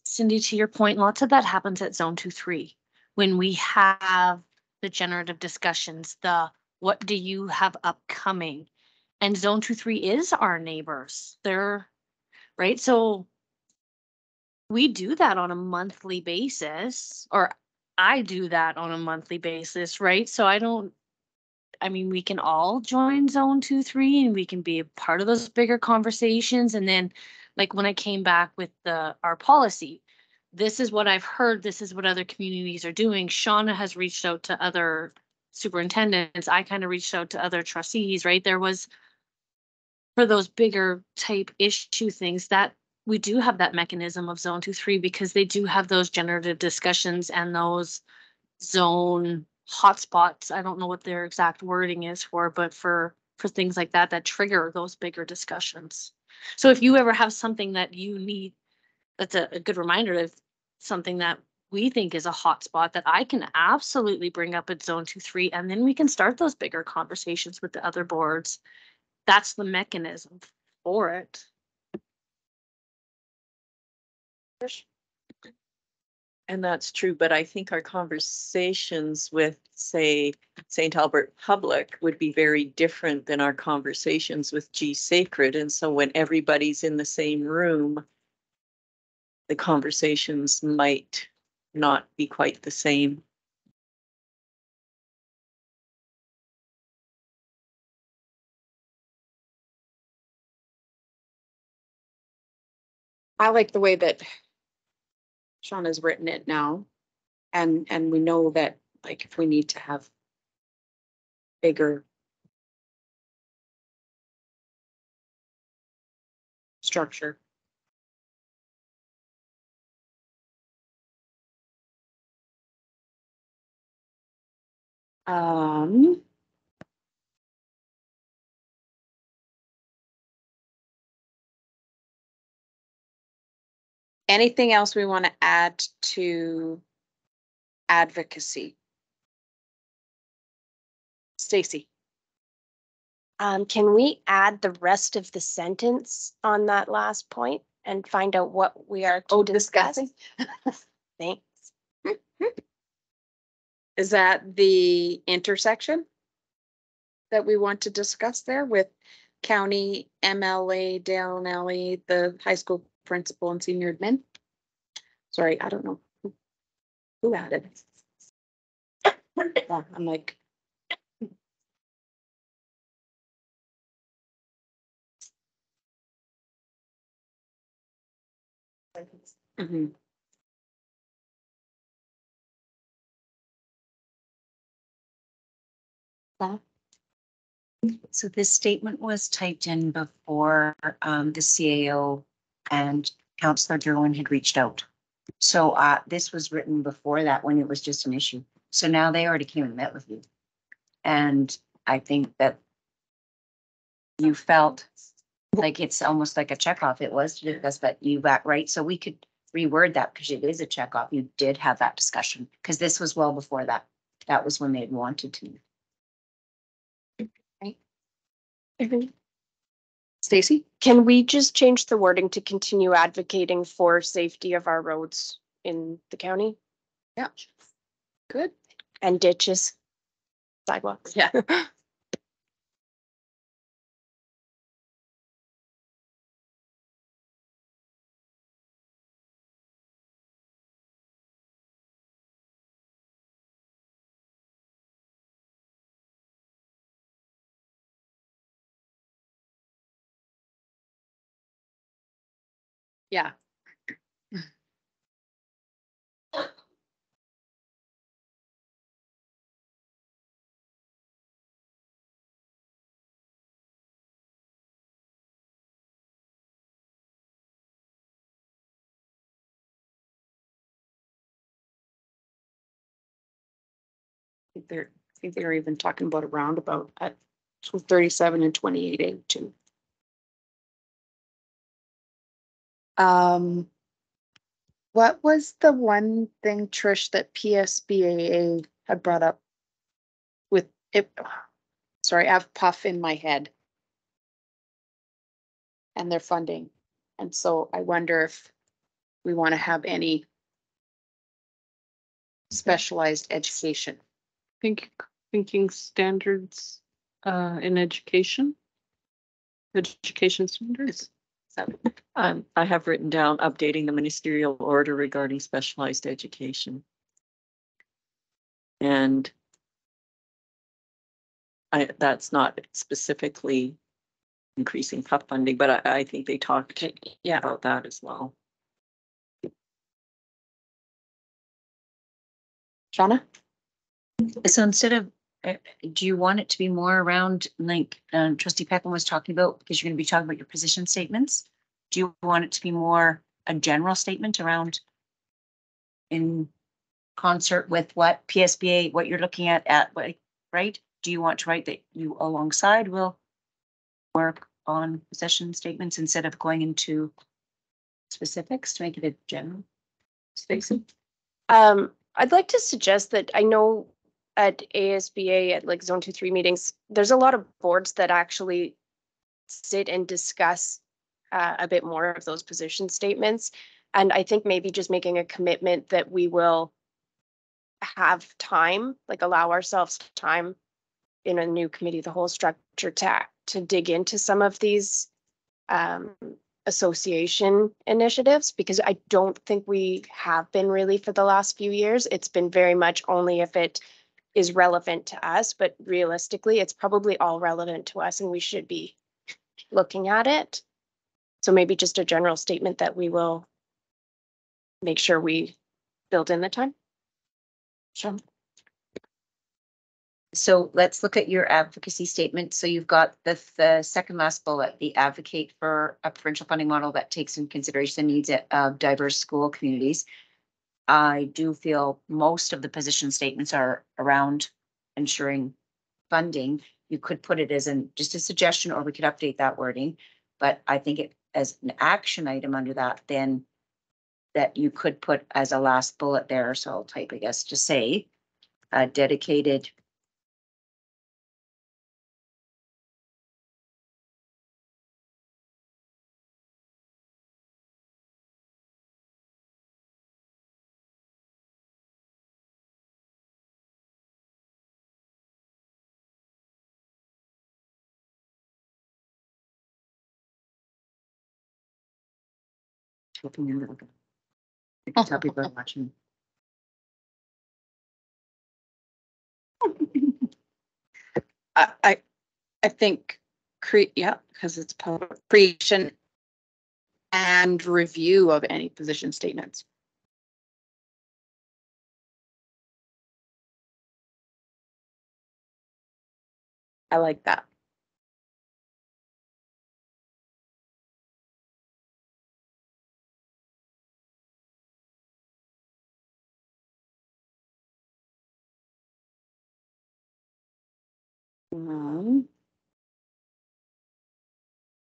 S10: Cindy, to your point, lots of that happens at zone 2-3. When we have the generative discussions, what do you have upcoming? And zone 2-3 is our neighbors. They're right. So we do that on a monthly basis, or I do that on a monthly basis, right? So I mean, we can all join zone 2-3 and we can be a part of those bigger conversations. And then like when I came back with our policy, this is what I've heard, this is what other communities are doing. Shauna has reached out to other superintendents. I kind of reached out to other trustees, right? There was for those bigger type issue things that we do have that mechanism of zone 2-3 because they do have those generative discussions and those zone hotspots. I don't know what their exact wording is for, but for things like that, that trigger those bigger discussions. So if you ever have something that you need, that's a good reminder of something that we think is a hotspot that I can absolutely bring up at zone 2-3, and then we can start those bigger conversations with the other boards. That's the mechanism for it.
S2: And that's true, but I think our conversations with, say, St. Albert Public would be very different than our conversations with G Sacred. And so when everybody's in the same room, the conversations might not be quite the same.
S1: I like the way that Shauna's written it now. And we know that like if we need to have bigger structure. Anything else we want to add to advocacy? Stacy.
S3: Can we add the rest of the sentence on that last point and find out what we are to discuss? Thanks.
S1: Is that the intersection that we want to discuss there with county MLA, Dale Nelly, the high school principal and senior admin? Sorry, I don't know who added. Yeah, I'm like. Mhm.
S5: So this statement was typed in before the CAO and Councillor Derwin had reached out. So this was written before that when it was just an issue. So now they already came and met with you. And I think that you felt like it's almost like a checkoff. It was to discuss, but you got right. So we could reword that because it is a checkoff. You did have that discussion because this was well before that. That was when they had wanted to.
S1: Stacy?
S3: Can we just change the wording to continue advocating for safety of our roads in the county?
S1: Yeah. Good.
S3: And ditches, sidewalks?
S1: Yeah. Yeah. I think they're even talking about a roundabout at 37 and 28A too. What was the one thing, Trish, that PSBAA had brought up with it? Sorry, I have puff in my head. And their funding. And so I wonder if we want to have any specialized education.
S9: Thinking standards in education. Education standards.
S2: I have written down updating the ministerial order regarding specialized education. And that's not specifically increasing PUP funding, but I think they talked about that as well.
S1: Shauna?
S5: So instead of, do you want it to be more around like trustee Peckham was talking about, because you're going to be talking about your position statements? Do you want it to be more a general statement around in concert with what PSBA, what you're looking at, right? Do you want to write that you alongside will work on position statements instead of going into specifics to make it a general? Stacy?
S3: I'd like to suggest that I know at ASBA at like Zone 2-3 meetings, there's a lot of boards that actually sit and discuss a bit more of those position statements. And I think maybe just making a commitment that we will have time, like allow ourselves time in a new committee of the whole structure to dig into some of these association initiatives, because I don't think we have been really for the last few years. It's been very much only if it is relevant to us, but realistically, it's probably all relevant to us and we should be looking at it. So maybe just a general statement that we will make sure we build in the time. Sure.
S5: So let's look at your advocacy statement. So you've got the second last bullet, the advocate for a provincial funding model that takes into consideration the needs of diverse school communities. I do feel most of the position statements are around ensuring funding. You could put it as just a suggestion, or we could update that wording. But I think it as an action item under that, then that you could put as a last bullet there. So I'll type, I guess, to say dedicated tell people are watching.
S1: I think because it's public creation and review of any position statements. I like that.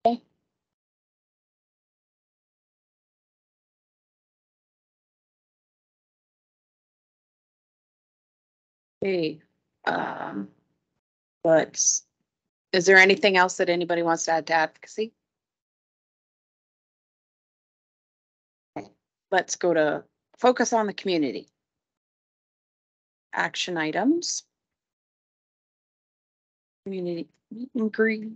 S1: Okay. Okay. But is there anything else that anybody wants to add to advocacy? Okay. Let's go to focus on the community. Action items. Community meet and greet.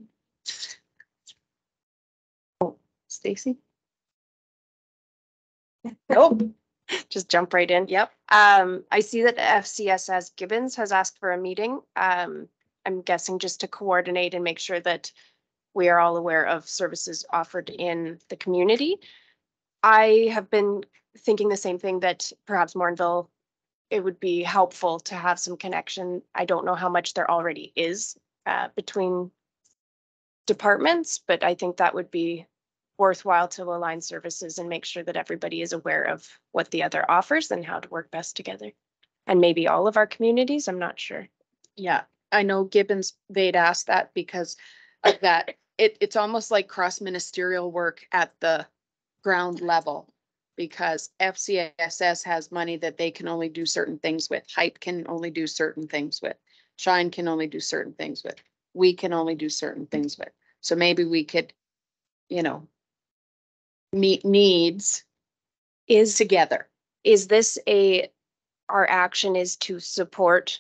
S1: Oh, Stacy?
S3: Nope. Just jump right in.
S1: Yep.
S3: I see that FCSS Gibbons has asked for a meeting. I'm guessing just to coordinate and make sure that we are all aware of services offered in the community. I have been thinking the same thing, that perhaps Morinville, it would be helpful to have some connection. I don't know how much there already is between departments, but I think that would be worthwhile to align services and make sure that everybody is aware of what the other offers and how to work best together. And maybe all of our communities, I'm not sure.
S1: Yeah, I know Gibbons, they'd asked that because of that. It's almost like cross ministerial work at the ground level, because FCSS has money that they can only do certain things with. Hype can only do certain things with. Shine can only do certain things with. We can only do certain things with. So maybe we could, meet needs
S3: Is,
S1: together.
S3: is this our action is to support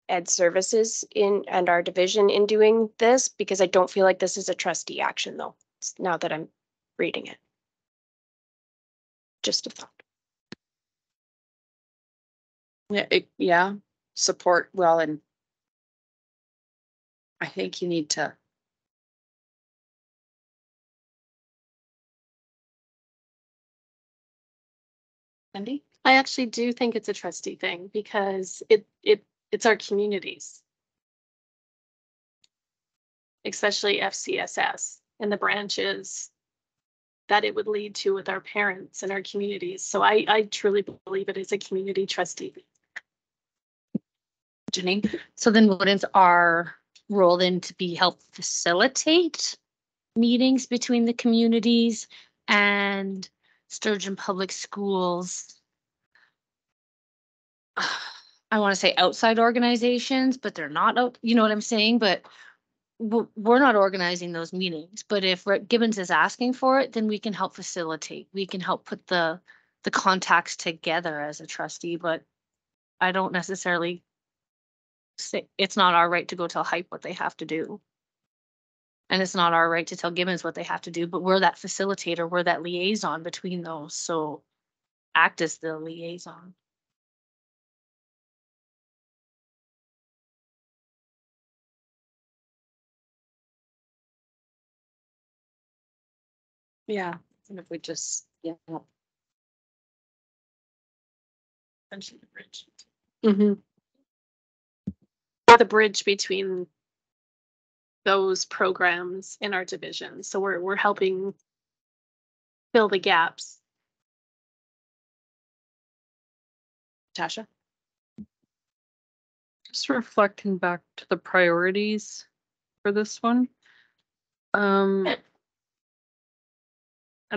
S3: Ed Services and our division in doing this? Because I don't feel like this is a trustee action though, now that I'm reading it. Just a thought.
S1: Yeah, support, well, and I think you need to. Cindy?
S7: I actually do think it's a trustee thing because it's our communities. Especially FCSS and the branches that it would lead to with our parents and our communities. So I truly believe it is a community trustee.
S10: Janine. So then wouldn't our role then to be help facilitate meetings between the communities and Sturgeon Public Schools? I want to say outside organizations, but they're not out, you know what I'm saying? But we're not organizing those meetings, but if Gibbons is asking for it, then we can help facilitate. We can help put the contacts together as a trustee, but I don't necessarily say it's not our right to go tell Hype what they have to do. And it's not our right to tell Gibbons what they have to do, but we're that facilitator, we're that liaison between those. So act as the liaison.
S1: Yeah, and if we just, yeah.
S7: Mention the bridge.
S1: Mm-hmm.
S7: The bridge between those programs in our division. So we're helping fill the gaps.
S1: Tasha?
S9: Just reflecting back to the priorities for this one. And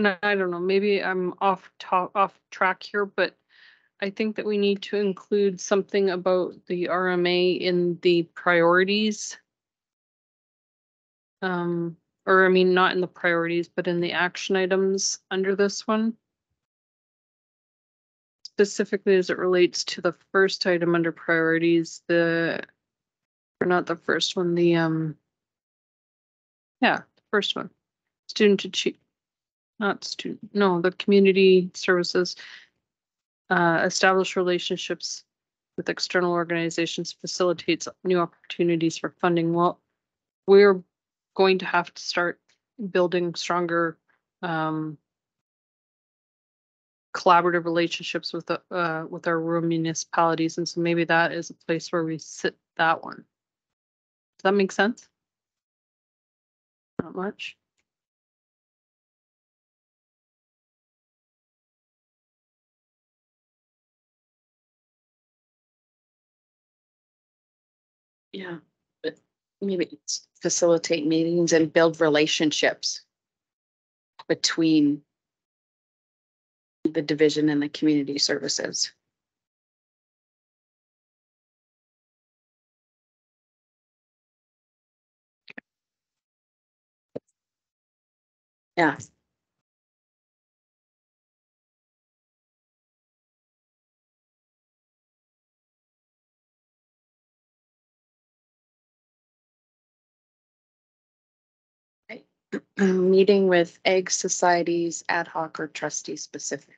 S9: I don't know, maybe I'm off track here, but I think that we need to include something about the RMA in the priorities. Or I mean, not in the priorities, but in the action items under this one. Specifically as it relates to the first item under priorities, or not the first one, the first one. Student achieve, not student, no, the community services. Establish relationships with external organizations, facilitates new opportunities for funding. Well, we're going to have to start building stronger collaborative relationships with our rural municipalities, and so maybe that is a place where we sit that one. Does that make sense? Not much.
S1: Yeah, but maybe it's facilitate meetings and build relationships between the division and the community services. Yeah. Meeting with egg societies, ad hoc or trustee specific.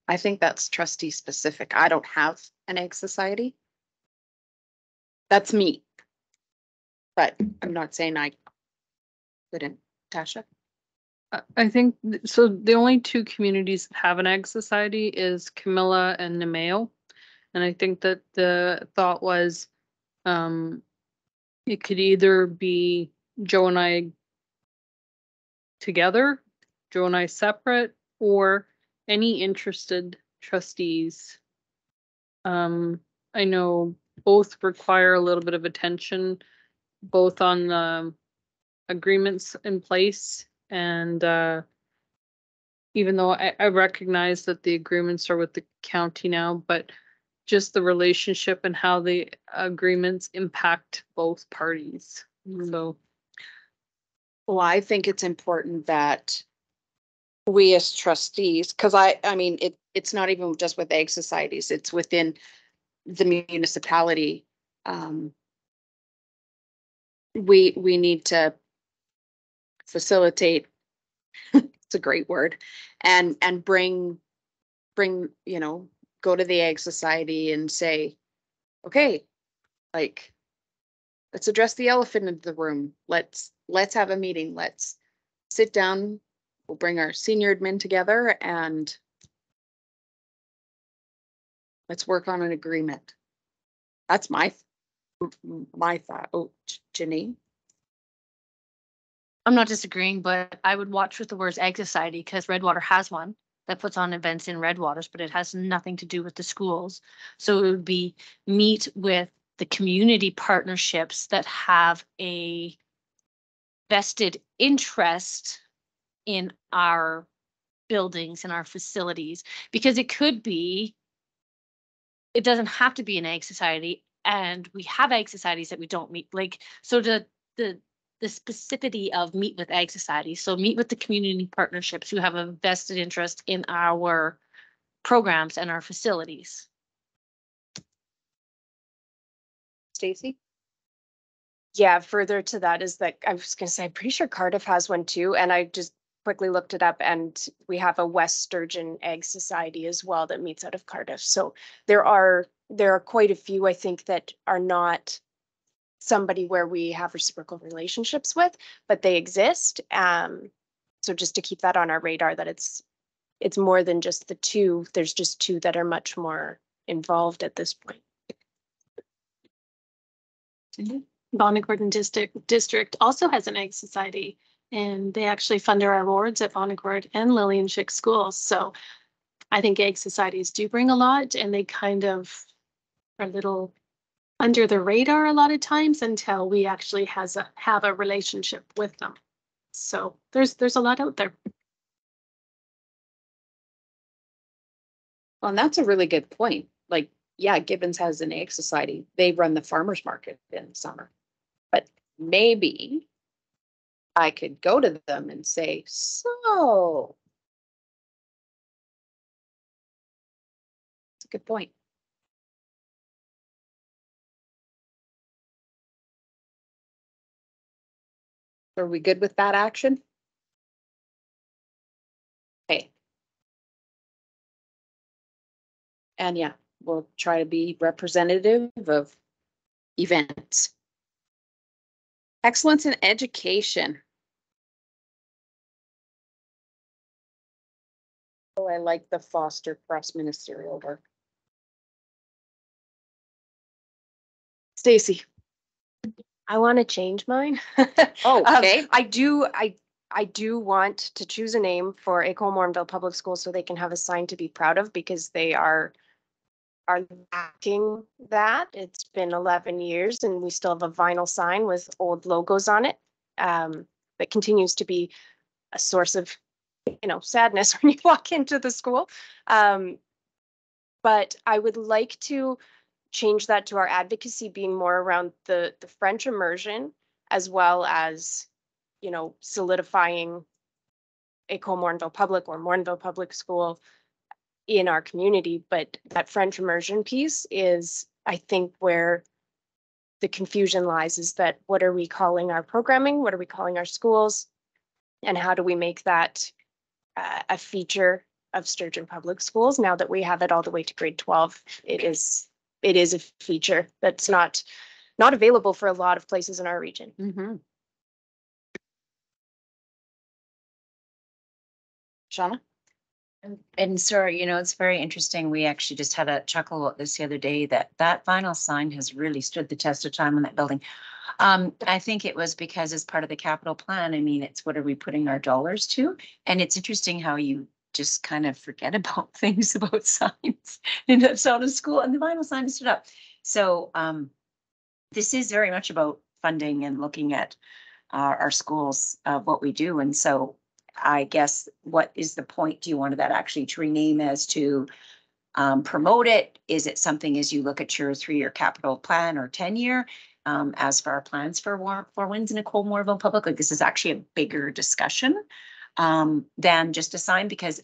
S1: I think that's trustee specific. I don't have an egg society. That's me. But I'm not saying I couldn't. Tasha?
S9: I think so. The only two communities that have an egg society is Camilla and Nemeo. And I think that the thought was it could either be Joe and I together, Joe and I separate, or any interested trustees. I know both require a little bit of attention, both on the agreements in place and even though I recognize that the agreements are with the county now, but just the relationship and how the agreements impact both parties. So
S1: Well, I think it's important that we as trustees, because I mean, it's not even just with egg societies, it's within the municipality. We need to facilitate, it's a great word, and bring, you know, go to the egg society and say, okay, like, let's address the elephant in the room. Let's have a meeting. Let's sit down. We'll bring our senior admin together and let's work on an agreement. That's my thought. Oh, Janine.
S10: I'm not disagreeing, but I would watch with the words egg society because Redwater has one that puts on events in Redwaters, but it has nothing to do with the schools. So it would be meet with the community partnerships that have a vested interest in our buildings and our facilities, because it could be, it doesn't have to be an egg society, and we have egg societies that we don't meet, like, so the specificity of meet with egg society. So meet with the community partnerships who have a vested interest in our programs and our facilities.
S1: Stacy?
S3: Yeah, further to that is that I was going to say, I'm pretty sure Cardiff has one too. And I just quickly looked it up, and we have a West Sturgeon Egg Society as well that meets out of Cardiff. So there are quite a few, I think, that are not somebody where we have reciprocal relationships with, but they exist. So just to keep that on our radar, that it's more than just the two. There's just two that are much more involved at this point.
S7: Bon Accord District also has an egg society, and they actually fund our awards at Bon Accord and Lillian Schick schools. So I think egg societies do bring a lot, and they kind of are a little under the radar a lot of times until we actually have a relationship with them. So there's a lot out there.
S1: Well, and that's a really good point. Like, yeah, Gibbons has an egg society. They run the farmers market in the summer. But maybe I could go to them and say, so. That's a good point. Are we good with that action? Okay. And yeah, we'll try to be representative of events. Excellence in education. Oh, I like the foster cross ministerial work.
S3: Stacy. I want to change mine.
S1: Okay.
S3: I do want to choose a name for École Morinville Public Schools so they can have a sign to be proud of, because they are lacking that. It's been 11 years and we still have a vinyl sign with old logos on it. That continues to be a source of, sadness when you walk into the school. But I would like to change that to our advocacy being more around the French immersion, as well as, solidifying École Morinville Public or Morinville Public School in our community. But that French immersion piece is, I think, where the confusion lies, is that what are we calling our programming? What are we calling our schools? And how do we make that a feature of Sturgeon Public Schools? Now that we have it all the way to grade 12, it is a feature that's not available for a lot of places in our region.
S1: Mm-hmm. Shauna?
S5: And sir, it's very interesting. We actually just had a chuckle about this the other day, that vinyl sign has really stood the test of time in that building. I think it was because as part of the capital plan, it's what are we putting our dollars to? And it's interesting how you just kind of forget about things about signs and that's out of school, and the vinyl sign stood up. So this is very much about funding and looking at our schools, what we do. And so I guess, what is the point? Do you want that actually to rename as to promote it? Is it something as you look at your 3-year capital plan or 10-year? As for our plans for Four Winds and École Morinville Public, like, this is actually a bigger discussion. than just a sign, because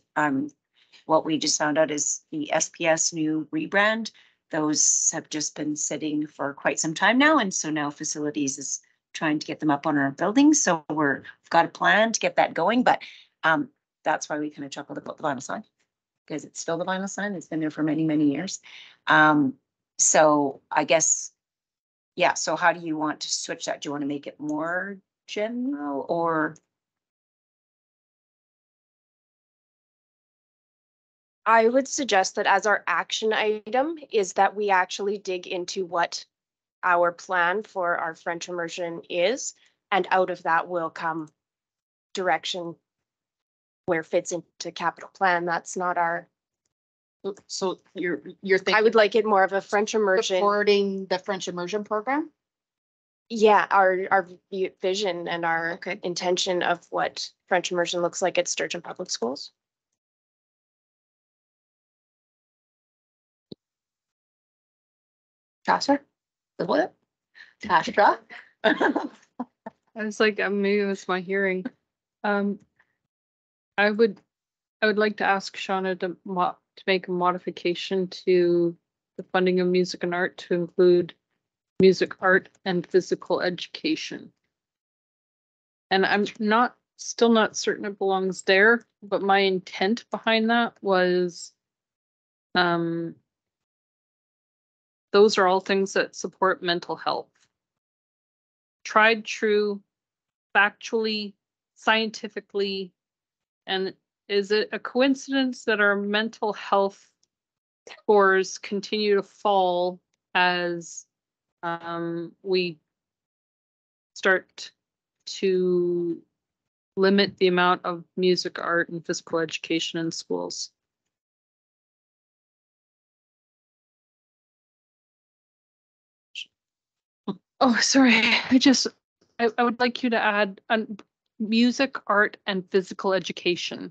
S5: what we just found out is the SPS new rebrand. Those have just been sitting for quite some time now. And so now facilities is trying to get them up on our buildings. So we've got a plan to get that going, but that's why we kind of chuckled about the vinyl sign, because it's still the vinyl sign. It's been there for many, many years. So I guess, yeah. So how do you want to switch that? Do you want to make it more general or?
S3: I would suggest that as our action item is that we actually dig into what our plan for our French immersion is, and out of that will come direction where it fits into capital plan. That's not our,
S1: So you're
S3: I
S1: thinking
S3: would like it more of a French immersion.
S1: supporting the French immersion program?
S3: Yeah, our vision and our intention of what French immersion looks like at Sturgeon Public Schools.
S1: Tasha? The what? Tasha?
S9: I was like, maybe it was my hearing. I would like to ask Shauna to make a modification to the funding of music and art to include music, art, and physical education. And I'm still not certain it belongs there, but my intent behind that was, those are all things that support mental health. Tried, true, factually, scientifically, and is it a coincidence that our mental health scores continue to fall as we start to limit the amount of music, art, and physical education in schools? Oh, sorry. I would like you to add music, art, and physical education.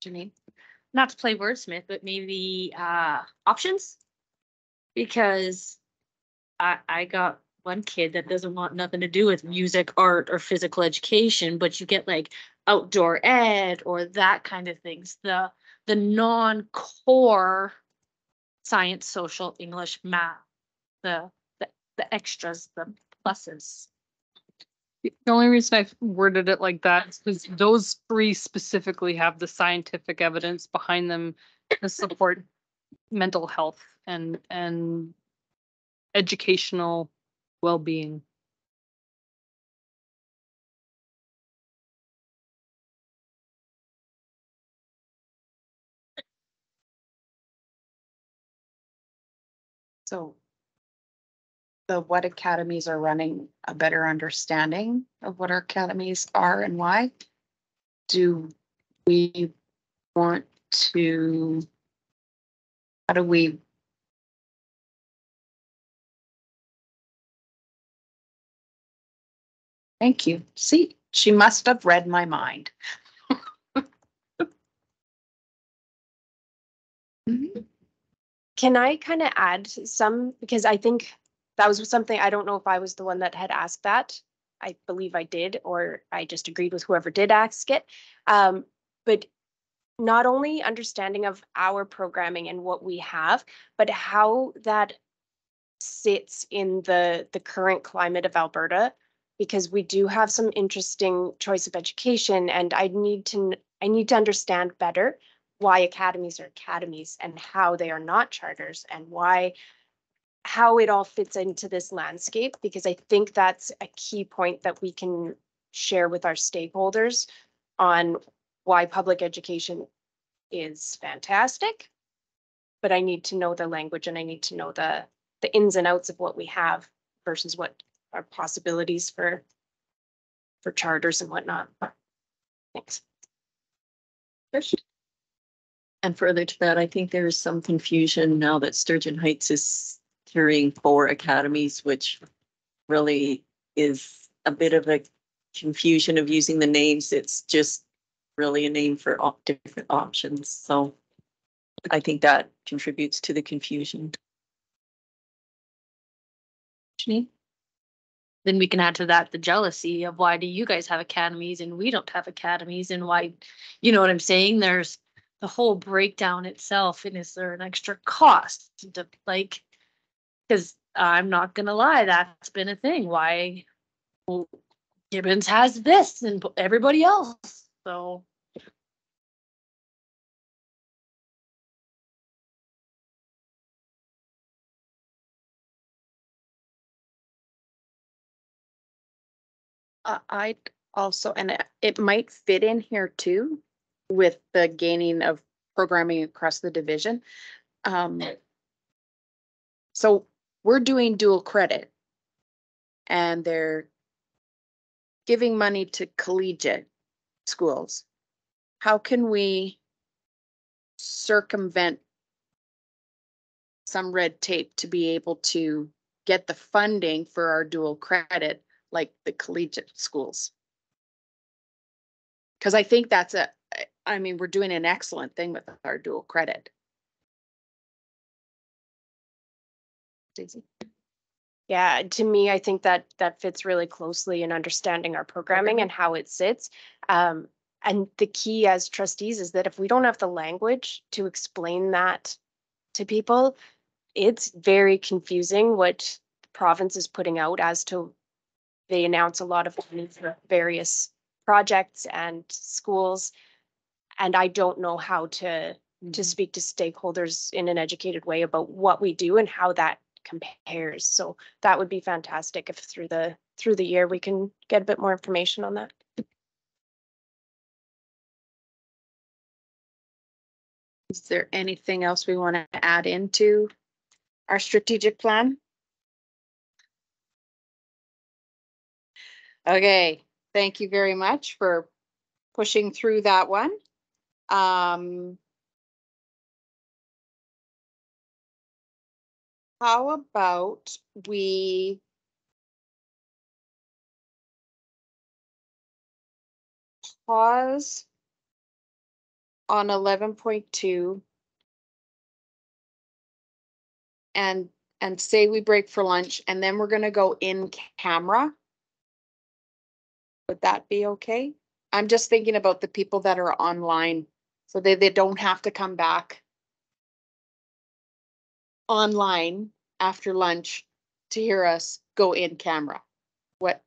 S10: Janine, not to play wordsmith, but maybe options, because I got one kid that doesn't want nothing to do with music, art, or physical education, but you get like outdoor ed or that kind of things, the non-core science, social, English, math, the extras, the pluses.
S9: The only reason I worded it like that is because those three specifically have the scientific evidence behind them to support mental health and educational well-being.
S1: So the what academies are running, a better understanding of what our academies are and why. Do we want to, how do we? Thank you. See, she must have read my mind.
S3: Can I kind of add some, because I think that was something, I don't know if I was the one that had asked that. I believe I did, or I just agreed with whoever did ask it. But not only understanding of our programming and what we have, but how that sits in the current climate of Alberta, because we do have some interesting choice of education, and I need to understand better why academies are academies and how they are not charters, and how it all fits into this landscape, because I think that's a key point that we can share with our stakeholders on why public education is fantastic. But I need to know the language, and I need to know the ins and outs of what we have versus what are possibilities for charters and whatnot. Thanks.
S2: And further to that, I think there is some confusion now that Sturgeon Heights is carrying 4 academies, which really is a bit of a confusion of using the names. It's just really a name for different options. So I think that contributes to the confusion.
S10: Janine? Then we can add to that the jealousy of why do you guys have academies and we don't have academies, and why, you know what I'm saying? There's the whole breakdown itself, and is there an extra cost to, like, because I'm not gonna lie, that's been a thing. Why, well, Gibbons has this and everybody else, so.
S1: I'd also, and it might fit in here too, with the gaining of programming across the division. So we're doing dual credit and they're giving money to collegiate schools. How can we circumvent some red tape to be able to get the funding for our dual credit like the collegiate schools? Because I think that's I mean, we're doing an excellent thing with our dual credit. Daisy?
S3: Yeah, to me, I think that fits really closely in understanding our programming and how it sits. And the key as trustees is that if we don't have the language to explain that to people, it's very confusing what the province is putting out as to, they announce a lot of money for various projects and schools. And I don't know how to speak to stakeholders in an educated way about what we do and how that compares. So that would be fantastic if through the year we can get a bit more information on that.
S1: Is there anything else we want to add into our strategic plan? Okay, thank you very much for pushing through that one. How about we pause on 11.2 and say we break for lunch, and then we're going to go in camera. Would that be okay? I'm just thinking about the people that are online, so they don't have to come back online after lunch to hear us go in camera. What?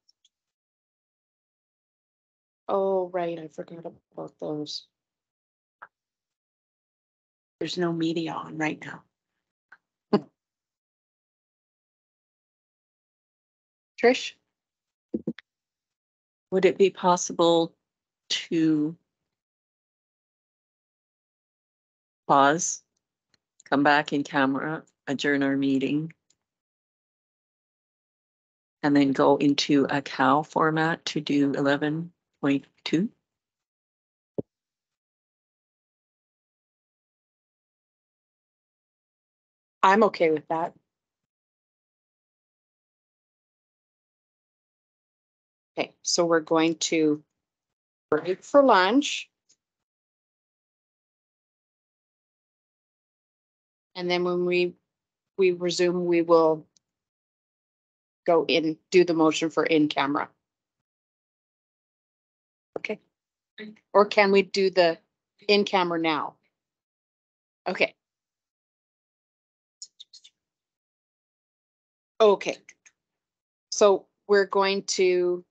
S1: Oh, right, I forgot about those. There's no media on right now. Trish?
S2: Would it be possible to pause, come back in camera, adjourn our meeting, and then go into a cow format to do 11.2?
S1: I'm okay with that. Okay, so we're going to break for lunch. And then when we resume, we will go in, do the motion for in camera. Okay. Or can we do the in camera now? Okay. Okay. So we're going to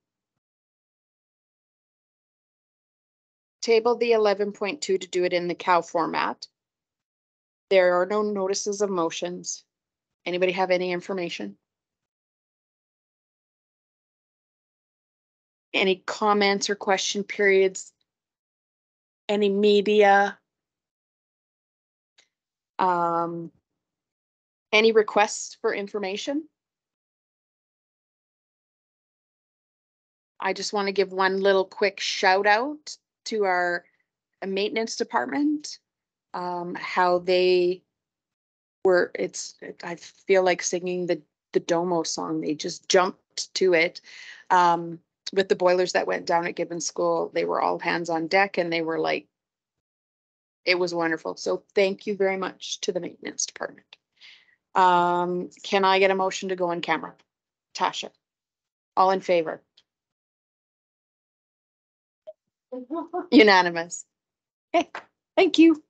S1: table the 11.2 to do it in the cow format. There are no notices of motions. Anybody have any information? Any comments or question periods? Any media? Any requests for information? I just want to give one little quick shout out to our maintenance department. How they were, I feel like singing the Domo song. They just jumped to it. With the boilers that went down at Gibbons School, they were all hands on deck, and they were like, It was wonderful. So thank you very much to the maintenance department. Can I get a motion to go on camera? Tasha, all in favor? Unanimous.
S6: Okay, thank you.